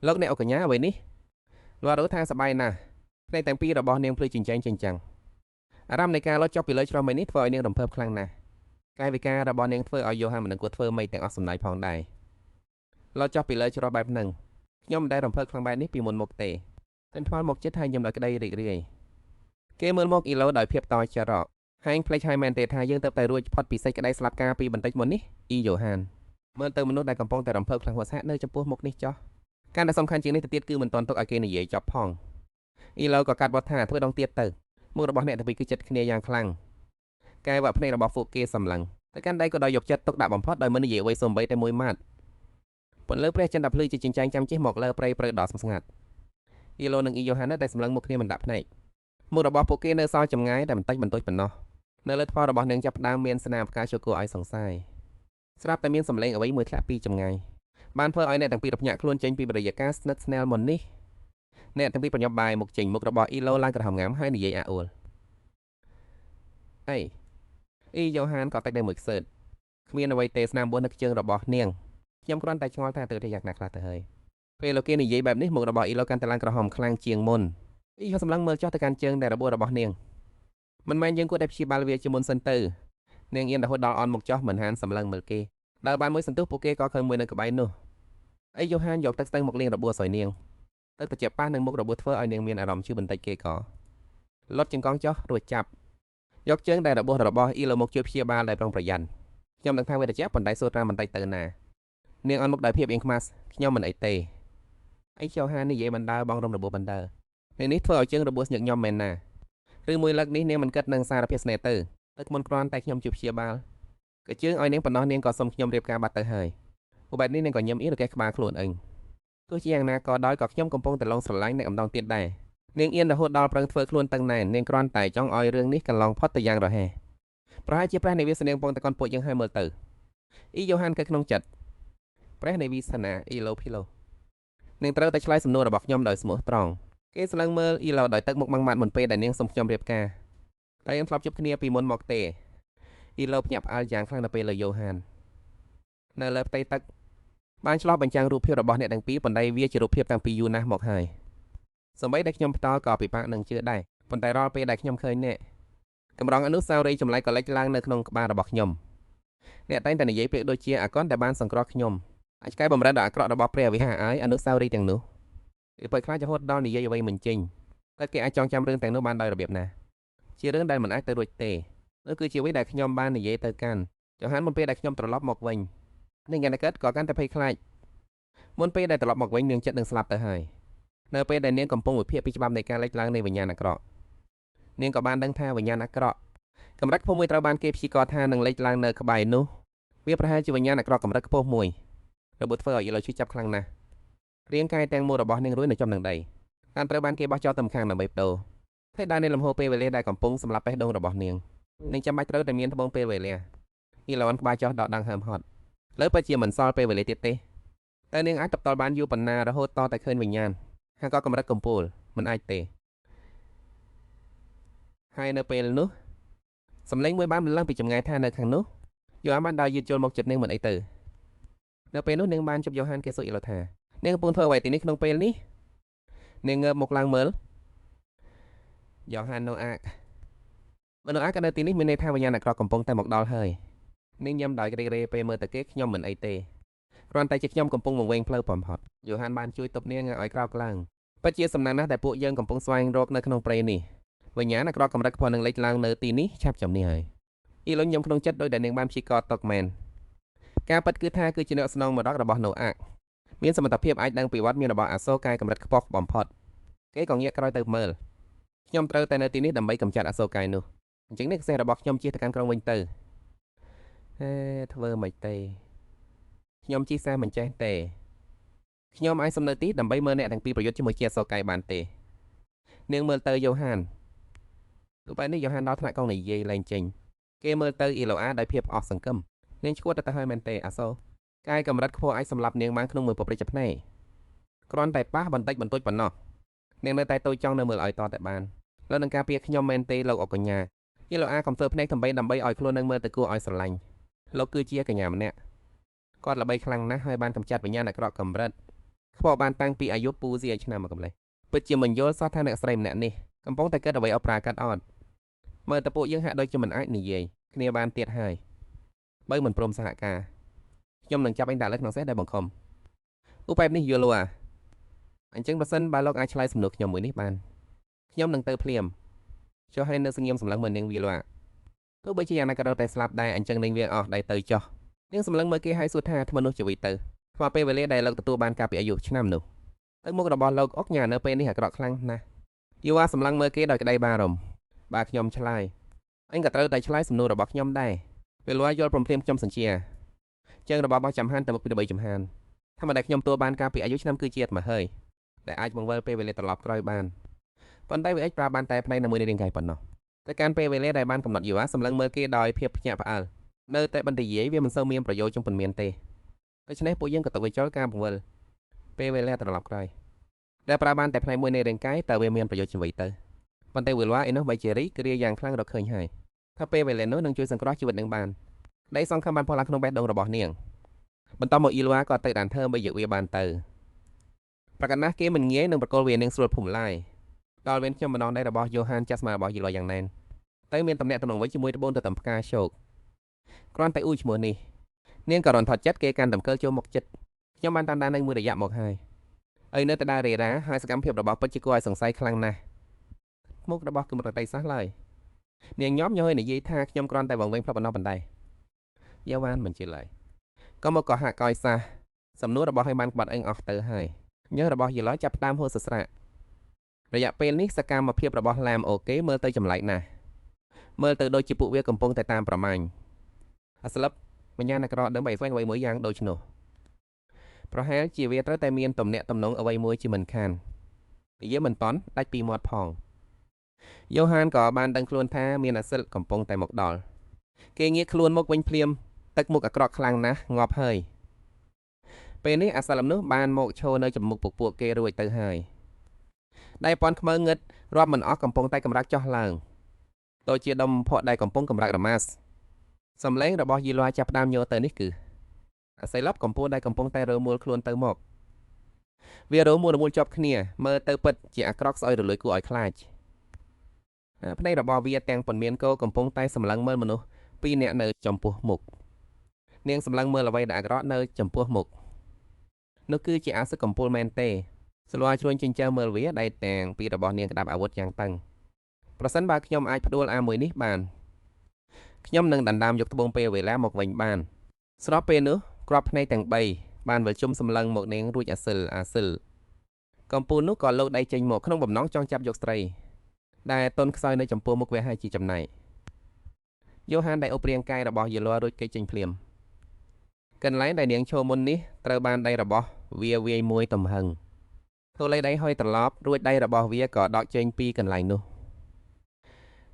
់លោកអ្នកអុកញ្ញាអ្វីនេះលោកรู้ថាសប្បាយណាស់ផ្នែកទាំងពីររបស់នាងភ្លឺចិញ្ចែងចិញ្ចាំងអារម្មណ៍នៃការលោតចុះពីលើជ្រុះមេនេះធ្វើឲ្យនាងរំភើបខ្លាំងណាស់កាយវិការរបស់នាងធ្វើឲ្យយល់ថាមិននឹងគួរធ្វើមិនទាំងអស់សំណាយផងដែរលោតចុះពីលើជ្រុះបែបហ្នឹងខ្ញុំមិនដែលរំភើបខ្លាំងបែបនេះពីមុនមកទេតែថ្មល់មកចិត្តថាខ្ញុំដោយក្តីរីករាយគេមើលមកអ៊ីឡូដោយភាពតចរកហែងផ្លេចហើយមែនទេថាយើងទៅតែរួចផុតពីសេចក្តីស្លាប់ការពីបន្តិចមុននេះអ៊ីយ៉ូហានមើលទៅមនុស្សដែលកំពុងតែរំភើបខ្លាំងហួសហេតុនៅចំពោះមុខនេះចោះការដែលសំខាន់ជាងនេះទៅទៀតគឺមិនទាន់ទុកឲ្យគេនិយាយចប់ផងអ៊ីឡូក៏កាត់បទថាធ្វើដងទៀតទៅមុខរបស់អ្នកទាំងពីរគឺចិត្តគ្នាយ៉ាងខ្លាំងកែវភ្នែករបស់ពួកគេសម្លឹងតែកាន់ដៃក៏ដោយយកចិត្តទុកដាក់បំផុតដោយមិននិយាយអ្វីសូម្បីតែមួយម៉ាត់ពន្លឺព្រះចន្ទភ្លឺជាចិញ្ចែងចាំជិះមកលើព្រៃព្រៅដ៏ស្ងាត់អ៊ីឡូនិងអ៊ីយ៉ូហាននៅតែសម្លឹងមុខគ្នាមិនដាក់ភ្នែកមុខរបស់ពួកគេនៅសល់ចម្ងាយតែបន្តិចបន្តួចប៉ុណ្ណោះនៅលើថ្មរបស់នាងចាប់ផ្ដើមមានស្នាមផ្កាជគួរឲ្យសង្ស័យស្រាប់តែមានសម្លេងអ្វីមួយធ្លាក់ពីចម្ងាយបានធ្វើឲ្យអ្នកទាំងពីររភ្ញាក់ខ្លួនចេញពីបរិយាកាសស្និទ្ធស្នាលមុននេះអ្នកទាំងពីរប្រញាប់បាយមុខចេញមុខរបស់អ៊ីឡូឡើងក្រហមងាមហើយនិយាយអាអួលអីអ៊ីយ៉ូហានក៏តិចតែមួយខ្សើតគ្មានអ្វីទេស្នាមបួននៅជើងរបស់នាងខ្ញុំគ្រាន់តែឆ្ងល់ថាទៅតែយ៉ាងណាខ្លះទៅហើយពេលលោកគេនិយាយបែបនេះមុខរបស់អ៊ីឡូកាន់តែឡើងក្រហមខ្លាំងជាងមុនអ៊ីក៏សម្លឹងមើលចុះទៅកាន់ជើងដែលរបួសរបស់នាងមិនមែនយើងគួរតែព្យាបាលវាជាមុនសិនទៅនាងអៀនរហូតដល់អន់មុខចុះមិនហានសម្លឹងមើលគេដើរបានមួយសន្ទុះពួកគេក៏ឃើញមួយនៅក្បែរនោះអ៊ីយ៉ូហានយកទឹកស្ទឹងមកលាងរបួសឲ្យនាងទឹកត្រជាក់ប៉ះនឹងមុខរបួសធ្វើឲ្យនាងមានអារម្មណ៍ឈឺបន្តិចគេក៏លុតចង្កង់ចុះរួចចាប់យកជើងដែលរបួសរបស់អ៊ីឡូមកជួយព្យាបាលដោយប្រុងប្រយ័ត្នខ្ញុំនឹងថាវាត្រជាក់ប៉ុន្តែសូត្រតាមបន្តិចទៅណានាងអន់មុខដោយភាពអៀងខ្មាស់ខ្ញុំមិនអីទេអ៊ីយ៉ូហាននិយាយបណ្ដើបងរំរបួសបណ្ដើនេះធ្វើឲ្យជើងរបួសញឹកញាប់មែនណាឬមួយលឹកនេះនាងមិនគិតនឹងសារភាពស្នេហ៍ទៅទឹកមុនគ្រាន់តែខ្ញុំជួយព្យាបាលក៏ជើងឲ្យនាងប៉ុណ្ណោះនាងក៏សុំខ្ញុំរៀបការបាត់ទៅហើយពួកបែបនេះនាងក៏ញឹមអៀនរកេះក្បាលខ្លួនអីទោះជាយ៉ាងណាក៏ដោយក៏ខ្ញុំកំពុងតែឡងស្រឡាញ់អ្នកអំដងទៀតដែរនាងអៀនរហូតដល់ប្រឹងធ្វើខ្លួនតឹងណែននាងគ្រាន់តែចង់ឲ្យរឿងនេះកន្លងផុតទៅយ៉ាងរហ័សប្រហែលជាព្រះនៃវាសនាកំពុងតែកន់ពួកយើងឲ្យមើលទៅអ៊ីយ៉ូហានក៏ក្នុងចិត្តព្រះនៃវាសនាអ៊ីឡូភីឡូនាងត្រូវតែឆ្លើយសំណួររបស់ខ្ញុំដោយស្មោះត្រង់គេស្លឹងមើលអ៊ីឡូដោយទឹកមុខម៉ាំងម៉ាត់មុនពេលដែលនាងសុំខ្ញុំរៀបការតែយើងធ្លាប់ជួបគ្នាពីមុនមកទេអ៊ីឡូភ្ញាក់ផ្អើលយ៉ាងខ្លាំងនៅពេលលើយ៉ូហាននៅលើផ្ទៃទឹកបានឆ្លោះបញ្ចាំងរូបភាពរបស់អ្នកទាំងពីរប៉ុន្តែវាជារូបភាពតាំងពីយូរណាស់មកហើយសម្បីតែខ្ញុំផ្ទាល់ក៏ពិបាកនឹងជឿដែរប៉ុន្តែរាល់ពេលដែលខ្ញុំឃើញអ្នកកម្រងអនុស្សាវរីយ៍ចម្លែកក៏លេចឡើងនៅក្នុងក្បាលរបស់ខ្ញុំអ្នកតែងតែនិយាយពាក្យដូចជាអាកុនដែលបានសង្គ្រោះខ្ញុំអាចកែបំរើដល់អាក្រក់របស់ព្រះវិហារឲ្យអនុស្សាវរីយ៍ទាំងនោះវាពេលខ្លះរហូតដល់និយាយអ្វីមិនចេញតែគេអាចចងចាំរឿងទាំងនោះបានដោយរបៀបណាជារឿងដែលមិនអាចទៅរួចទេនោះគឺជាអ្វីដែលខ្ញុំបាននិយាយទៅកាន់ចង្ហាន់មុនពេលដែលខ្ញុំត្រឡប់មកវិញនាងយ៉ាងណាក៏កាន់តែភ័យខ្លាចមុនពេលដែលត្រឡប់មកវិញនាងចិត្តនឹងស្លាប់ទៅហើយ Nơiពេលដែលនាងកំពុងវិភាគពីច្បាប់នៃការលេចឡើងនៃវិញ្ញាណអាក្រក់នាងក៏បានដឹងថាវិញ្ញាណអាក្រក់កម្រិតខ្ពស់មួយត្រូវបានគេព្យាករណ៍ថានឹងលេចឡើងនៅក្បែរនោះវាប្រហែលជាវិញ្ញាណអាក្រក់កម្រិតខ្ពស់មួយរបួសធ្វើឲ្យ Elo ឈឺចាប់ខ្លាំងណាស់រាងកាយទាំងមូលរបស់នាងរួយនៅចំនឹងដីបានត្រូវបានគេបោះចោលទៅម្ខាងដើម្បីបដូរតែដើរនៅលំហពេលវេលាដែលកំពុងសម្លាប់បេះដូងរបស់នាងចាំបាច់ត្រូវតែមានត្បូងពេលវេលា Elo ក្បាលចោះដកដង្ហើមហត់លើពិតជាមិនសល់ពេលវេលាទៀតទេតែនាងអាចតបតល់បានយូរប៉ុណ្ណារហូតតតែឃើញវិញ្ញាណហើយក៏កម្រិតកំពូលមិនអាចទេហើយនៅពេលនោះសម្លេងមួយបានបន្លឺពីចម្ងាយថានៅខាងនោះយូហានបានដើរយឺតចូលមកជិតនាងមិនអីទៅនៅពេលនោះនាងបានជប់យូហានគេសួរ Elo ថានាងកំពុងធ្វើអ្វីទីនេះក្នុងពេលនេះនាងងើបមកឡើងមើលយូហាននៅអាកមនុស្សអាកនៅទីនេះមានន័យថាវិញ្ញាណអាក្រក់កំពុងតែមកដល់ហើយនាងញ៉ាំដោយក្រេករេពេលមើលទៅគេខ្ញុំមិនអីទេគ្រាន់តែជាខ្ញុំកំពុងវង្វេងផ្លូវបំផុតយូហានបានជួយទប់នាងឲ្យក្រោកឡើងពិតជាសំណាងណាស់ដែលពួកយើងកំពុងស្វែងរកនៅក្នុងព្រៃនេះវិញ្ញាណអាក្រក់កម្រិតខ្ពស់នឹងលេចឡើងនៅទីនេះឆាប់ចំនេះហើយEloញញឹមក្នុងចិត្តដោយដែលនាងបានព្យាករណ៍ទុកមែនការពិតគឺថាគឺជាអ្នកស្នងមរតករបស់នូអាកមានសមត្ថភាពអាចដឹងពីវត្តមានរបស់អាសូរកាយកម្រិតខ្ពស់បំផុតគេក៏ងាកក្រោយទៅមើលខ្ញុំត្រូវតែនៅទីនេះដើម្បីកម្ចាត់អាសូរកាយនោះអញ្ចឹងនេះខ្សែរបស់ខ្ញុំជិះទៅកាន់ក្រុងវិញទៅធ្វើមិនទេខ្ញុំជិះសារមិនចេះទេខ្ញុំអាចសំនៅទីដើម្បីមើលអ្នកទាំងពីរប្រយុទ្ធជាមួយជាអាសូរកាយបានទេនាងមើលទៅយូហានទោះបីនេះយូហានដល់ថ្នាក់កងនិយាយលែងចេញគេមើលទៅEloដោយភាពអស់សង្ឃឹមនាងឈួតទៅហើយមែនទេអាសូរកាយកម្រិតខ្ពស់អាចសម្លាប់នាងបានក្នុងមួយពព្រិចភ្នែកគ្រាន់តែប៉ះបន្តិចបន្តួចប៉ុណ្ណោះនាងនៅតែតូចចង់នៅមើលឲ្យតតែបានលោកនឹងការពារខ្ញុំមែនទេលោកអុកកញ្ញាEloកំសើភ្នែកដើម្បីឲ្យខ្លួននឹងមើលទៅគួរឲ្យស្រឡាញ់លោកគឺជាកញ្ញាម្នាក់គាត់ល្បីខ្លាំងណាស់ហើយបានកម្ចាត់វិញ្ញាណអាក្រក់កម្រិតខ្ពស់បានតាំងពីអាយុពូស៊ីឲ្យឆ្នាំមកកម្លេះពិតជាមិនយល់សោះថាអ្នកស្រីម្នាក់នេះកំពុងតែគិតអ្វីអបប្រាកាត់អត់មើលទៅពួកយើងហាក់ដូចជាមិនអាចនិយាយគ្នាបានទៀតហើយបើមិនព្រមសហការខ្ញុំនឹងចាប់អញដាក់លើក្នុងសេះដែលបង្ខំបែបនេះយល់អញ្ចឹងបើសិនបើលោកអាចឆ្លើយសំណួរខ្ញុំមួយនេះបានខ្ញុំនឹងទៅភ្លាមចុះហើយនៅស្ងៀមសម្លឹងមើលនាងវាទោះបីជាយ៉ាងណាក៏ត្រូវតែស្លាប់ដែរអញ្ចឹងនាងវាអស់ដៃទៅចុះនាងសម្លឹងមើលគេហើយសួរថាថ្មនោះជាវិទៅស្មើពេលវេលាដែលលោកទទួលបានការពីអាយុឆ្នាំនោះទឹកមុខរបស់លោកអុកញ៉ានៅពេលនេះអាក្រក់ខ្លាំងណាស់យូហាសម្លឹងមើលគេដោយក្តីបារម្ភបាទខ្ញុំឆ្លើយអញក៏ត្រូវតែឆ្លើយសំណួររបស់ខ្ញុំដែរពេលយល់ព្រមព្រៀងខ្ញុំសញ្ជាជើងរបស់បោះចំហានទៅមុខពី3ចំហានធម្មតាខ្ញុំទទួលបានការពីអាយុឆ្នាំគឺជាថ្មហើយតែអាចបង្វិលពេលវេលាត្រឡប់ក្រោយបានប៉ុន្តែវាអាចប្រើបានតែផ្នែកណាមួយនៃរាងកាយប៉ុណ្ណោះតែការពេលវេលាដែលបានកំណត់យូហាសម្លឹងមើលគេដោយភាពភ្ញាក់ផ្អើលនៅតែបន្ទាយាយវាមិនសូវមានប្រយោជន៍ជាងប៉ុន្មានទេដូច្នេះពួកយើងក៏ទៅវិចលការបង្វិលពេលវេលាត្រឡប់ក្រោយដែលប្រើបានតែផ្នែកមួយនៃរាងកាយតើវាមានប្រយោជន៍ជាអ្វីទៅប៉ុន្តែវិលវ៉ាឯនោះបីជារីគ្រាយ៉ាងខ្លាំងរកឃើញហើយថាពេលវេលានោះនឹងជួយសង្គ្រោះជីវិតនឹងបានដីសង្ឃឹមបានផលឡើងក្នុងបេះដូងរបស់នាងបន្តមកEloក៏ទៅដានធើបីយកវាបានទៅប្រកាសណាស់គេមិនងាយនឹងប្រកល់វានាងស្រួលភូមិឡាយដល់វិញខ្ញុំម្ដងដែររបស់យូហានចាស់ស្មារបស់Eloយ៉ាងណែនតែមានតំណែងតំណងវិញជាមួយត្បូងទៅតាមផ្កាជោគគ្រាន់តែឈ្មោះនេះនាងក៏រន់ថត់ចិត្តគេកាន់តម្កើចូលមកចិត្តខ្ញុំបានតាមដាននឹងមួយរយៈមកហើយនៅតែដើររេរ៉ាហើយសកម្មភាពរបស់ពិតជាគួរឲ្យសង្ស័យខ្លាំងណាស់មុខរបស់គឺមិនរតីសោះឡើយនាងញោមញយនិយាយថាខ្ញុំគ្រាន់តែវង្វេងផ្លប់បណ្ដោះបណ្ដៃយូហានមិនជឿឡើយក៏មកក៏ហាក់កយសះសំណួររបស់ឲ្យបានក្បត់អេងអស់ទៅហើយញើសរបស់Eloចាប់ផ្ដើមហួសសស្រាក់រយៈពេលនេះសកម្មភាពរបស់ឡាមអូគេមើលទៅចម្លែកណាស់មើលទៅដូចជាពួកវាកំពុងតែតាមប្រមាញ់អាស្លឹបវិញ្ញាណអាក្រក់ដើម្បីស្វែងអ្វីមួយយ៉ាងដូចនោះប្រហែលជាវាត្រូវតែមានទំនាក់ទំនងអ្វីមួយជាមិនខាននិយាយមិនតន់ដាច់ពីមាត់ផងយូហានក៏បានដឹងខ្លួនថាមានអាសិលកំពុងតែមកដល់គេងាកខ្លួនមកវិញភ្លាមទឹកមុខអាក្រក់ខ្លាំងណាស់ងាប់ហើយពេលនេះអាសិលនោះបានមកឈរនៅចំមុខពួកគេរួចទៅហើយដៃប៉ុនខ្មៅងឹតរាប់មិនអស់កំពុងតែកម្រាក់ចុះឡើងដូចជាដុំភក់ដែលកំពុងកម្រាក់រម៉ាស់សំឡេងរបស់Eloចាប់ផ្ដើមញ័រទៅនេះគឺអាស័យឡប់កំពុងតែរើមួលខ្លួនទៅមកវារើមួលជាប់គ្នាមើលទៅពិតជាអាក្រក់ស្អុយរលួយគួរឲ្យខ្លាចភ្នែករបស់វាទាំងប៉ុន្មានកោកំពុងតែសម្លឹងមើលមនុស្សពីរនាក់នៅចំពោះមុខនាងសម្លឹងមើលអ្វីដែលអាក្រក់នៅចំពោះមុខនោះគឺជាអាសឹកកំពូលមែនទេស្លួជ្រួញចិញ្ចើមើលវាដៃទាំងពីររបស់នាងក្តាប់អាវុធយ៉ាងតឹងប្រសិនបើខ្ញុំអាចផ្ដួលអាមួយនេះបានខ្ញុំនឹងដណ្ដើមយកត្បូងពេលវេលាមកវិញបានស្របពេលនោះក្របភ្នែកទាំង3បានវិលជុំសម្លឹងមកនាងរួចអាសិល កំពូលនោះក៏លោកដៃចេញមកក្នុងបំណងចង់ចាប់យកស្ត្រីដែលតន់ខ្សោយនៅចំពោះមុខវាហើយជាចំណែកយូហានដែលអ៊ុបរាងកាយរបស់យេឡូរួចគេចចេញភ្លាមកន្លែងដែលនាងឈរមុននេះត្រូវបានដៃរបស់វាវាយមួយទំហឹងទូលៃដៃហុយត្រឡប់រួចដៃរបស់វាក៏ដកចេញពីកន្លែងនោះ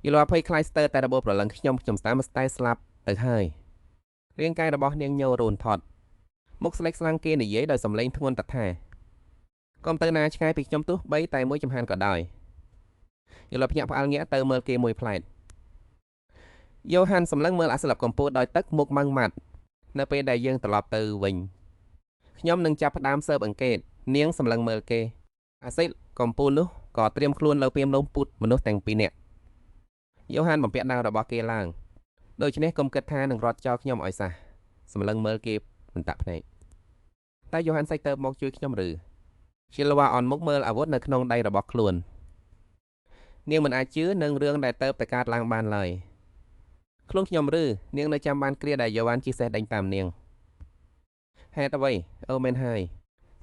យេឡូភ័យខ្លាចស្ទើរតែរបបប្រឡឹងខ្ញុំស្តាមស្ទែស្លាប់ទៅហើយរាងកាយរបស់នាងញ័ររូនថត់មុខស្លេកស្លាំងគេនិយាយដោយសំឡេងធ្ងន់តថាកុំទៅណាឆ្ងាយពីខ្ញុំទោះបីតែមួយចំហានក៏ដោយយេឡូភ្ញាក់ផ្អើលងាកទៅមើលគេមួយផ្លែតយូហានសម្លឹងមើលអាស្លាប់កំពូលដោយទឹកមុខម៉ាំងម៉ាត់នៅពេលដែលយើងត្រឡប់ទៅវិញខ្ញុំនឹងចាប់ផ្ដើមស៊ើបអង្កេតនាងសម្លឹងមើលគេអាសិតកំពូលនោះក៏ត្រៀមខ្លួនលើពីមលំពុតមនុស្សទាំងពីរនាក់យូហានបំពាក់ដាវរបស់គេឡើងដូច្នេះកុំគិតថានឹងរត់ចោលខ្ញុំឲ្យសះសម្លឹងមើលគេមិនតាក់ភ្នែកតែយូហានសាច់ទៅមកជួយខ្ញុំឬជាលវ៉ាអនមុខមើលអាវុធនៅក្នុងដៃរបស់ខ្លួននាងមិនអាចជឿនឹងរឿងដែលទៅតែកើតឡើងបានឡើយខ្លួនខ្ញុំឬនាងនៅចាំបានគ្រាដែលយូហានជិះសេះដេញតាមនាងហេតុអ្វីអូមែនហើ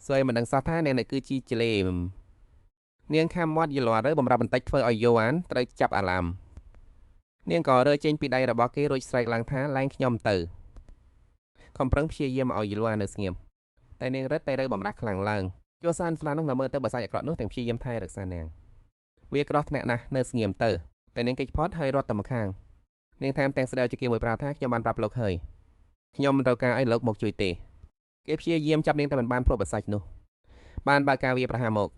យស្អីមិនដឹងសោះថាអ្នកនេះគឺជីចលេនាងខាំមាត់យេឡូរើបំរាប់បន្តិចធ្វើឲ្យយូហានត្រូវចាប់អាឡាមនាងក៏រើចេញពីដៃរបស់គេរួចស្រែកឡើងថាឡើងខ្ញុំទៅខំប្រឹងព្យាយាមឲ្យយេឡូនៅស្ងៀមតែនាងរឹតតែរើបំរាស់ខ្លាំងឡើងយូសានស្លានោះមើលទៅបសាច់អាក្រក់នោះទាំងព្យាយាមថែរក្សានាងវាក្រោះថ្នាក់ណាស់នៅស្ងៀមទៅតែនាងគេចផត់ហើយរត់ទៅម្ខាងនាងថែមទាំងស្ដេចជាគេមួយប្រាប់ថាខ្ញុំបានប្រាប់លោកហើយខ្ញុំមិនត្រូវការឲ្យលោកមកជួយទេគេព្យាយាមចាប់នាងតែមិនបានព្រោះបសាច់នោះបានបើកការវាប្រហារមក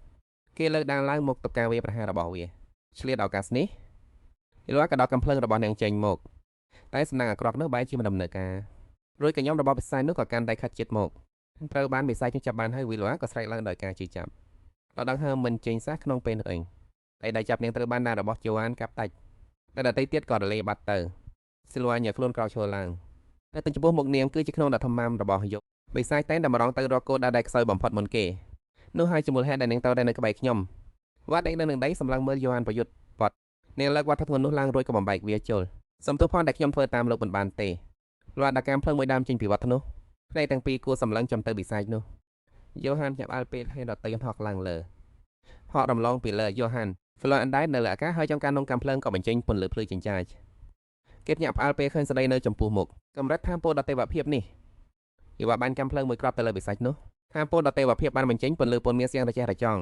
គេលើកដាវឡើងមកទៅការវាប្រហាររបស់វាឆ្លៀតឱកាសនេះយេឡូក៏ដកកំភ្លើងរបស់នាងចេញមកតែសំណាងអាក្រក់នោះបែរជាមិនដំណើរការរួចកញ្ញោមរបស់បិសាចនោះក៏កាន់ដៃខាត់ជិតមកត្រូវបានបិសាចនោះចាប់បានហើយវីឡូក៏ស្រែកឡើងដោយការជឿចាប់ដល់ដឹងហើមិនចេញសះក្នុងពេលនោះឯងតែដៃចាប់នាងត្រូវបានណារបស់យូហានកាប់ដាច់តែដៃទៀតក៏រលាយបាត់ទៅស៊ីលវ៉ាញើខ្លួនក្រោកឈរឡើងតែទៅចំពោះមុខនាងគឺជាក្នុងដ៏ធំម៉ាំរបស់យុគបិសាចតែតែម្ដងទៅរកគោដែលខ្សោយបំផុតមុនគេនោះហើយជាមូលហេតុដែលនាងទៅនៅក្បែរខ្ញុំវត្តដេកនៅនឹងដៃសម្លឹងមើលយូហានប្រយុទ្ធបត់នាងលើកវត្តធ្ងន់នោះឡើងរួចក៏បំបែកវាជុលសំទោសផងដែលខ្ញុំធ្វើតាមលោកមិនបានទេលួចដាក់កាមភ្លើងមួយដើមចេញពីវត្តនោះផ្នែកទាំងពីរគួរសម្លឹងចំទៅបិសាចនោះយូហានញាប់អាល់ពេលហើយដតៃហក់ឡើងលើហក់រំលងពីលើយូហានហ្វ្លូអណ្ដែតនៅលើអាកាសហើយចំការនងកាំភ្លើងក៏បញ្ចេញពន្លឺភ្លឺចិញ្ចាចគេញាប់ផ្អើលពេលឃើញស្ដីនៅចំពោះមុខកម្រិតថាមពលដតេវភាពនេះយូហានបានកាំភ្លើងមួយគ្រាប់ទៅលើបិសាចនោះថាមពលដតេវភាពបានបញ្ចេញពន្លឺពណ៌មានសៀងរចេះរចង់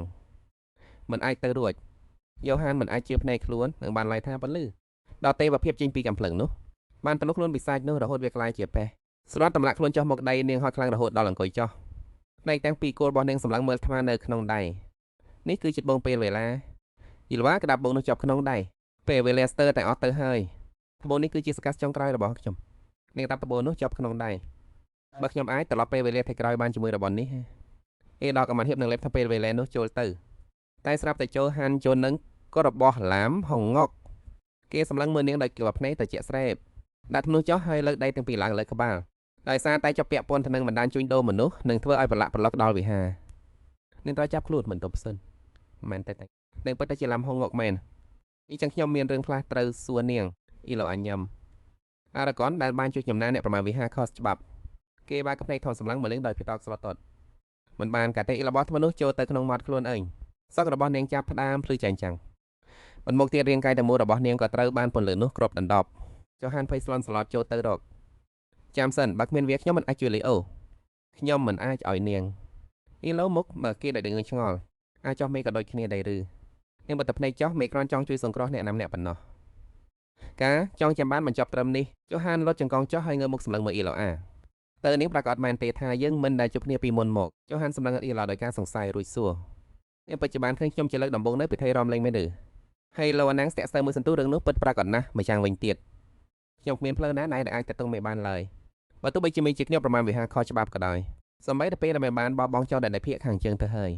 មិនអាចទៅរួចយូហានមិនអាចជឿភ្នែកខ្លួននឹងបានឡាយថាពន្លឺដតេវភាពចេញពីកាំភ្លើងនោះបានទៅនោះខ្លួនបិសាចនោះរហូតវាក្លាយជាពេះស្រាត់តម្លាក់ខ្លួនចុះមកដៃនាងហត់ខ្លាំងរហូតដល់អង្គុយចុះផ្នែកទាំងពីរគោលរបស់នាងសម្លឹងមើលថ្មនៅក្នុងដៃនេះគឺជាបងពេលវេលាយីលវ៉ាក្តាប់បងនោះជាប់ក្នុងដៃពេលវេលាស្ទើរតែអស់ទៅហើយត្បូននេះគឺជាសកាសចុងក្រោយរបស់ខ្ញុំនាងតាប់ត្បូននោះជាប់ក្នុងដៃបើខ្ញុំអាចត្រឡប់ពេលវេលាថ្ងៃក្រោយបានជាមួយរបស់នេះអេដកអាម៉ាន់ហៀបនឹងលេបថាពេលវេលានោះចូលទៅតែស្រាប់តែចូលហានចូលនឹងក៏របស់ឡាមហងកគេសម្លឹងមើលនាងដោយគល់ភ្នែកទៅជាស្រែបដាក់ធ្នូចុះហើយលើកដៃទាំងពីរឡើងលើក្បាលដោយសារតែជាប់ពាក់ព័ន្ធទៅនឹងបណ្ដាញជួញដូរមនុស្សនឹងធ្វើឲ្យប្រឡាក់ប្រឡឹកដល់វិហារនាងត្រូវចាប់ខ្លួនមិនទប់សិនមែនតែនាងពិតតែជាឡាំហងកមែនអ៊ីចឹងខ្ញុំមានរឿងខ្លះត្រូវសួរនាងអ៊ីឡូអញញឹមអារ៉ាកុនដែលបានជួយចំណានអ្នកប្រមាណវិហារខុសច្បាប់គេបានកំភ្នែកថតសម្លឹងមកលេងដោយភាពតោកស្រទត់មិនបានកាតែអ៊ីរបស់ធ្មនុស្សចូលទៅក្នុងមាត់ខ្លួនអីសក់របស់នាងចាប់ផ្ដើមភ្លឺចែងចាំងបន្មុខទៀតរាងកាយតែមួយរបស់នាងក៏ត្រូវបានពន្លឺនោះគ្របដណ្ដប់ចុះហានភ័យស្លន់ស្លោតចូលទៅរកចាំសិនបើគ្មានវាខ្ញុំមិនអាចជួយលីអូខ្ញុំមិនអាចឲ្យនាងអ៊ីឡូមុខមើលគេដោយងឿងឆ្ងល់អាចចោះមេក៏ដូចគ្នាដែរឬនាងបិទតែភ្នែកចោះមេគ្រាន់ចង់ជួយសង្គ្រោះអ្នកណាម្នាក់ប៉ុណ្ណោះការចង់ចាំបានបញ្ចប់ត្រឹមនេះចុះហានលុតចង្កងចោះហើយងើបមុខសម្លឹងមើលអ៊ីឡូអាតើនាងប្រកាសមែនទេថាយើងមិនដែលជួបគ្នាពីមុនមកចុះហានសម្លឹងអ៊ីឡូដោយការសង្ស័យរួចសួរនាងបច្ចុប្បន្នឃើញខ្ញុំជាលើកដំបូងនៅពិធីរំលែងមែនឬហើយលោអាណាងស្ទាក់ស្ទើរមួយសន្ទុះរឿងនោះពិតប្រាកដណាស់ម្យ៉ាងវិញទៀតខ្ញុំគ្មានផ្លូវណាដែលអាចតតងមេបានឡើយបើទោះបីជាមានជាខ្ញុំប្រមាណវិហារខុសច្បាប់ក៏ដោយសម្បីតែពេលដែលមេបានបោះបង់ចោលដែលភាគខាងជើងទៅហើយ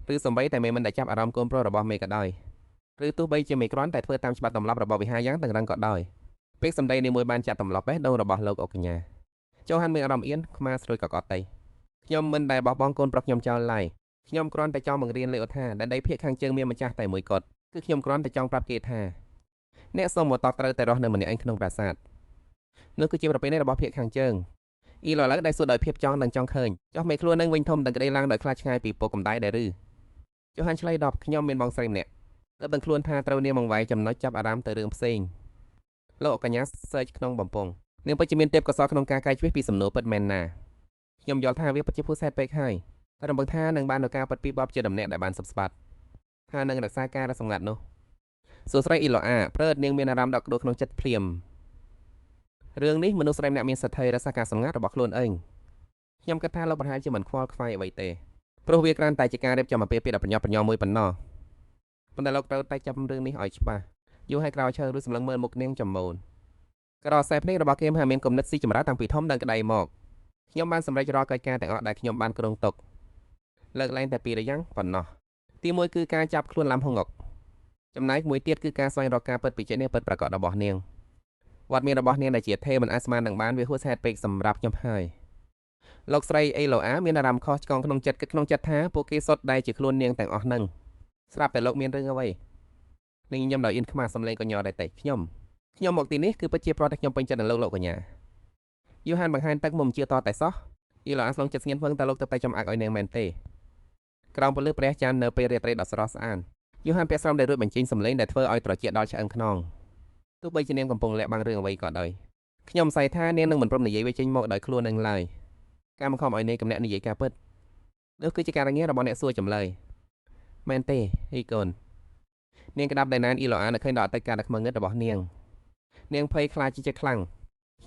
ឬសម្បីតែមេមិនដែលចាប់អារម្មណ៍កូនប្រុសរបស់មេក៏ដោយឬទោះបីជាមេគ្រាន់តែធ្វើតាមច្បាប់ទម្លាប់របស់វិហារយ៉ាងតឹងរ៉ឹងក៏ដោយពេលសម្ដីនេះមួយបានចាត់ទម្លាប់បេះដូងរបស់លោកអុកកញ្ញាចូលហានមានអារម្មណ៍អៀនខ្មាស្រួយកកអត់តៃខ្ញុំមិនដែលបោះបង់កូនប្រុសខ្ញុំចោលឡើយខ្ញុំគ្រាន់តែចង់បង្រៀនលេអូថាដែលដីភាគខាងជើងមានម្ចាស់តែមួយគត់គឺខ្ញុំគ្រាន់តែចង់ប្រាប់គេថាអ្នកសូមមកតតត្រូវតែរស់នៅម្នាក់ឯងក្នុងប្រាសាទនោះគឺជាប្រពៃណីរបស់ភាគខាងជើងអ៊ីឡូឡើយដែលសួរដោយភាពចង់នឹងចង់ឃើញចោះមេខ្លួននឹងវិញធំទាំងក្តីឡើងដោយខ្លាចឆ្ងាយពីពុកកំដៃដែរឬ ចុះហាន់ឆ្លៃដប់ខ្ញុំមានបងស្រីម្នាក់តែដឹងខ្លួនថាត្រូវនាងមកវាយចំណុចចាប់អារម្មណ៍ទៅរឿងផ្សេងលោកកញ្ញាសើចក្នុងបំពង់នាងពិតជាមានទេពកោសល្យក្នុងការកែច្នៃពីសំណួរពិតមែនណាខ្ញុំយល់ថាវាពិតជាភូសែតពេកហើយតែរំពឹងថានឹងបាននៅការពិតពីបបជាដំណាក់ដែលបានសុបស្បាត់ថានឹងរក្សាការសម្ងាត់នោះសួស្ដីអ៊ីឡូអាព្រឺតនាងមានអារម្មណ៍ដកដួលក្នុងចិត្តភ្លាមរឿងនេះមនុស្សស្រីម្នាក់មានសិទ្ធិរក្សាការសម្ងាត់របស់ខ្លួនឯងខ្ញុំគិតថាលោកប្រហែលជាមិនខ្វល់ខ្វាយអ្វីទេព្រោះវាគ្រាន់តែជាការរៀបចំអំពីពាក្យប្រញាប់ប្រញាល់មួយប៉ុណ្ណោះប៉ុន្តែលោកត្រូវតែចាប់រឿងនេះឲ្យច្បាស់យូរហើយក្រោយឈើឬសម្លឹងមើលមុខនាងចំមូនក្រសែភ្នែករបស់គេហាមានគំនិតស៊ីចម្រើនតាំងពីធំដល់ក្តីមកខ្ញុំបានសម្រេចរាល់កិច្ចការទាំងអស់ដែលខ្ញុំបានគ្រោងទុកលើកលែងតែពីរយ៉ាងប៉ុណ្ណោះទីមួយគឺការចាប់ខ្លួនឡាំហុងុកចំណែកមួយទៀតគឺការស្វែងរកការពិតពីចិត្តនាងពិតប្រាកដរបស់នាងវត្តមានរបស់នាងដែលជាថេមិនអាចស្មាននឹងបានវាហួសហេតុពេកសម្រាប់ខ្ញុំហើយលោកស្រីអេឡូអាមានអារម្មណ៍ខុសឆ្គងក្នុងចិត្តគិតក្នុងចិត្តថាពួកគេសុទ្ធតែជាខ្លួននាងទាំងអស់នឹងស្រាប់តែលោកមានរឿងអ្វីនាងញញឹមដោយអៀនខ្មាស់សំឡេងកញ្ញរដែរទេខ្ញុំមកទីនេះគឺពិតជាប្រតែខ្ញុំពេញចិត្តនឹងលោកកញ្ញាយូហានបង្ហាញទឹកមុំជាតតែសោះអ៊ីឡូអាស្លងចិត្តស្ងៀមវឹងតែលោកទៅតែចំអាក់ឲ្យនាងមែនទេក្រោមពលឺព្រះច័ន្ទនៅពេលរាត្រីដ៏ស្រស់ស្អាតយូហានពាក់ស្រោមដែលរួចបញ្ចេញសំឡេងដែលធ្វើឲ្យត្រជាក់ដល់ឆ្អឹងខ្នងទោះបីជានាងកំពុងលាក់បាំងរឿងអ្វីក៏ដោយខ្ញុំសង្ស័យថានាងនឹងមិនព្រមនិយាយវាចេញមកដោយខ្លួននឹងឡើយការបង្ខំឲ្យនាងកំណត់និយាយការពិតនោះគឺជាការងាររបស់អ្នកសួរចម្លើយមែនទេអ៊ីកូននាងក្តាប់ដៃណានអ៊ីឡូអានៅឃើញដល់អតីតកាលដ៏ខ្មៅងឹតរបស់នាងភ័យខ្លាចជាខ្លាំងខ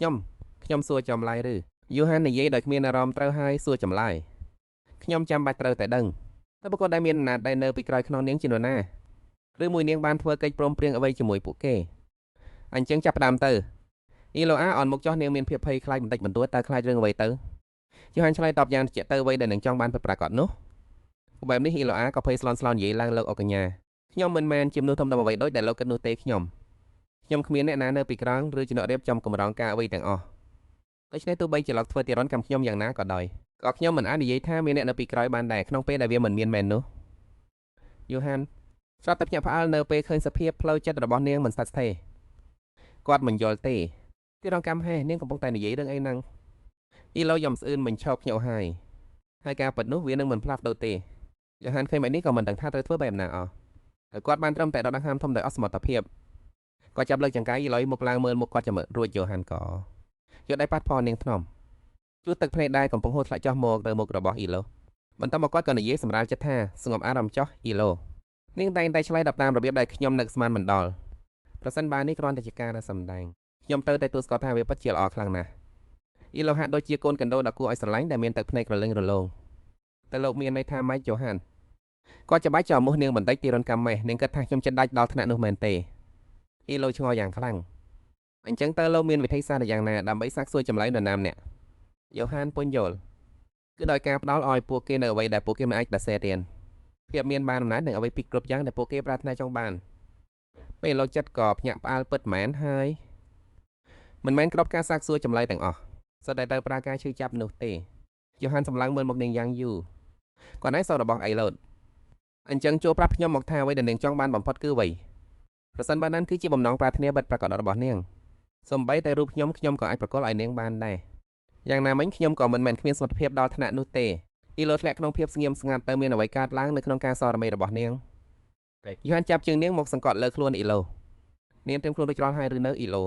្ញុំសួរចម្លើយឬយូហាននិយាយដោយគ្មានអារម្មណ៍ត្រូវហើយសួរចម្លើយខ្ញុំចាំបាច់ត្រូវតែដឹងតែបុគ្គលដែលមានអំណាចដែលនៅពីក្រោយខ្នងនាងជានរណាឬមួយនាងបានធ្វើកិច្ចព្រមព្រៀងអ្វីជាមួយពួកគេអញ្ចឹងចាប់ផ្ដើមទៅអ៊ីឡូអាអនមុខចោះនាងមានភាពភ័យខ្លាចបន្តិចបន្តួចតើខ្លាចរឿងអ្វីទៅយូហានឆ្លើយតបយ៉ាងត្រជាក់ទៅអ្វីដែលនឹងចង់បានពិតប្រាកដនោះបែបនេះអ៊ីឡូអាក៏ភ័យស្លន់និយាយឡើងលោកអុកកញ្ញាខ្ញុំមិនមែនជាមនុស្សធំដុំអ្វីដូចដែលលោកគិតនោះទេខ្ញុំគ្មានអ្នកណានៅពីក្រោយឬចំណរៀបចំកម្រងការអ្វីទាំងអស់ដូច្នេះទោះបីជាលោកធ្វើទារុនកម្មខ្ញុំយ៉ាងណាក៏ដោយក៏ខ្ញុំមិនអាចនិយាយថាមានអ្នកនៅពីក្រោយបានដែរក្នុងពេលដែលវាមិនមានមែននោះយូហានស្រាប់តែភ្ញាក់ផ្អើលនៅពេលឃើញសភាពផ្លូវចិត្តរបស់នាងមិនស្ថិតស្ថេរគាត់មិនយល់ទេទារុនកម្មហេនាងកំពុងតែនិយាយរឿងអីហ្នឹងអ៊ីឡូយំស្អឿនមិនឈប់ភ្ញាក់ហើយការពិតនោះវានឹងមិនផ្លាស់ប្ដូរទេយូហានឃើញបែបនេះក៏មិនដឹងថាត្រូវធ្វើបែបណាអស់ហើយគាត់បានត្រឹមតែដកដង្ហើមធំដោយអស់សមត្ថភាពគាត់ចាប់លើកចង្កៃអ៊ីឡូមកឡើងមើលមុខគាត់ចាំមើលរួចយូហានក៏យកដៃប៉ាត់ផនាងថ្នមជួទឹកភ្នែកដែរកំពុងហូរធ្លាក់ចុះមកទៅមុខរបស់អ៊ីឡូបន្ទាប់មកគាត់ក៏និយាយសម្រាលចិត្តថាស្ងប់អារម្មណ៍ចុះអ៊ីឡូនាងតែងតែឆ្លើយតបតាមរបៀបដែលខ្ញុំនឹកស្មានមិនដល់ប្រសិនបើនេះគ្រាន់តែជាការសម្ដែងខ្ញុំទៅតែទូស្គាល់ថាវាពិតជាល្អខ្លាំងណាស់អ៊ីឡូហាក់ដូចជាកូនកណ្ដូលដ៏គួរឲ្យស្រឡាញ់ដែលមានទឹកភ្នែករលឹងរលោងតែលោកមានន័យថាម៉េចយូហានគាត់ច្បាច់ចោលមុខនាងបន្តិចទីរុនកាមេនាងគិតថាខ្ញុំចិត្តដាច់ដល់ថ្នាក់នោះមែនទេអ៊ីឡូឆ្ងល់យ៉ាងខ្លាំងអញ្ចឹងតើលោកមានវិធីសាស្ត្រយ៉ាងណាដើម្បីសាកសួរចម្លើយនរណាម្នាក់យូហានពុញយល់គឺដោយការផ្ដល់ឲ្យពួកគេនៅអ្វីដែលពួកគេមិនអាចបដិសេធរៀនភាពមានបានអំណាចនិងអ្វីពីគ្រប់យ៉ាងដែលពួកគេប្រាថ្នាចង់បានពេលលោកចិត្តក៏ភ្ញាក់ផ្អើលពិតមែនហើយមិនមែនគ្រប់ការសាកសួរចម្លើយទាំងអស់សុទ្ធតែត្រូវប្រើការឈឺចាប់នោះទេយូហានសម្លឹងមើលមកនាងយ៉ាងយូរគាត់ឯងសោតរបស់អីឡូតអញ្ចឹងចូលប្រាប់ខ្ញុំមកថាអ្វីដែលនាងចង់បានបំផុតគឺអ្វីប្រសិនបើนั้นគឺជាបំណងប្រាថ្នាបិទប្រកបរបស់នាងសំបីតែរូបខ្ញុំក៏អាចប្រកល់ឲ្យនាងបានដែរយ៉ាងណាមិញខ្ញុំក៏មិនមែនគ្មានសមត្ថភាពដល់ថ្នាក់នោះទេអ៊ីឡូធ្លាក់ក្នុងភាពស្ងៀមស្ងាត់ទៅមានអ្វីកើតឡើងនៅក្នុងការសរមេរបស់នាងយូហានចាប់ជើងនាងមកសង្កត់លើខ្លួនអ៊ីឡូនាងត្រៀមខ្លួនរួចរាល់ហើយឬនៅអ៊ីឡូ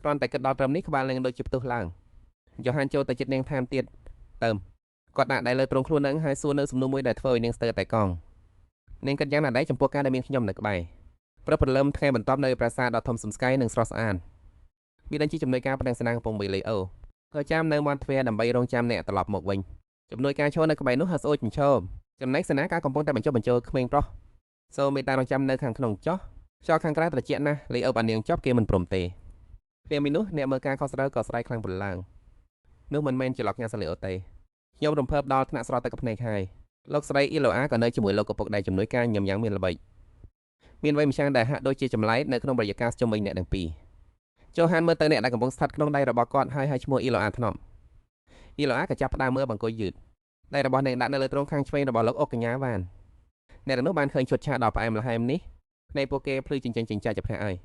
គ្រាន់តែគិតដល់ត្រឹមនេះក្បាលនាងដូចជាផ្ទុះឡើងយូហានចូលទៅជិតនាងថែមទៀតទៅគាត់ដាក់ដៃលើទ្រង់ខ្លួននឹងហើយសួរនៅសំណួរមួយដែលធ្វើឲ្យនាងស្ទើរតែកង់នាងគិតយ៉ាងណាដែរចំពោះការដែលមានខ្ញុំនៅក្បែរព្រឹកព្រលឹមថ្ងៃបន្ទាប់នៅប្រាសាទដ៏ធំសំស្កៃនិងស្រស់ស្អាតមានបញ្ជីជំនួយការប្រដឹងស្នាងកំពុងបីលេអូធ្វើចាំនៅមាត់ទ្វារដើម្បីរងចាំអ្នកត្រឡប់មកវិញជំនួយការឈរនៅក្បែរនោះហាក់ស្អួយចិញ្ចោមចំណែកសេនាការកំពុងតែបញ្ចុះបញ្ចូលក្មេងប្រុសសូមមេត្តារងចាំនៅខាងក្នុងចោះខ្យល់ខាងក្រៅត្រជាក់ណាស់លេអូបាននាងចប់គេមិនព្រមទេពេលមីនោះអ្នកមើលការខុសត្រូវក៏ស្រែកខ្លាំងព្រឡើងនោះមិនមែនជាលោកញ៉ាសាលីអូទេខ្ញុំរំភើបដល់ថ្នាក់ស្រស់ទឹកភ្នែកហើយលោកស្រីអ៊ីឡូអាក៏នៅជាមួយលោកឪពុកដែលជំនួយការញឹមយ៉ាងមានល្បិចមានវ័យម្ខាងដែលហាក់ដូចជាចម្លែកនៅក្នុងបរិយាកាសជុំវិញអ្នកទាំងពីរជូហានមើលទៅអ្នកដែលកំពុងស្ថិតក្នុងដៃរបស់គាត់ហើយឈ្មោះអ៊ីឡូអាថ្នមអ៊ីឡូអាក៏ចាប់ផ្ដើមមើលបង្គោលយឺតដៃរបស់នាងដាក់នៅលើទ្រង់ខាងឆ្វេងរបស់លោកអុកកញ្ញាវ៉ានអ្នកទាំងនោះបានឃើញឈុតឆាកដ៏ផ្អែមល្ហែមនេះភ្នែកពួកគេភ្លឺចិញ្ចឹងចិញ្ចាចជាភ្នាក់ហើយ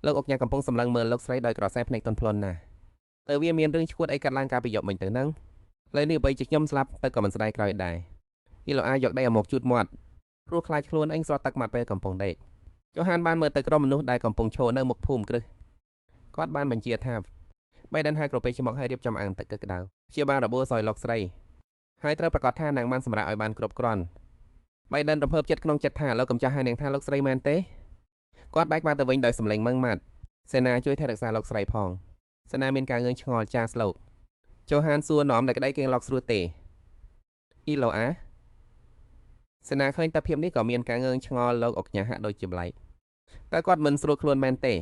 លោកអុកកញ្ញាកំពុងសម្លឹងមើលលោកស្រីដោយក្រសែភ្នែកទន់ភ្លន់ណាស់តើវាមានរឿងឈួតអីកាត់ឡើងកាលពីយប់មិញទៅហ្នឹងលើនេះបីជាខ្ញុំស្លាប់ទៅក៏មិនស្ដាយក្រោយដែរអ៊ីឡូអាយកដៃឲ្យមកជូតមាត់ ព្រោះខ្លាចខ្លួនឯងស្រត់ទឹកមកពេលកំពុងដេកចុះហានបានមើលទៅក្រុមមនុស្សដែលកំពុងឈរនៅមុខភូមិគ្រឹះគាត់បានបញ្ជាថាបៃដិនហៅក្រពេចមកឲ្យរៀបចំអាងទឹកក្តៅព្យាបាលរបួសឲ្យលោកស្រីហើយត្រូវប្រកាសថានាងបានសម្រាប់ឲ្យបានគ្រប់គ្រាន់បៃដិនរំភើបចិត្តក្នុងចិត្តថាលោកកំចាស់ឲ្យនាងថាលោកស្រីមែនទេគាត់បែកមកទៅវិញដោយសម្លេងម៉ឺងម៉ាត់សេនាជួយថែរក្សាលោកស្រីផងសេនាមានការងឿងឆ្ងល់ចាស់ស្លោកចុះហានសួរនាំតែក្តីគេលោកស្រួលទេអ៊ីឡូអាសេនាឃើញតែភាពនេះក៏មានការងឿងឆ្ងល់លោកអុកញ៉ាហាក់ដូចជាប្លែកតែគាត់មិនស្រួលខ្លួនមែនទេ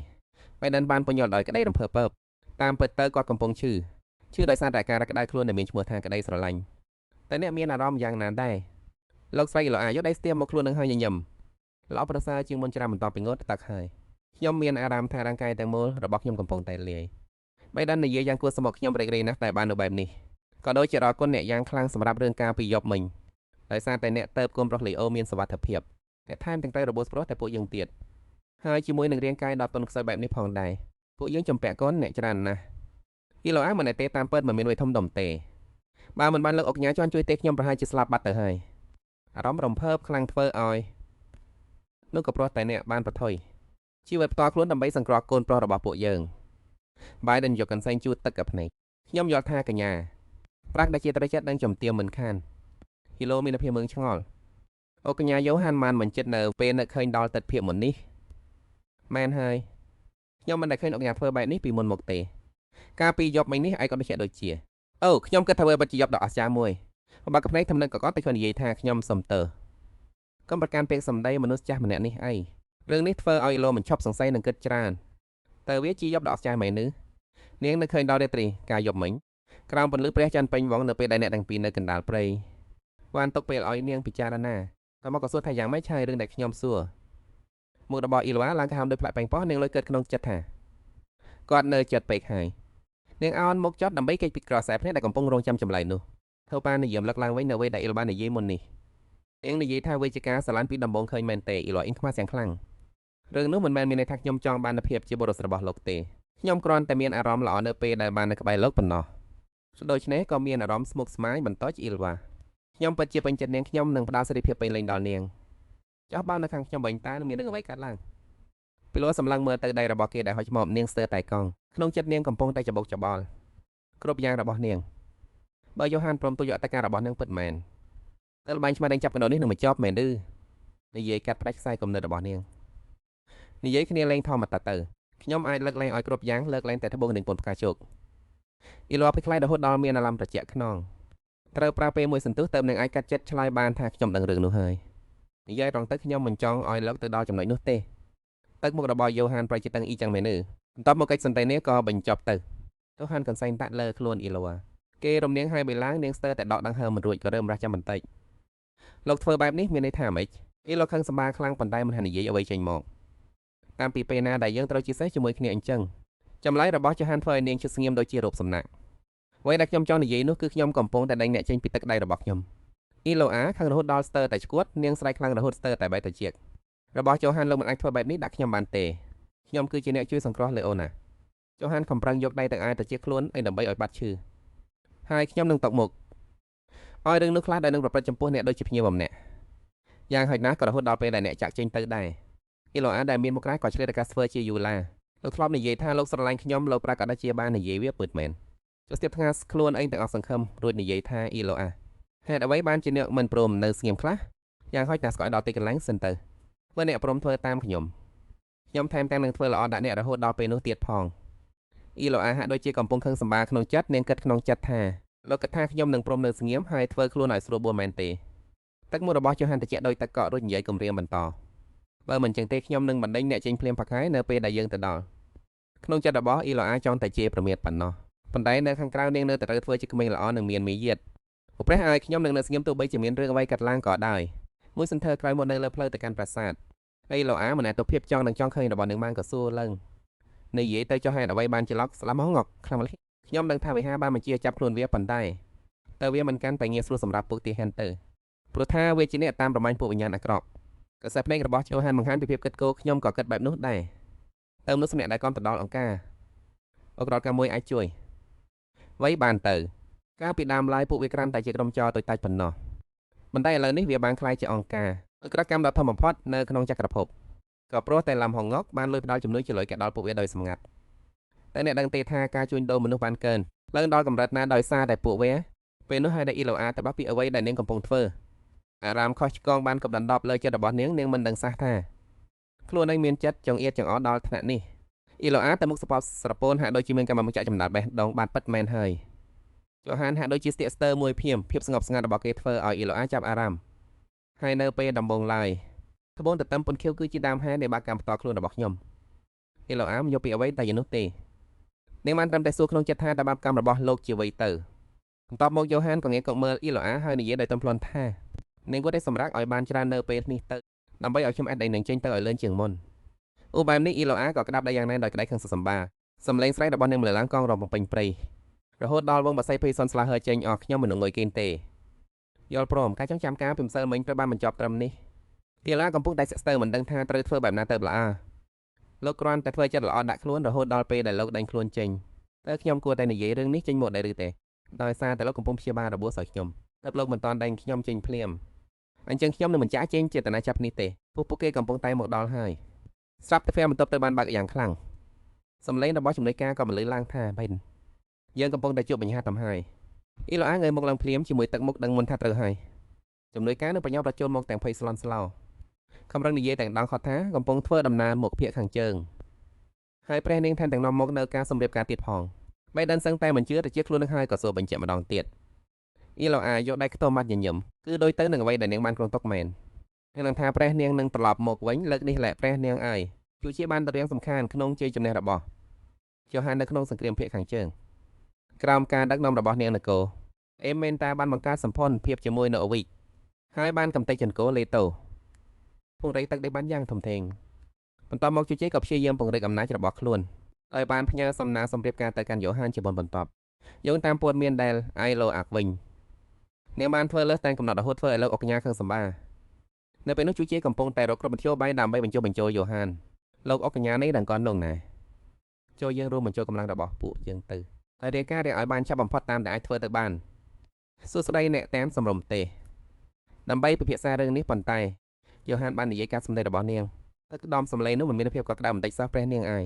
បៃដិនបានពន្យល់ដោយក្តីរំភើបពើបតាមពិតទៅគាត់កំពុងឈឺដោយសារតែការរក្តៅខ្លួនដែលមានឈ្មោះថាក្តីស្រឡាញ់តែអ្នកមានអារម្មណ៍យ៉ាងណាដែរលោកស្រីអ៊ីឡូអាយកដៃស្ទាបមកខ្លួននឹងហើយញញឹមល្អប្រសើរជាងមុនច្រើនបន្តពីងត់ទឹកហើយខ្ញុំមានអារម្មណ៍ថារាងកាយទាំងមូលរបស់ខ្ញុំកំពុងតែលាយបៃដិននិយាយយ៉ាងគួរសមមកខ្ញុំរីករាយណាស់តែបាននៅបែបនេះក៏ដូចជារកគុណអ្នកយ៉ាងខ្លាំងសម្រាប់រឿងការពីយប់មិញដោយសារតែអ្នកទៅកូនប្រុសលីអូមានសុវត្ថិភាពតែថែមទាំងទៅរបួសប្រុសតែពួកយើងទៀតហើយជាមួយនឹងរាងកាយដ៏ទន់ខ្សោយបែបនេះផងដែរពួកយើងចំពាក់កូនអ្នកច្រើនណាស់គីឡូអាមិនតែតាមពិតមិនមានវ័យធំដុំទេបើមិនបានលើកអុកញ៉ាជន់ជួយទេខ្ញុំប្រហែលជាស្លាប់បាត់ទៅហើយអារម្មណ៍រំភើបខ្លាំងធ្វើឲ្យនោះក៏ព្រោះតែអ្នកបានប្រថុយជីវិតផ្ទាល់ខ្លួនដើម្បីសង្គ្រោះកូនប្រុសរបស់ពួកយើងបាយដិនយកកន្សែងជូតទឹកกับភ្នែកខ្ញុំយល់ថាកញ្ញាប្រាក់ដែលជាត្រីចិត្តនឹងចំទាមមិនខានគីឡូមានភាពមើងឆ្ងល់អូកញ្ញាយោហានម៉ានមិនចិត្តនៅពេលនឹកឃើញដល់ទឹកភាពមុននេះមែនហើយខ្ញុំមិនដែលឃើញអូកញ្ញាធ្វើបែបនេះពីមុនមកទេកាលពីយប់មិញនេះឯងក៏ដូចជាអូខ្ញុំគិតថាវាពិតជាយប់ដ៏អស្ចារ្យមួយបើកភ្នែកធំនឹកក៏គាត់តែគាត់និយាយថាខ្ញុំសុំទើកុំប្រកាន់ពេកសម្ដីមនុស្សចាស់ម្នាក់នេះអីរឿងនេះធ្វើឲ្យលោមិនឈប់សង្ស័យនឹងគិតច្រើនតើវាជាយប់ដ៏អស្ចារ្យមែនឬនាងនៅឃើញដល់រាត្រីការយប់មិញក្រោមពន្លឺព្រះច័ន្ទពេញវងនៅពេលដែលអ្នកទាំងពីរនៅកណ្ដាលព្រៃបានទុកពេលឲ្យនាងពិចារណាតើមកក៏សួរថាយ៉ាងម៉េចហើយរឿងដែលខ្ញុំសួរមុខរបស់អ៊ីឡូអាឡើងកាមដោយផ្លាក់ប៉ែងប៉ោះនាងលុយកើតក្នុងចិត្តថាគាត់នៅចិត្តពេកហើយនាងអោនមុខចត់ដើម្បីគេចពីក្រសែភ្នែកដែលកំពុងរងចាំចម្លែកនោះធ្វើបាននិយាមលឹកឡើងវិញនៅពេលដែលអ៊ីឡូបាននិយាយមុននេះនាងនិយាយថាវាជាការស្រឡាញ់ពីដំបូងឃើញមែនទេអ៊ីឡូអ៊ីនខ្មាស់យ៉ាងខ្លាំងរឿងនោះមិនមែនមានន័យថាខ្ញុំចង់បានភាពជាបុរសរបស់លោកទេខ្ញុំគ្រាន់តែមានអារម្មណ៍ល្អនៅពេលដែលបាននៅក្បែរលោកប៉ុណ្ណោះដូច្នេះក៏មានអារម្មណ៍ស្មុគស្មាញបន្តជាអ៊ីលវ៉ាខ្ញុំពិតជាពេញចិត្តនាងខ្ញុំនឹងផ្ដល់សេរីភាពពេញលេញដល់នាងចោះបើនៅខាងខ្ញុំវិញតើនឹងមានរឿងអ្វីកើតឡើងពីលោសម្លឹងមើលទៅដៃរបស់គេដែលហុចមកនាងស្ទើរតែកង់ក្នុងចិត្តនាងកំពុងតែច្បុកច្បល់គ្រប់យ៉ាងរបស់នាងបើយ៉ូហានព្រមទុយអត្តការរបស់នាងពិតមែនតើល្បែងឆ្មាដេញចាប់កណ្ដោនេះនឹងមកចប់មែនឬនិយាយកាត់ផ្ដាច់ខ្សែគំនិតរបស់នាងនិយាយគ្នាលេងធម្មតាទៅខ្ញុំអាចលើកលែងឲ្យគ្រប់យ៉ាងលើកលែងតែត្បូងនិងពន្ធផ្កាជោគអ៊ីឡូពីខ្លាយរហូតដល់មានអារម្មណ៍ត្រជាក់ខ្នងត្រូវប្រើពេលមួយសន្ទុះទៅនឹងអាចកាត់ចិត្តឆ្លើយបានថាខ្ញុំដឹងរឿងនោះហើយនិយាយត្រង់ទៅខ្ញុំមិនចង់ឲ្យលើកទៅដល់ចំណុចនោះទេទឹកមុខរបស់យ៉ូហានប្រជិតទាំងអ៊ីចឹងមែនទេបន្ទាប់មកកិច្ចសន្ទនាក៏បញ្ចប់ទៅទោះហានកន្សែងតាក់លើខ្លួនអ៊ីឡូគេរំនាងឲ្យបិឡើងនាងស្ទើរតែដកដង្ហើមមិនរួចក៏រើមរះចាំបន្តិចលោកធ្វើបែបនេះមានន័យថាម៉េចអ៊ីឡូខឹងសម្បាខ្លាំងប៉ុន្តែមិនហ៊ាននិយាយអ្វីចេញមកតាមពីពេលណាដែលយើងត្រូវជាសេះជាមួយគ្នាអញ្ចឹងចម្លើយរបស់ចហានធ្វើឲ្យនាងជិតស្ងៀមដូចជារូបសំណាកអ្វីដែលខ្ញុំចង់និយាយនោះគឺខ្ញុំកំពុងតែដេញអ្នកចេញពីទឹកដៃរបស់ខ្ញុំអ៊ីឡូអាខឹងរហូតដល់ស្ទើរតែឈួតនាងស្រែកខ្លាំងរហូតស្ទើរតែបែកត្រចៀករបស់ចូហានលោកមិនអាចធ្វើបែបនេះដាក់ខ្ញុំបានទេខ្ញុំគឺជាអ្នកជួយសង្គ្រោះលេអូណាចូហានខំប្រឹងយកដៃទាំងឯងត្រចៀកខ្លួនឲ្យដើម្បីឲ្យបាត់ឈឺហើយខ្ញុំនឹងតកមុខឲ្យរឿងនោះខ្លះដែលនឹងប្រព្រឹត្តចំពោះអ្នកដូចជាភ្ញៀវម្នាក់យ៉ាងហោចណាស់ក៏រហូតដល់ពេលដែលអ្នកចាក់ចេញទៅដែរអ៊ីឡូអាដែលមានមុខក្រៅក៏ឆ្លៀតឱកាសធ្វើជាយូឡាលោកធ្លាប់និយាយថាលោកស្រឡាញ់ខ្ញុំលោកប្រាកដថាជាបាននិយាយវាពិតមែនចុះស្ទាបថ្ងាសខ្លួនឯងទាំងអស់សង្ឃឹមរួចនិយាយថាអ៊ីឡូអាហេតុអ្វីបានជាអ្នកមិនព្រមនៅស្ងៀមខ្លះយ៉ាងហោចណាស់ស្គាល់ដល់ទីកន្លែងសិនទៅបើអ្នកព្រមធ្វើតាមខ្ញុំថែមទាំងនឹងធ្វើល្អដាក់អ្នករហូតដល់ពេលនោះទៀតផងអ៊ីឡូអាហាក់ដូចជាកំពុងខឹងសម្បាក្នុងចិត្តនាងគិតក្នុងចិត្តថាលោកគិតថាខ្ញុំនឹងព្រមនៅស្ងៀមហើយធ្វើខ្លួនឲ្យស្រួលបួលមែនទេទឹកមុខរបស់ចូហានត្រជាក់ដោយទឹកកករួចនិយាយគំរាមបន្តបើមិនចឹងទេខ្ញុំនឹងបណ្ដេញអ្នកចេញភ្លាមផាក់ហើយនៅពេលដែលយើងទៅដល់ក្នុងចិត្តរបស់អ៊ីឡូអាចង់តែជេរប្រមាថប៉ុណ្ណោះប៉ុន្តែនៅខាងក្រៅនាងនៅតែត្រូវធ្វើជាក្មេងល្អនឹងមានមារយាទព្រះឲ្យខ្ញុំនឹងនៅស្ងៀមទោះបីជាមានរឿងអ្វីកាត់ឡើងក៏ដោយមួយសន្ធើក្រោយមកនៅលើផ្លូវទៅកាន់ប្រាសាទអ៊ីឡូអាមិនអាចទៅភាពចង់ឃើញរបស់នឹងបានក៏សួរឡើងនិយាយទៅចុះហេតុអ្វីបានច្រឡកស្លាប់មកងក់ខ្លាំងម្ល៉េះខ្ញុំដឹងថាវិហារបានបញ្ជាចាប់ខ្លួនវាប៉ុន្តែតើវាមិនកាន់តែងាយស្រួលសម្រាប់ពួកទាហានទៅព្រោះថាវាជាអ្នកតាមប្រមាញ់ពួកវិញ្ញាណអាក្រក់កសែភ្នែករបស់ចូហានបង្ហាញពីភាពគិតគូរខ្ញុំក៏គិតបែបនោះដែរទៅមនុស្សម្នាក់ដែលគាំទ្រដល់អង្គការអក្រក់កាមួយអាចជួយអ្វីបានទៅកាលពីដើមឡើយពួកវាក្រាន់តែជាក្រុមចរតូចតាចប៉ុណ្ណោះប៉ុន្តែឥឡូវនេះវាបានក្លាយជាអង្គការ ក្រកម្មដ៏ធំបំផុតនៅក្នុងចក្រភពក៏ព្រោះតែឡំហងកបានលួចផ្ដាល់ជំនួយជាលុយកាក់ដល់ពួកវាដោយសម្ងាត់តែអ្នកដឹងទេថាការជួញដូរមនុស្សបានកើនឡើងដល់កម្រិតណាដោយសារតែពួកវាពេលនោះហើយដែលអ៊ីឡូអាទៅបោះពីអ្វីដែលនាងកំពុងធ្វើអារ៉ាមខុសឆ្គងបានកប់ដណ្ដប់លើចិត្តរបស់នាងមិនដឹងសះថាខ្លួនឯងមានចិត្តចង្អៀតចង្អល់ដល់ថ្នាក់នេះអ៊ីឡូអាទៅមុខសពស្រពោនហាក់ដូចជាមានកម្មមកចាក់ចំណាត់បេះដូងបាត់ពិតមែនហើយចុះហានហាក់ដូចជាស្ទាក់ស្ទើរមួយភាពស្ងប់ស្ងាត់របស់គេធ្វើឲ្យអ៊ីឡូអាចាប់អារ៉ាមហើយនៅពេលដំបងឡើយត្បូងទទឹមពុនខៀវគឺជាដើមហេតុនៃបាបកម្មផ្ទាល់ខ្លួនរបស់ខ្ញុំអ៊ីឡូអាមយកពីអ្វីតែយ៉ាងនោះទេនាងបានត្រឹមតែសួរក្នុងចិត្តថាតើបាបកម្មរបស់លោកជាអ្វីទៅបន្ទាប់មកយ៉ូហានក៏ងាកមកមើលអ៊ីឡូអាហើយនិយាយដោយទន់ភ្លន់ថានាងគួរតែសម្រាប់ឲ្យបានច្រើននៅពេលនេះទៅដើម្បីឲ្យខ្ញុំអាចដេញនឹងចេញទៅឲ្យលឿនជាងមុនអូបែបនេះអ៊ីឡូអាក៏ក្តាប់ដែរយ៉ាងណាដោយក្តីខឹងសុខសម្បាសំឡេងស្រែករបស់នាងម្លឹងឡើងកងរំពេញព្រៃរហូតដល់វងបស័យភ័យសន់ស្លាហើចេញអស់ខ្ញុំមិនងុយគេងទេយល់ព្រមការចងចាំការពីម្សិលមិញត្រូវបានបញ្ចប់ត្រឹមនេះអ៊ីឡូអាកំពុងតែស្ទើរមិនដឹងថាត្រូវធ្វើបែបណាទៅល្អលោកគ្រាន់តែធ្វើចិត្តល្អដាក់ខ្លួនរហូតដល់ពេលដែលលោកដេញខ្លួនចេញតើខ្ញុំគួរតែនិយាយរឿងនេះចេញមកដែរឬទេដោយសារតែលោកកំពុងព្យាបាលរបួសឲ្យខ្ញុំតែលោកមិនតាន់ដេញខ្ញុំចេញភ្លាមអញ្ចឹងខ្ញុំនឹងមិនចាក់ចេញចេតនាចាប់នេះទេពួកគេកំពុងតែមកដល់ហើយស្រាប់តែហ្វែបន្ទប់ទៅបានបើកយ៉ាងខ្លាំងសំឡេងរបស់ជំនួយការក៏បន្លឺឡើងថាបេនយើងកំពុងតែជួបបញ្ហាតំហើយអ៊ីឡូអាងើយមកឡើងភ្លាមជាមួយទឹកមុខដឹងមុនថាត្រូវហើយជំនួយការនឹងប្រញាប់រត់ចូលមកទាំងភ័យស្លន់ស្លោខំរឹងនិយាយទាំងដងខត់ថាកំពុងធ្វើដំណើរមកភាគខាងជើងហើយព្រះនាងថែមទាំងនាំមកនៅការសម្រៀបការទៀតផងបេដិនសឹងតែមិនជឿទៅជាខ្លួននឹងហើយក៏សួរបញ្ជាក់ម្ដងទៀតអ៊ីឡូអាយកដៃខ្ទមមាត់ញញឹមគឺដូចទៅនឹងអ្វីដែលនាងបានគ្រោងទុកមែននាងនឹងថាព្រះនាងនឹងត្រឡប់មកវិញលើកនេះលែកព្រះនាងអើយជួជាបានតរៀងសំខាន់ក្នុងជ័យជំនះរបស់ចុះហាននៅក្នុងសង្គ្រាមភាគខាងជើងក្រោមការដឹកនាំរបស់នាងនគរអេមែនតាបានបង្កើតសម្ព័ន្ធភាពជាមួយនៅអវិកហើយបានកំទេចចង្គោលេតូពង្រីកទឹកដីបានយ៉ាងធំធេងបន្ទាប់មកជជែកក៏ព្យាយាមពង្រីកអំណាចរបស់ខ្លួនដោយបានផ្ញើសំណើសម្រាប់ការទៅកាន់យ៉ូហានជាបន្ទាប់យោងតាមព័ត៌មានដែលអៃឡូអាក់វិញនាងបានធ្វើលើសតែកំណត់រហូតធ្វើឲ្យលោកអុកញ៉ាខឹងសម្បានៅពេលនោះជជែកកំពុងតែរកគ្រប់មធ្យោបាយដើម្បីបញ្ចុះបញ្ចូលយ៉ូហានលោកអុកញ៉ានេះដឹងកន់លងណាចូលយើងរួមបញ្ចូលកម្លាំងរបស់ពួកយើងទៅហើយរាយការណ៍ឲ្យបានចាប់បំផុតតាមដែលអាចធ្វើទៅបានសួស្តីអ្នកតាមសម្រុំទេដើម្បីពិភាក្សារឿងនេះប៉ុន្តែយ៉ូហានបាននិយាយការសម្ដែងរបស់នាងទឹកដមសម្លេងនោះមិនមានភាពកត់ក្ដៅបន្តិចសោះព្រះនាងអាយ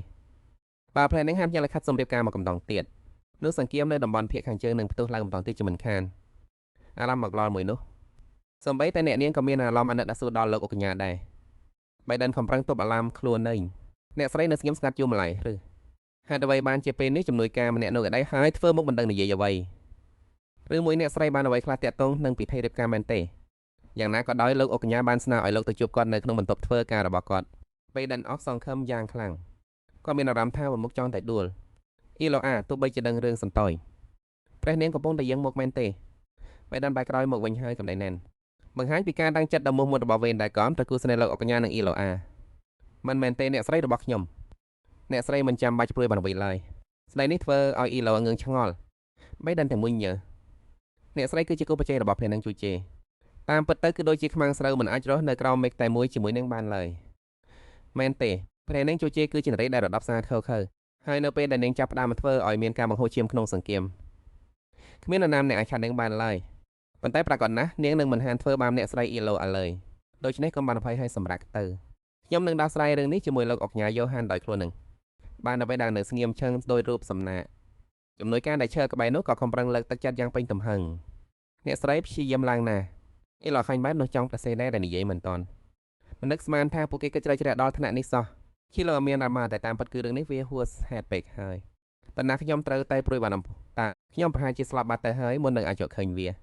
បើព្រះនាងហាមយ៉ាងលិខិតសម្រាប់ការមកកំដងទៀតនោះសង្គ្រាមនៅតំបន់ភាគខាងជើងនឹងផ្ទុះឡើងម្ដងទៀតជាមិនខានអារម្មណ៍មកឡល់មួយនោះសំបីតែអ្នកនាងក៏មានអារម្មណ៍អាណិតអាសូរដល់លោកអុកញ៉ាដែរបៃដិនខំប្រឹងទប់អាឡាមខ្លួនឯងអ្នកស្រីនៅស្ងៀមស្ងាត់យូរម្ល៉េះឬហេតុអ្វីបានជាពេលនេះជំនួយការម្នាក់នៅកដៃហើយធ្វើមុខមិនដឹងនិយាយអ្វីឬមួយអ្នកស្រីបានអ្វីខ្លះតាក់ទងនឹងពិធីរៀបការមែនទេយ៉ាងណាក៏ដោយលោកអុកញ៉ាបានស្នើឲ្យលោកទៅជួបគាត់នៅក្នុងបន្ទប់ធ្វើការរបស់គាត់បៃដិនអស់សង្ឃឹមយ៉ាងខ្លាំងគាត់មានអារម្មណ៍ថាមុខចង់តែដួលអ៊ីឡូអាទោះបីជាដឹងរឿងសន្តយព្រះនាងកំពុងតែយាងមកមែនទេបៃដិនបែរក្រោយមកវិញហើយកំដៃណែនបង្ហាញពីការតាំងចិត្តដ៏មោះមុតរបស់វេនដែលកំទៅគូស្នេហ៍លោកអុកញ៉ានិងអ៊ីឡូអាមិនមែនទេអ្នកស្រីរបស់ខ្ញុំអ្នកស្រីមិនចាំបាច់ព្រួយបានអ្វីឡើយស្ដីនេះធ្វើឲ្យអ៊ីឡូងឿងឆ្ងល់បៃដិនតែមួយញើអ្នកស្រីគឺជាគូប្រជែងរបស់ព្រះនាងជួយជេតាមពិតទៅគឺដូចជាខ្មាំងស្រូវមិនអាចរស់នៅក្រោមមេឃតែមួយជាមួយនឹងបានឡើយមែនទេព្រះនាងជួយជេគឺជានារីដែលរដាប់ស្អាតខើហើយនៅពេលដែលនាងចាប់ផ្ដើមធ្វើឲ្យមានការបង្ហូរឈាមក្នុងសង្គមគ្មាននរណាម្នាក់អាចខាត់នាងបានឡើយប៉ុន្តែប្រកាសណាស់នាងនឹងមិនហានធ្វើបានអ្នកស្រីអ៊ីឡូអាឡើយដូច្នេះកុំបានអភ័យឲ្យសម្រាប់ទៅខ្ញុំនឹងដោះស្រាយរឿងនេះជាមួយលោកអុកញ៉ាយ៉ូហានដោយខ្លួននឹងបានដើម្បីដើរនៅស្ងៀមឈឹងដោយរូបសំណាកជំនួយការដែលឈើក្បែរនោះក៏ខំប្រឹងលើកទឹកចិត្តយ៉ាងពេញទំហឹងអ្នកស្រីព្យាយាមឡើងណាអ៊ីឡូខាញ់បែបនោះចង់ប្រសេដែរដែលនិយាយមិនតាន់មិននឹកស្មានថាពួកគេគិតជ្រៅជ្រះដល់ថ្នាក់នេះសោះឈីឡូមានអាម៉ាតែតាមពិតគឺរឿងនេះវាហួសហេតុពេកហើយប៉ុន្តែខ្ញុំត្រូវតែព្រួយបារម្ភតាខ្ញុំប្រហែលជាស្លាប់បាត់ទៅហើយមុននឹងអាចយកឃើញវា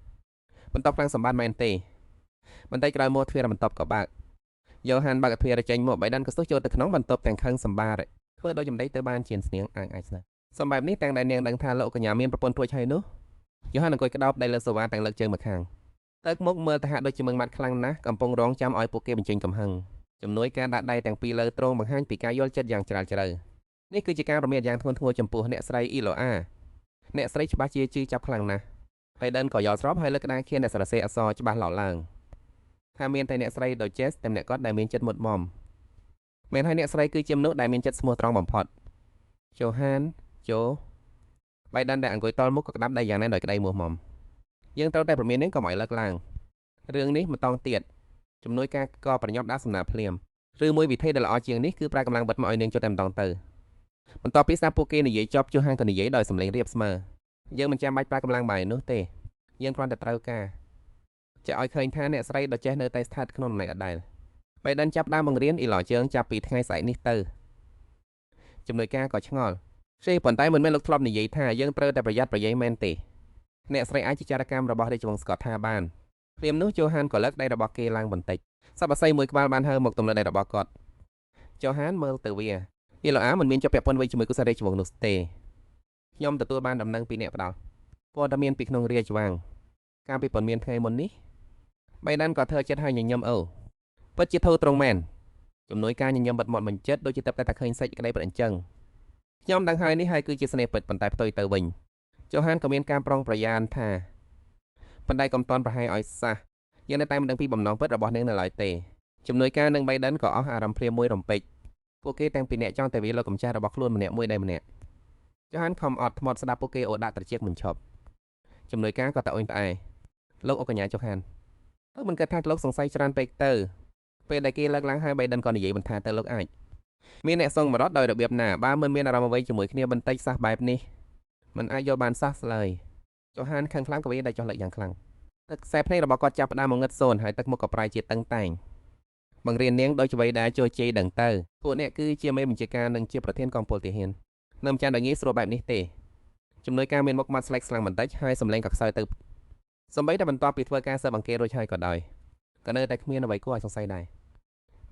បន្ទាប់ខាងសម្បត្តិមែនទេបន្តិចក្រោយមកទ្វារបន្ទាប់ក៏បើកយ៉ូហានបើកទ្វារចេញមកបៃដិនក៏ស្ទុះចូលទៅក្នុងបន្ទប់ទាំងខឹងសម្បារធ្វើដោយចម្ដីទៅបានជាស្នៀងអាចស្នើសម្បែបនេះទាំងដែលនាងដឹងថាលោកកញ្ញាមានប្រពន្ធរួចហើយនោះយ៉ូហានអង្គុយក្តោបដៃលើសូវ៉ាទាំងលើកជើងម្ខាងទឹកមុខមើលទៅហាក់ដូចជាមឹងម៉ាត់ខ្លាំងណាស់កំពុងរងចាំឲ្យពួកគេបញ្ចេញកំហឹងជំនួយការដាក់ដៃទាំងពីរលើទ្រង់បង្ហាញពីការយល់ចិត្តយ៉ាងជ្រាលជ្រៅនេះគឺជាការរំលាយយ៉ាងធ្ងន់ធ្ងរចំពោះអ្នកស្រីអ៊ីឡូអាអ្នកស្រីច្បាស់ជាជឿចាប់ខ្លាំងណាស់បៃដិនក៏យល់ស្របហើយលើកក្តារខៀនអ្នកសរសេរអក្សរច្បាស់ឡោឡើងថាមានតែអ្នកស្រីដូចចេសតែម្នាក់គាត់ដែលមានចិត្តមុតមមមែនហើយអ្នកស្រីគឺជាមនុស្សដែលមានចិត្តស្មោះត្រង់បំផុតជូហានជូបៃដិនដែលអង្គុយតល់មុខក៏ក្តាប់ដៃយ៉ាងណាដោយក្តីមោះមមយើងត្រូវតែប្រមាននឹងកុំឲ្យលើកឡើងរឿងនេះមិនតង់ទៀត ជំនួយការក៏ប្រញាប់ដាក់សំណើភ្លាមឬមួយវិធីដែលល្អជាងនេះគឺប្រើកម្លាំងបិទមកឲ្យនាងចុះតែម្ដងទៅបន្ទាប់ពីស្ដាប់ពួកគេនិយាយចប់ជួសហាងក៏និយាយដោយសំឡេងរាបស្មើយើងមិនចាំបាច់ប្រើកម្លាំងបាយនោះទេយើងគ្រាន់តែត្រូវការចាក់ឲ្យឃើញថាអ្នកស្រីដ៏ចេះនៅតែស្ថិតក្នុងតំណែងដដែលបេដិនចាប់ដើមបង្រៀនអ៊ីឡជើងចាប់ពីថ្ងៃស្អែកនេះទៅជំនួយការក៏ឆ្ងល់ប៉ុន្តែមិនមែនលោកធ្លាប់និយាយថាយើងត្រូវតែប្រយ័ត្នប្រយែងមែនទេអ្នកស្រីអាចជាចារកម្មរបស់រាជវង្សស្កតថាបានព្រាមនោះជូហានក៏លើកដៃរបស់គេឡើងបន្តិចសពអាស័យមួយក្បាលបានហើរមកទម្លាក់ដៃរបស់គាត់ជូហានមើលទៅវាអ៊ីឡូអាមិនមានជាប់ពាក់ព័ន្ធអ្វីជាមួយគូសារាជវង្សនោះទេខ្ញុំទទួលបានដំណឹងពីអ្នកផ្ដាល់ព័ត៌មានពីក្នុងរាជវាំងកាលពីប៉ុន្មានថ្ងៃមុននេះបៃដានក៏ធ្វើចិត្តឲ្យញញឹមអូពិតជាធូរត្រង់មែនជំនួយការញញឹមបិទមាត់បញ្ចិត្តដូចជាតែឃើញសេចក្តីពិតអញ្ចឹងខ្ញុំដឹងហើយនេះហើយគឺជាស្នេហ៍ពិតប៉ុន្តែផ្ទុយទៅវិញជូហានក៏មានការប្រុងប្រយ័ត្នថាប៉ុន្តែកុំតន់ប្រហែលឲ្យសះយើងនៅតែមិនដឹងពីបំណងពិតរបស់នាងនៅឡើយទេជំនួយការនឹងបៃដិនក៏អស់អារម្មណ៍ព្រាមមួយរំពេចពួកគេទាំងពីរនាក់ចង់តែវាលោកកម្ចាស់របស់ខ្លួនម្នាក់មួយដែរម្នាក់ជូហានខំអត់ធ្មត់ស្ដាប់ពួកគេអូដាក់ត្រចៀកមិនឈប់ជំនួយការក៏ត្អូញត្អែលោកអុកញ្ញាជូហានទៅមិនគិតថាលោកសង្ស័យច្រើនពេកទៅពេលដែលគេលើកឡើងហើយបៃដិនក៏និយាយបន្ថែមទៅលោកអាចមានអ្នកសងមរតដោយរបៀបណាបើមិនមានអារម្មណ៍អ្វីជាមួយគ្នាបន្តិចសះបែបនេះมันអាចយកបានសះស្លើយជូហានខឹងខ្លាំងក៏វាដែលចុះលើកយ៉ាងខ្លាំងទឹកខ្សែភ្នែករបស់គាត់ចាប់ផ្ដើមមកងឹតសូនហើយទឹកមុខក៏ប្រៃជាតឹងតែងបង្រៀននាងដោយអ្វីដែលជួយជ័យដឹងទៅពួកអ្នកគឺជាមេបញ្ជាការនិងជាប្រធានកងពលទាហាននៅមិនចាំដល់ងាយស្រួលបែបនេះទេជំនួយការមានមុខមាត់ស្លេកស្លាំងបន្តិចហើយសម្លេងក៏ខ្សោយទៅសម្បីតែបន្ទាប់ពីធ្វើការស៊ើបអង្កេតរួចហើយក៏ដោយក៏នៅតែគ្មានអ្វីគួរឲ្យសង្ស័យដែរ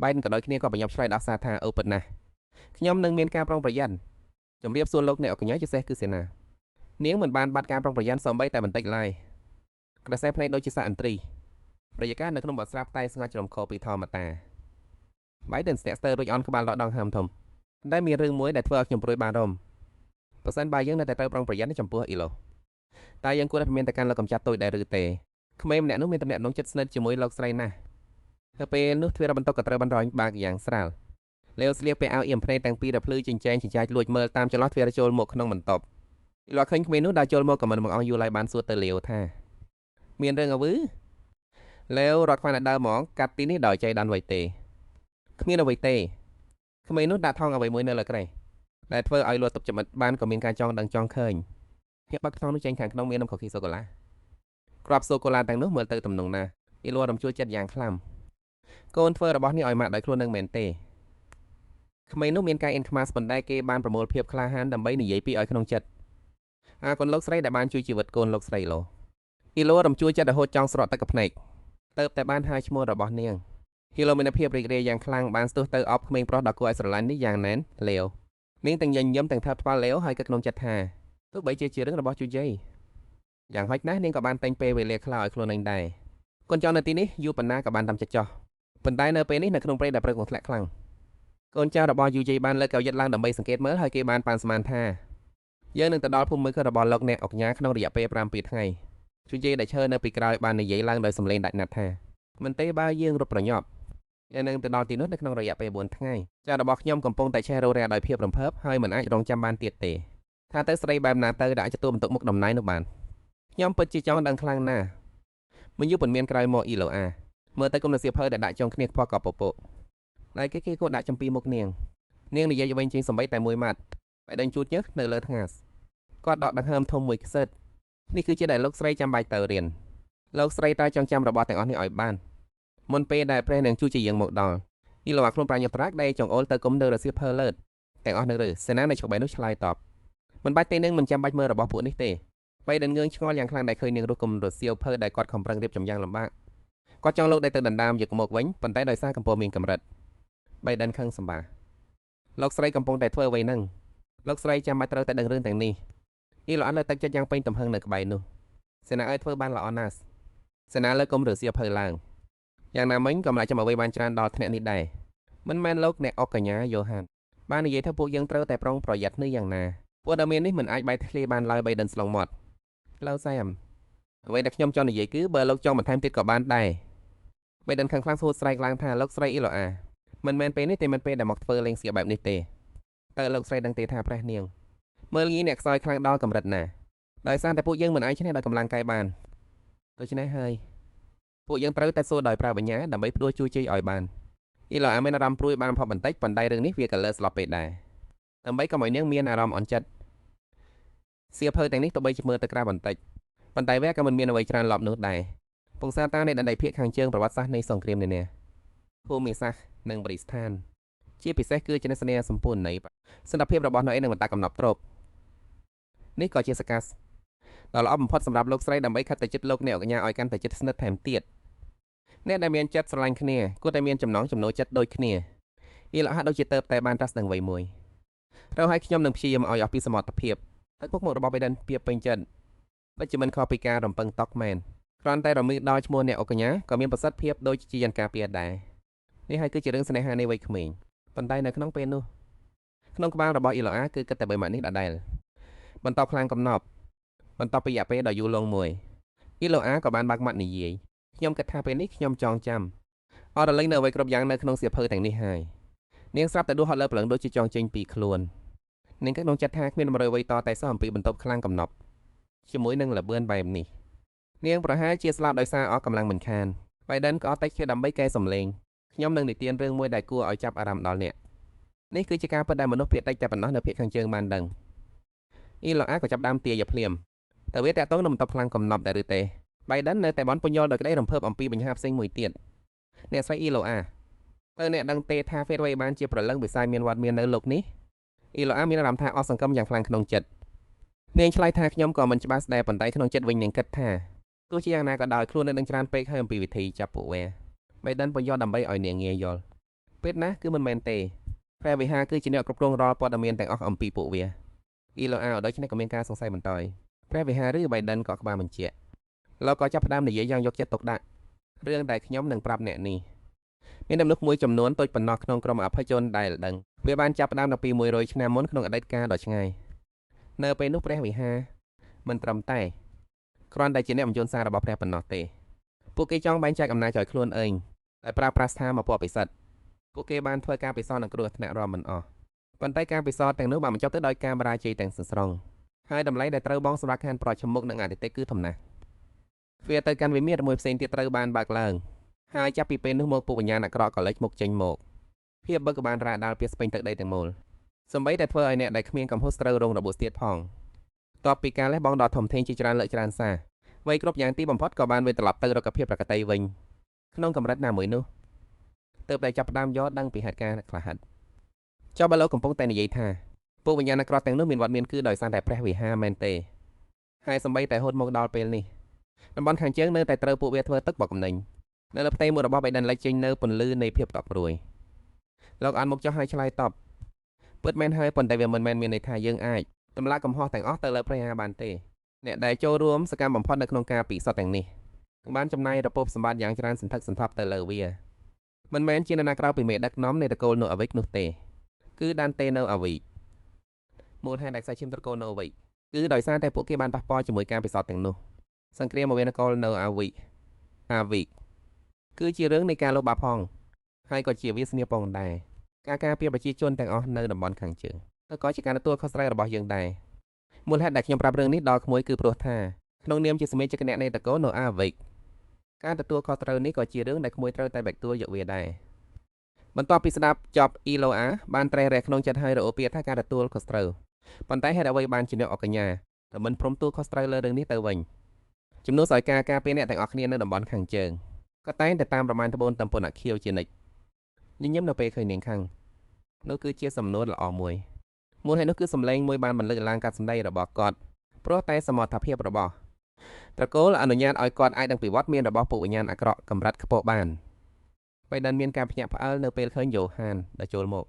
បែរក៏ដោយគ្នាក៏ប្រញាប់ឆ្លើយដោះសារថាអូពិតណាស់ខ្ញុំនឹងមានការប្រុងប្រយ័ត្នជំរាបសួរលោកអ្នកអកញ្ញាជាសេះគឺសេនានាងមិនបានបាត់ការប្រុងប្រយ័ត្នសូម្បីតែបន្តិចឡើយក្រសែភ្នែកដូចជាសាអន្ត្រីប្រយាករនៅក្នុងបទស្រាប់តែស្ងាត់ជ្រំខោពីធម្មតាបាយដិនស្ទាក់ស្ទើររួចអន់ក្បាលដកដងហើមធំតែមានរឿងមួយដែលធ្វើឲ្យខ្ញុំព្រួយបារម្ភប្រសិនបើយើងនៅតែត្រូវប្រុងប្រយ័ត្នចំពោះអ៊ីឡូតែយើងគួរតែមានតែការលើកកម្ចាត់ទុយដែរឬទេក្មេងម្នាក់នោះមានតំណែងចិត្តស្និទ្ធជាមួយលោកស្រីណាស់ទៅពេលនោះទ្វារបន្ទប់ក៏ត្រូវបានរញបើកយ៉ាងស្រាលលេវស្លៀកពាក់អាវអៀមភ្នែកទាំងពីរដែលភ្លឺចិញ្ចែងចិញ្ចាចលួចមើលតាមចន្លោះទ្វារចូលមកក្នុងបន្ទប់អ៊ីឡូឃើញក្មេងនោះដើរចូលមកក៏មិនបង្អស់យូរឡើយបានសួរទៅលេវថាមានរឿងអ្វីលេវរត់ខ្វាន់ដើរមកកាត់ទីនេះដោយចៃដន្យអ្វីទេគ្មានអ្វីទេក្មេងនោះដាក់ថងអ្វីមួយនៅលើក្រេះដែលធ្វើឲ្យលួចទុកចំណិតបានក៏មានការចង់ដឹងចង់ឃើញភាពបាក់ខ្នងនោះចេញខាងក្នុងមាននំខូគីសូកូឡាគ្រាប់សូកូឡាទាំងនោះមើលទៅទំនងណាស់អ៊ីឡូរំជួលចិត្តយ៉ាងខ្លាំងកូនធ្វើរបស់នេះឲ្យម៉ាក់ដោយខ្លួននឹងមែនទេក្មេងនោះមានការអៀនខ្មាសប៉ុន្តែគេបានប្រមូលភាពក្លាហានដើម្បីនិយាយពីឲ្យក្នុងចិត្តកូនលោកស្រីដែលបានជួយជីវិតកូនលោកស្រីឡូអ៊ីឡូរំជួលចិត្តរហូតចង់ស្រក់ទឹកកភ្នែកទៅតែបានហៅឈ្មោះរបស់នាងអ៊ីឡូមានភាពរីករាយយ៉ាងខ្លាំងបានស្ទុះទៅអបក្មេងប្រុសដ៏គួរឲ្យស្រឡាញ់នេះយ៉ាងណែនលេវនាងទាំងញញឹមទាំងថើបថ្វាល់លេវហើយក៏ក្នុងចិត្តថាទោះបីជារឿងរបស់ជូជ័យយ៉ាងហោចណាស់នាងក៏បានតែងពេលវេលាខ្លះឲ្យខ្លួនឯងដែរកូនចៅនៅទីនេះយូរប៉ុណ្ណាក៏បានតាមចិត្តចោះប៉ុន្តែនៅពេលនេះនៅក្នុងព្រៃដែលព្រឹកមកធ្លាក់ខ្លាំងកូនចៅរបស់យូជ័យបានលើកកៅយិតឡើងដើម្បីសង្កេតមើលហើយគេបានប៉ាន់ស្មានថាយើងនឹងទៅដល់ភូមិមើលរបស់លោកអ្នកអុកញ៉ាក្នុងរយៈពេល7ថ្ងៃជូជ័យដែលឈើនៅពីក្រោយបាននិយាយឡើងដោយសំឡេងដាច់ណាត់ថាមិនទេបើយើងរត់ប្រញាប់យើងនឹងទៅដល់ទីនោះនៅក្នុងរយៈពេល4ថ្ងៃចាស់របស់ខ្ញុំកំពុងតែឆេះរោរាដោយភាពរំភើបហើយមិនអាចរងចាំបានទៀតទេថាទៅស្រីបែបណាទៅដែលអាចទទួលបន្ទុកមុខតំណែងនោះបានខ្ញុំពិតជាចង់ដឹងខ្លាំងណាស់មិនយូរប៉ុន្មានក្រោយមកអ៊ីឡូអាមើលទៅគុំនសៀបភើដែលដាក់ចុងគ្នាខ្វះកពពកតែគេគួរដាក់ចំពីមុខនាងនិយាយវិញជាងសំបីតែមួយម៉ាត់បែដេញជូតញើសនៅលើថ្ងាសគាត់ដកដង្ហើមធំមួយខ្សឹតនេះគឺជាដែលលោកស្រីចាំបាច់ទៅរៀនលោកស្រីតែចង់ចាំរបស់ទាំងអស់នេះឲ្យបានមុនពេលដែលព្រះនាងជួយជាយើងមកដល់អ៊ីឡូអាខ្លួនប្រាញ់ត្រាក់ដែលចង្អុលទៅគុំនៅរសៀបភើលើតទាំងអស់នៅឬសេនានៅឆ្កបៃនោះឆ្លើយតបមិនបាច់ទេនាងមិនចាំបាច់មើលរបស់ពួកនេះទេបែដេញងឿងឆ្ងល់យ៉ាងខ្លាំងដែលឃើញនាងរស់គុំរសៀបភើដែលគាត់ខំប្រឹងរៀបចំយ៉ាងលំបាកគាត់ចង់លោកដៃទៅដណ្ដើមយកមកវិញប៉ុន្តែដោយសារកំពុងមានកម្រិតបែដេញខឹងសម្បាលោកស្រីកំពុងតែធ្វើអ្វីហ្នឹងលោកស្រីចាំបាច់ត្រូវតែដឹងរឿងទាំងនេះអ៊ីឡូអានលើទឹកចិត្តយ៉ាងពេញទំហឹងនៅក្បែរនោះសេនាឲ្យធ្វើបានល្អណាស់សេនាលើគុំរសៀបភើឡើងយ៉ាងណាមិញក៏មិនអាចចាំអ្វីបានច្រើនដល់ថ្នាក់នេះដែរមិនមែនលោកអ្នកអុកកញ្ញាយ៉ូហានបាននិយាយថាពួកយើងត្រូវតែប្រុងប្រយ័ត្ននេះយ៉ាងណាព័ត៌មាននេះមិនអាចបែកធ្លាយបានឡើយបីដិនស្លងមាត់ឡូវសែមអ្វីដែលខ្ញុំចង់និយាយគឺបើលោកចង់បន្ថែមទៀតក៏បានដែរបីដិនខាងខ្លាំងសួរស្រែកឡើងថាលោកស្រីអ៊ីឡូអាមិនមែនពេលនេះទេមិនពេលដែលមកធ្វើលេងសៀកបែបនេះទេតើលោកស្រីដឹងទេថាព្រះនាងមើលងាយអ្នកខ្សោយខ្លាំងដល់កម្រិតណាដោយសារតែពួកយើងមិនអាចឈ្នះដោយកម្លាំងកាយបានដូច្នេះហើយ ពួកយើងត្រូវតែសួរដោយប្រាជ្ញាដើម្បីផ្ដួលជួយជ័យឲ្យបានអ៊ីឡូអាមានអារម្មណ៍ព្រួយបានបំផុតបន្តិចប៉ុន្តែរឿងនេះវាក៏លើស្លប់ពេកដែរដើម្បីកុំឲ្យនាងមានអារម្មណ៍អន់ចិត្តសៀវភៅទាំងនេះទោះបីជាមើលទៅក្រៅបន្តិចប៉ុន្តែវាក៏មិនមានអ្វីច្រើនលប់នោះដែរពងសាតានៃដែនដីភាគខាងជើងប្រវត្តិសាស្ត្រនៃសង្គ្រាមនានាភូមិសាស្ត្រនិងបរិស្ថានជាពិសេសគឺជានិស្សិតសម្ពូរនៃសន្តិភាពរបស់នៅឯនឹងបន្តកំណប់ទ្រពនេះក៏ជាសកាសដ៏ល្អបំផុតសម្រាប់លោកស្រីដើម្បីខិតទៅចិត្តលោកអ្នកកញ្ញាឲ្យកាន់តែចិត្តស្និទ្ធថែមទៀតអ្នកដែលមានចិត្តស្រឡាញ់គ្នាគួរតែមានចំណងចំណូលចិត្តដូចគ្នាអ៊ីឡូហាក់ដូចជាទៅតែបានត្រាស់ដឹងអ្វីមួយត្រូវឲ្យខ្ញុំនឹងព្យាយាមឲ្យអស់ពីសមត្ថភាពទឹកពុកមុខរបស់បេដិនភាពពេញចិត្តវិជ្ជមិនខុសពីការរំពឹងតុកមែនគ្រាន់តែរំលឹកដល់ឈ្មោះអ្នកអុកកញ្ញាក៏មានប្រសិទ្ធភាពដូចជាយន្តការពារដែរនេះហើយគឺជារឿងស្នេហានៃវ័យក្មេងប៉ុន្តែនៅក្នុងពេលនោះក្នុងក្បាលរបស់អ៊ីឡូអាគឺគិតតែបីម៉ាត់នេះដដែលបន្ទាប់ខ្លាំងកំណប់បន្ទាប់ពីរយៈពេលដ៏យូរលង់មួយអ៊ីឡូអាក៏បានបើកមាត់និយាយខ្ញុំគិតថាពេលនេះខ្ញុំចងចាំអត់រលឹងនៅអ្វីគ្រប់យ៉ាងនៅក្នុងសៀវភៅទាំងនេះហើយនាងស្រាប់តែដួសហត់លើព្រលឹងដូចជាចងចេញពីខ្លួននាងក៏ក្នុងចិត្តថាគ្មានតម្រូវអ្វីតតែសោះអំពីបន្ទប់ខ្លាំងកំណប់ជាមួយនឹងលបឿនបែបនេះនាងប្រហែលជាស្លាប់ដោយសារអស់កម្លាំងមិនខានបៃដិនក៏អត់តិចជាដើម្បីកែសម្លេងខ្ញុំនឹងនិទានរឿងមួយដែលគួរឲ្យចាប់អារម្មណ៍ដល់អ្នកនេះគឺជាការពិតដែលមនុស្សភាគតិចតែប៉ុណ្ណោះនៅភាគខាងជើងបានដឹងអ៊ីឡូអាក៏ចាប់ដើមទាយកភ្លាមតើវាតាក់ទងនឹងបន្ទប់ខ្លាំងកំណប់ដែរឬទេបៃដិននៅតែបន់ពន្យល់ដោយក្តីរំភើបអំពីបញ្ហាផ្សេងមួយទៀតអ្នកស្រីអ៊ីឡូអាតើអ្នកដឹងទេថាហ្វេតវេបានជាប្រលឹងវិស័យមានវត្តមាននៅលោកនេះអ៊ីឡូអាមានអារម្មណ៍ថាអស់សង្ឃឹមយ៉ាងខ្លាំងក្នុងចិត្តនាងឆ្លើយថាខ្ញុំក៏មិនច្បាស់ដែរប៉ុន្តែក្នុងចិត្តវិញនាងគិតថាទោះជាយ៉ាងណាក៏ដោយខ្លួននៅនឹងច្រើនពេកហើយអំពីវិធីចាប់ពួកវាបៃដិនពន្យល់ដើម្បីឲ្យនាងងាយយល់ពេលណាគឺមិនមែនទេព្រះវិហារគឺជាអ្នកគ្រប់គ្រងរាល់ព័ត៌មានទាំងអស់អំពីពួកវាអ៊ីឡូអាដូច្នេះក៏មានការសង្ស័យបន្តព្រះវិហារឬបៃដិនក៏ក្បាលបញ្ជាក់លោកក៏ចាប់ផ្ដើមនិយាយយ៉ាងយកចិត្តទុកដាក់រឿងដែលខ្ញុំនឹងប្រាប់អ្នកនេះមានដំណឹងមួយចំនួនតូចប៉ុណ្ណោះក្នុងក្រុមអភិជនដែលដឹងវាបានចាប់ផ្ដើមតាំងពី100ឆ្នាំមុនក្នុងអតីតកាលដ៏ឆ្ងាយនៅពេលនោះព្រះវិហារមិនត្រឹមតែគ្រាន់តែជាអ្នកបញ្ជូនសាររបស់ព្រះប៉ុណ្ណោះទេពួកគេចង់បែងចែកអំណាចឲ្យខ្លួនឯងដោយប្រើប្រាស់ស្ថានមកពពិសិដ្ឋពួកគេបានធ្វើការពិសោធន៍នឹងគ្រោះថ្នាក់រាប់មិនអស់ប៉ុន្តែការពិសោធន៍ទាំងនោះបានបញ្ចប់ទៅដោយការបរាជ័យទាំងសស្រង់ហើយតម្លៃដែលត្រូវបងសម្រាប់ខានប្រជមុខនឹងអតីតគឺធំណាស់វាទៅកាន់វិមាត្រមួយផ្សេងទៀតត្រូវបានបើកឡើងហើយចាប់ពីពេលនោះមកពួកវិញ្ញាណអាក្រក់ក៏លេចមុខចេញមកភាពបឹកក៏បានរ៉ាដាល់ពីស្ពេញទឹកដីទាំងមូលសម្បីតែធ្វើឲ្យអ្នកដែលគ្មានកំហុសត្រូវរងរបួសទៀតផងតបពីការលះបង់ដ៏ធំធេងជាច្រើនលើកច្រើនសារវ័យគ្រប់យ៉ាងទីបំផុតក៏បានវិលត្រឡប់ទៅរកភាពប្រកតិវិញក្នុងកម្រិតណាមួយនោះទើបតែចាប់ផ្ដើមយកដឹងពីហេតុការណ៍ខ្លះហិតចុះបើលោកកំពុងតែនិយាយថាពួកវិញ្ញាណអាក្រក់ទាំងនោះមានវត្តមានគឺដោយសារតែព្រះវិហារមែនទេហើយសម្បីតែហូតមកដល់ពេលនេះតំបន់ខាងជើងនៅតែត្រូវពួកវាធ្វើទឹកបកកំណេញនៅលើផ្ទៃមួយរបស់បៃដិនលេចចេញនៅពន្លឺនៃភាពតប់ព្រួយលោកអានមុខចុះឲ្យឆ្លើយតបពិតមែនហើយប៉ុន្តែវាមិនមែនមានន័យថាយើងអាចទម្លាក់កំហុសទាំងអស់ទៅលើព្រះវិហារបានទេអ្នកដែលចូលរួមសកម្មបំផុតនៅក្នុងការពិសោធន៍ទាំងនេះបានចំណាយរបបសម្បត្តិយ៉ាងច្រើនសន្ធឹកសន្ធាប់ទៅលើវាមិនមែនជានរណាក្រៅពីមេដឹកនាំនៃតកូលនៅអាវិកនោះទេគឺដានតេនៅអាវិកមូលហេតុដែលខ្សែឈាមតកូលនៅអាវិកគឺដោយសារតែពួកគេបានប៉ះពាល់ជាមួយការពិសោធន៍ទាំងនោះសង្គ្រាមមកវានគរនៅអាវិកគឺជារឿងនៃការលុបបាផងហើយក៏ជាវាសនាផងដែរការការពារប្រជាជនទាំងអស់នៅតំបន់ខាងជើងក៏ជាការទទួលខុសត្រូវរបស់យើងដែរមូលហេតុដែលខ្ញុំប្រាប់រឿងនេះដល់ក្មួយគឺព្រោះថាក្នុងនាមជាសមាជិកគណៈនៃតកូលនៅអាវិកការទទួលខុសត្រូវនេះក៏ជារឿងដែលក្មួយត្រូវតែបែកទួយកវាដែរបន្ទាប់ពីស្ដាប់ចប់អ៊ីឡូអាបានត្រេះរះក្នុងចិត្តហើយរអួពាថាការទទួលខុសត្រូវប៉ុន្តែហេតុអ្វីបានជាអ្នកអកញ្ញាតែមិនព្រមទទួលខុសត្រូវលើរឿងនេះទៅវិញជំនួសឲ្យការការពារអ្នកទាំងអស់គ្នានៅតំបន់ខាងជើងក៏តែងតែតាមប្រមាណត្បូនតំពុនអាខៀវជានិច្ចញញឹមនៅពេលឃើញនាងខាងនោះគឺជាសំណួរល្អមួយមូលហេតុនោះគឺសម្លេងមួយបានបន្លឺឡើងកាត់សម្ដីរបស់គាត់ព្រោះតែសមត្ថភាពរបស់ត្រកូលអនុញ្ញាតឲ្យគាត់អាចដឹងពីវត្តមានរបស់ពួកវិញ្ញាណអាក្រក់កម្រិតខ្ពស់បានបៃដិនមានការភ្ញាក់ផ្អើលនៅពេលឃើញយ៉ូហានដែលចូលមក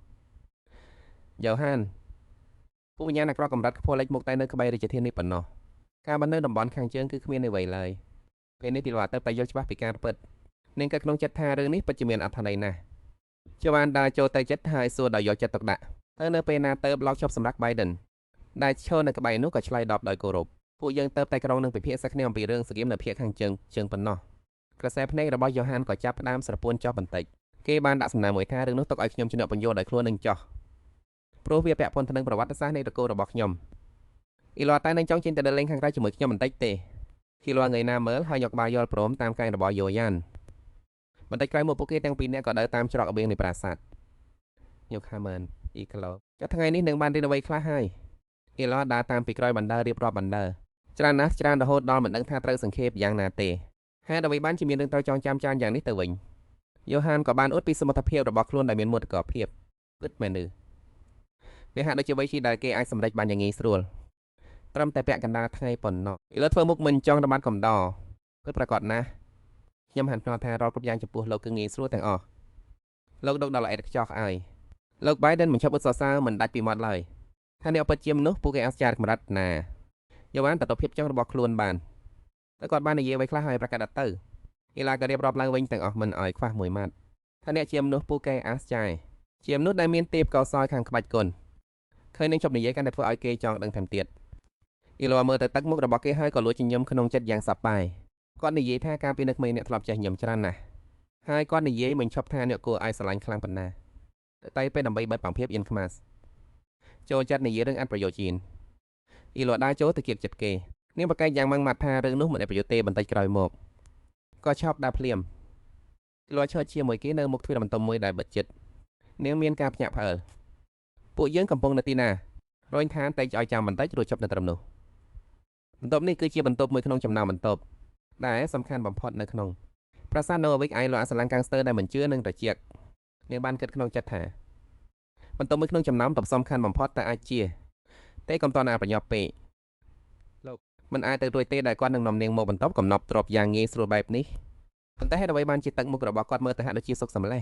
យ៉ូហានពួកវិញ្ញាណអាក្រក់កម្រិតខ្ពស់លេចមុខតែនៅក្បែររាជធានីនេះប៉ុណ្ណោះការបាននៅតំបន់ខាងជើងគឺគ្មានអ្វីឡើយពេលនេះទីលវ៉ាទៅតែយល់ច្បាស់ពីការពិតនាងក៏ក្នុងចិត្តថារឿងនេះពិតជាមានអត្ថន័យណាស់ជូវ៉ានដើរចូលទៅចិត្តហើយសួរដោយយកចិត្តទុកដាក់ទៅនៅពេលណាទៅប្លុកជប់សម្រាប់បៃដិនដែលឈរនៅក្បែរនោះក៏ឆ្លើយតបដោយគោរពពួកយើងទៅតែក្រុងនឹងពិភាក្សាគ្នាអំពីរឿងសង្គ្រាមនៅភាគខាងជើងប៉ុណ្ណោះក្រសែភ្នែករបស់យ៉ូហានក៏ចាប់ផ្ដើមស្រពួនចុះបន្តិចគេបានដាក់សំណើមួយថារឿងនោះទុកឲ្យខ្ញុំជំនួសបញ្យល់ដោយខ្លួននឹងចោះព្រោះវាពាក់ព័ន្ធទៅនឹងប្រវត្តិសាស្ត្រនៃតកូលរបស់ខ្ញុំអ៊ីឡូតែនឹងចង់ចេញទៅដើរលេងខាងក្រៅជាមួយខ្ញុំបន្តិចទេ គីឡូថ្ងៃណាមើលហើយយកបាយយល់ព្រមតាមកែងរបស់យោយ៉ានបន្តិចក្រោយមកពួកគេទាំងពីរនាក់ក៏ដើរតាមច្រកអបៀងនៃប្រាសាទយកខាមែនអ៊ីក្លោតែថ្ងៃនេះនឹងបានរៀនអ្វីខ្លះហើយគីឡូដើរតាមពីក្រោយបណ្ដើរៀបរាប់បណ្ដើច្រើនណាស់ច្រើនរហូតដល់មិនដឹងថាត្រូវសង្ខេបយ៉ាងណាទេហេតុអ្វីបានជាមានរឿងត្រូវចងចាំច្រើនយ៉ាងនេះទៅវិញយូហានក៏បានអួតពីសមត្ថភាពរបស់ខ្លួនដែលមានមោទកភាពពិតមែនឬវាហាក់ដូចជាអ្វីដែលគេអាចសម្រេចបានយ៉ាងងាយស្រួលត្រឹមតែពាក់កណ្ដាលថ្ងៃប៉ុណ្ណោះឥឡូវធ្វើមុខមិនចង់របាត់កំដរពិតប្រាកដណាស់ខ្ញុំហាន់ភ្នាល់ថារាល់គ្រប់យ៉ាងចំពោះលោកគឺងាយស្រួលទាំងអស់លោកដកដល់ល្អិតខ្ចោះអើយលោក Biden មិនឈប់អ៊ុតសរសើរមិនដាច់ពីមាត់ឡើយថាអ្នកពិតជាមនុស្សពួកគេអស្ចារ្យកម្រិតណាយូវ៉ានទទួលភាពចង់របស់ខ្លួនបានតែគាត់បាននិយាយអ្វីខ្លះហើយប្រកាសដល់ទៅអ៊ីឡាក៏រៀបរាប់ឡើងវិញទាំងអស់មិនឲ្យខ្វះមួយម៉ាត់ថាអ្នកជាមនុស្សពួកគេអស្ចារ្យជាមនុស្សដែលមានទេពកោសល្យខាងក្បាច់គុណឃើញនឹងជប់និយាយកាន់តែធ្វើឲ្យគេចង់ដឹងថែមទៀតអ៊ីឡូមើលទៅទឹកមុខរបស់គេហើយក៏លួចចិញ្ចឹមក្នុងចិត្តយ៉ាងសប្បាយគាត់និយាយថាការពីនឹកមេអ្នកធ្លាប់ចេះញញឹមច្រើនណាស់ហើយគាត់និយាយមិនឈប់ថាអ្នកគួរឲ្យស្រឡាញ់ខ្លាំងប៉ុណ្ណាតែពេលដើម្បីបិទបង្ភាពអ៊ីនខ្មាសចូលចិត្តនិយាយរឿងអត់ប្រយោជន៍ជាងអ៊ីឡូដើរចូលទៅគៀបចិត្តគេនាងប្រកែកយ៉ាងម៉ាំងម៉ាត់ថារឿងនោះមិនអីប្រយោជន៍ទេបន្តិចក្រោយមកក៏ឈប់ដើរភ្លាមអ៊ីឡូឈរជាមួយគេនៅមុខទ្វារបន្ទប់មួយដែលបិទជិតនាងមានការភ្ញាក់ផ្អើលពួកយើងកំពុងនៅទីណារញឋានតែឲ្យចាំបន្តិចរួចចប់នៅត្រឹមនោះបន្ទប់នេះគឺជាបន្ទប់មួយក្នុងចំណោមបន្ទប់ដែលសំខាន់បំផុតនៅក្នុងប្រាសាទ Novick ឯលោកអសឡាំងកាំងស្ទ័រដែលមិនជឿនឹងត្រជាក់នាងបានគិតក្នុងចិត្តថាបន្ទប់មួយក្នុងចំណោមបន្ទប់សំខាន់បំផុតតែអាចជាតែកុំតណាប្រញាប់ពេកលោកមិនអាចទៅរួចទេដែលគាត់នឹងនាំនាងមកបន្ទប់កំណប់ទ្របយ៉ាងងាយស្រួលបែបនេះប៉ុន្តែហេតុអ្វីបានជាទឹកមុខរបស់គាត់មើលទៅហាក់ដូចជាសុខសម្លេះ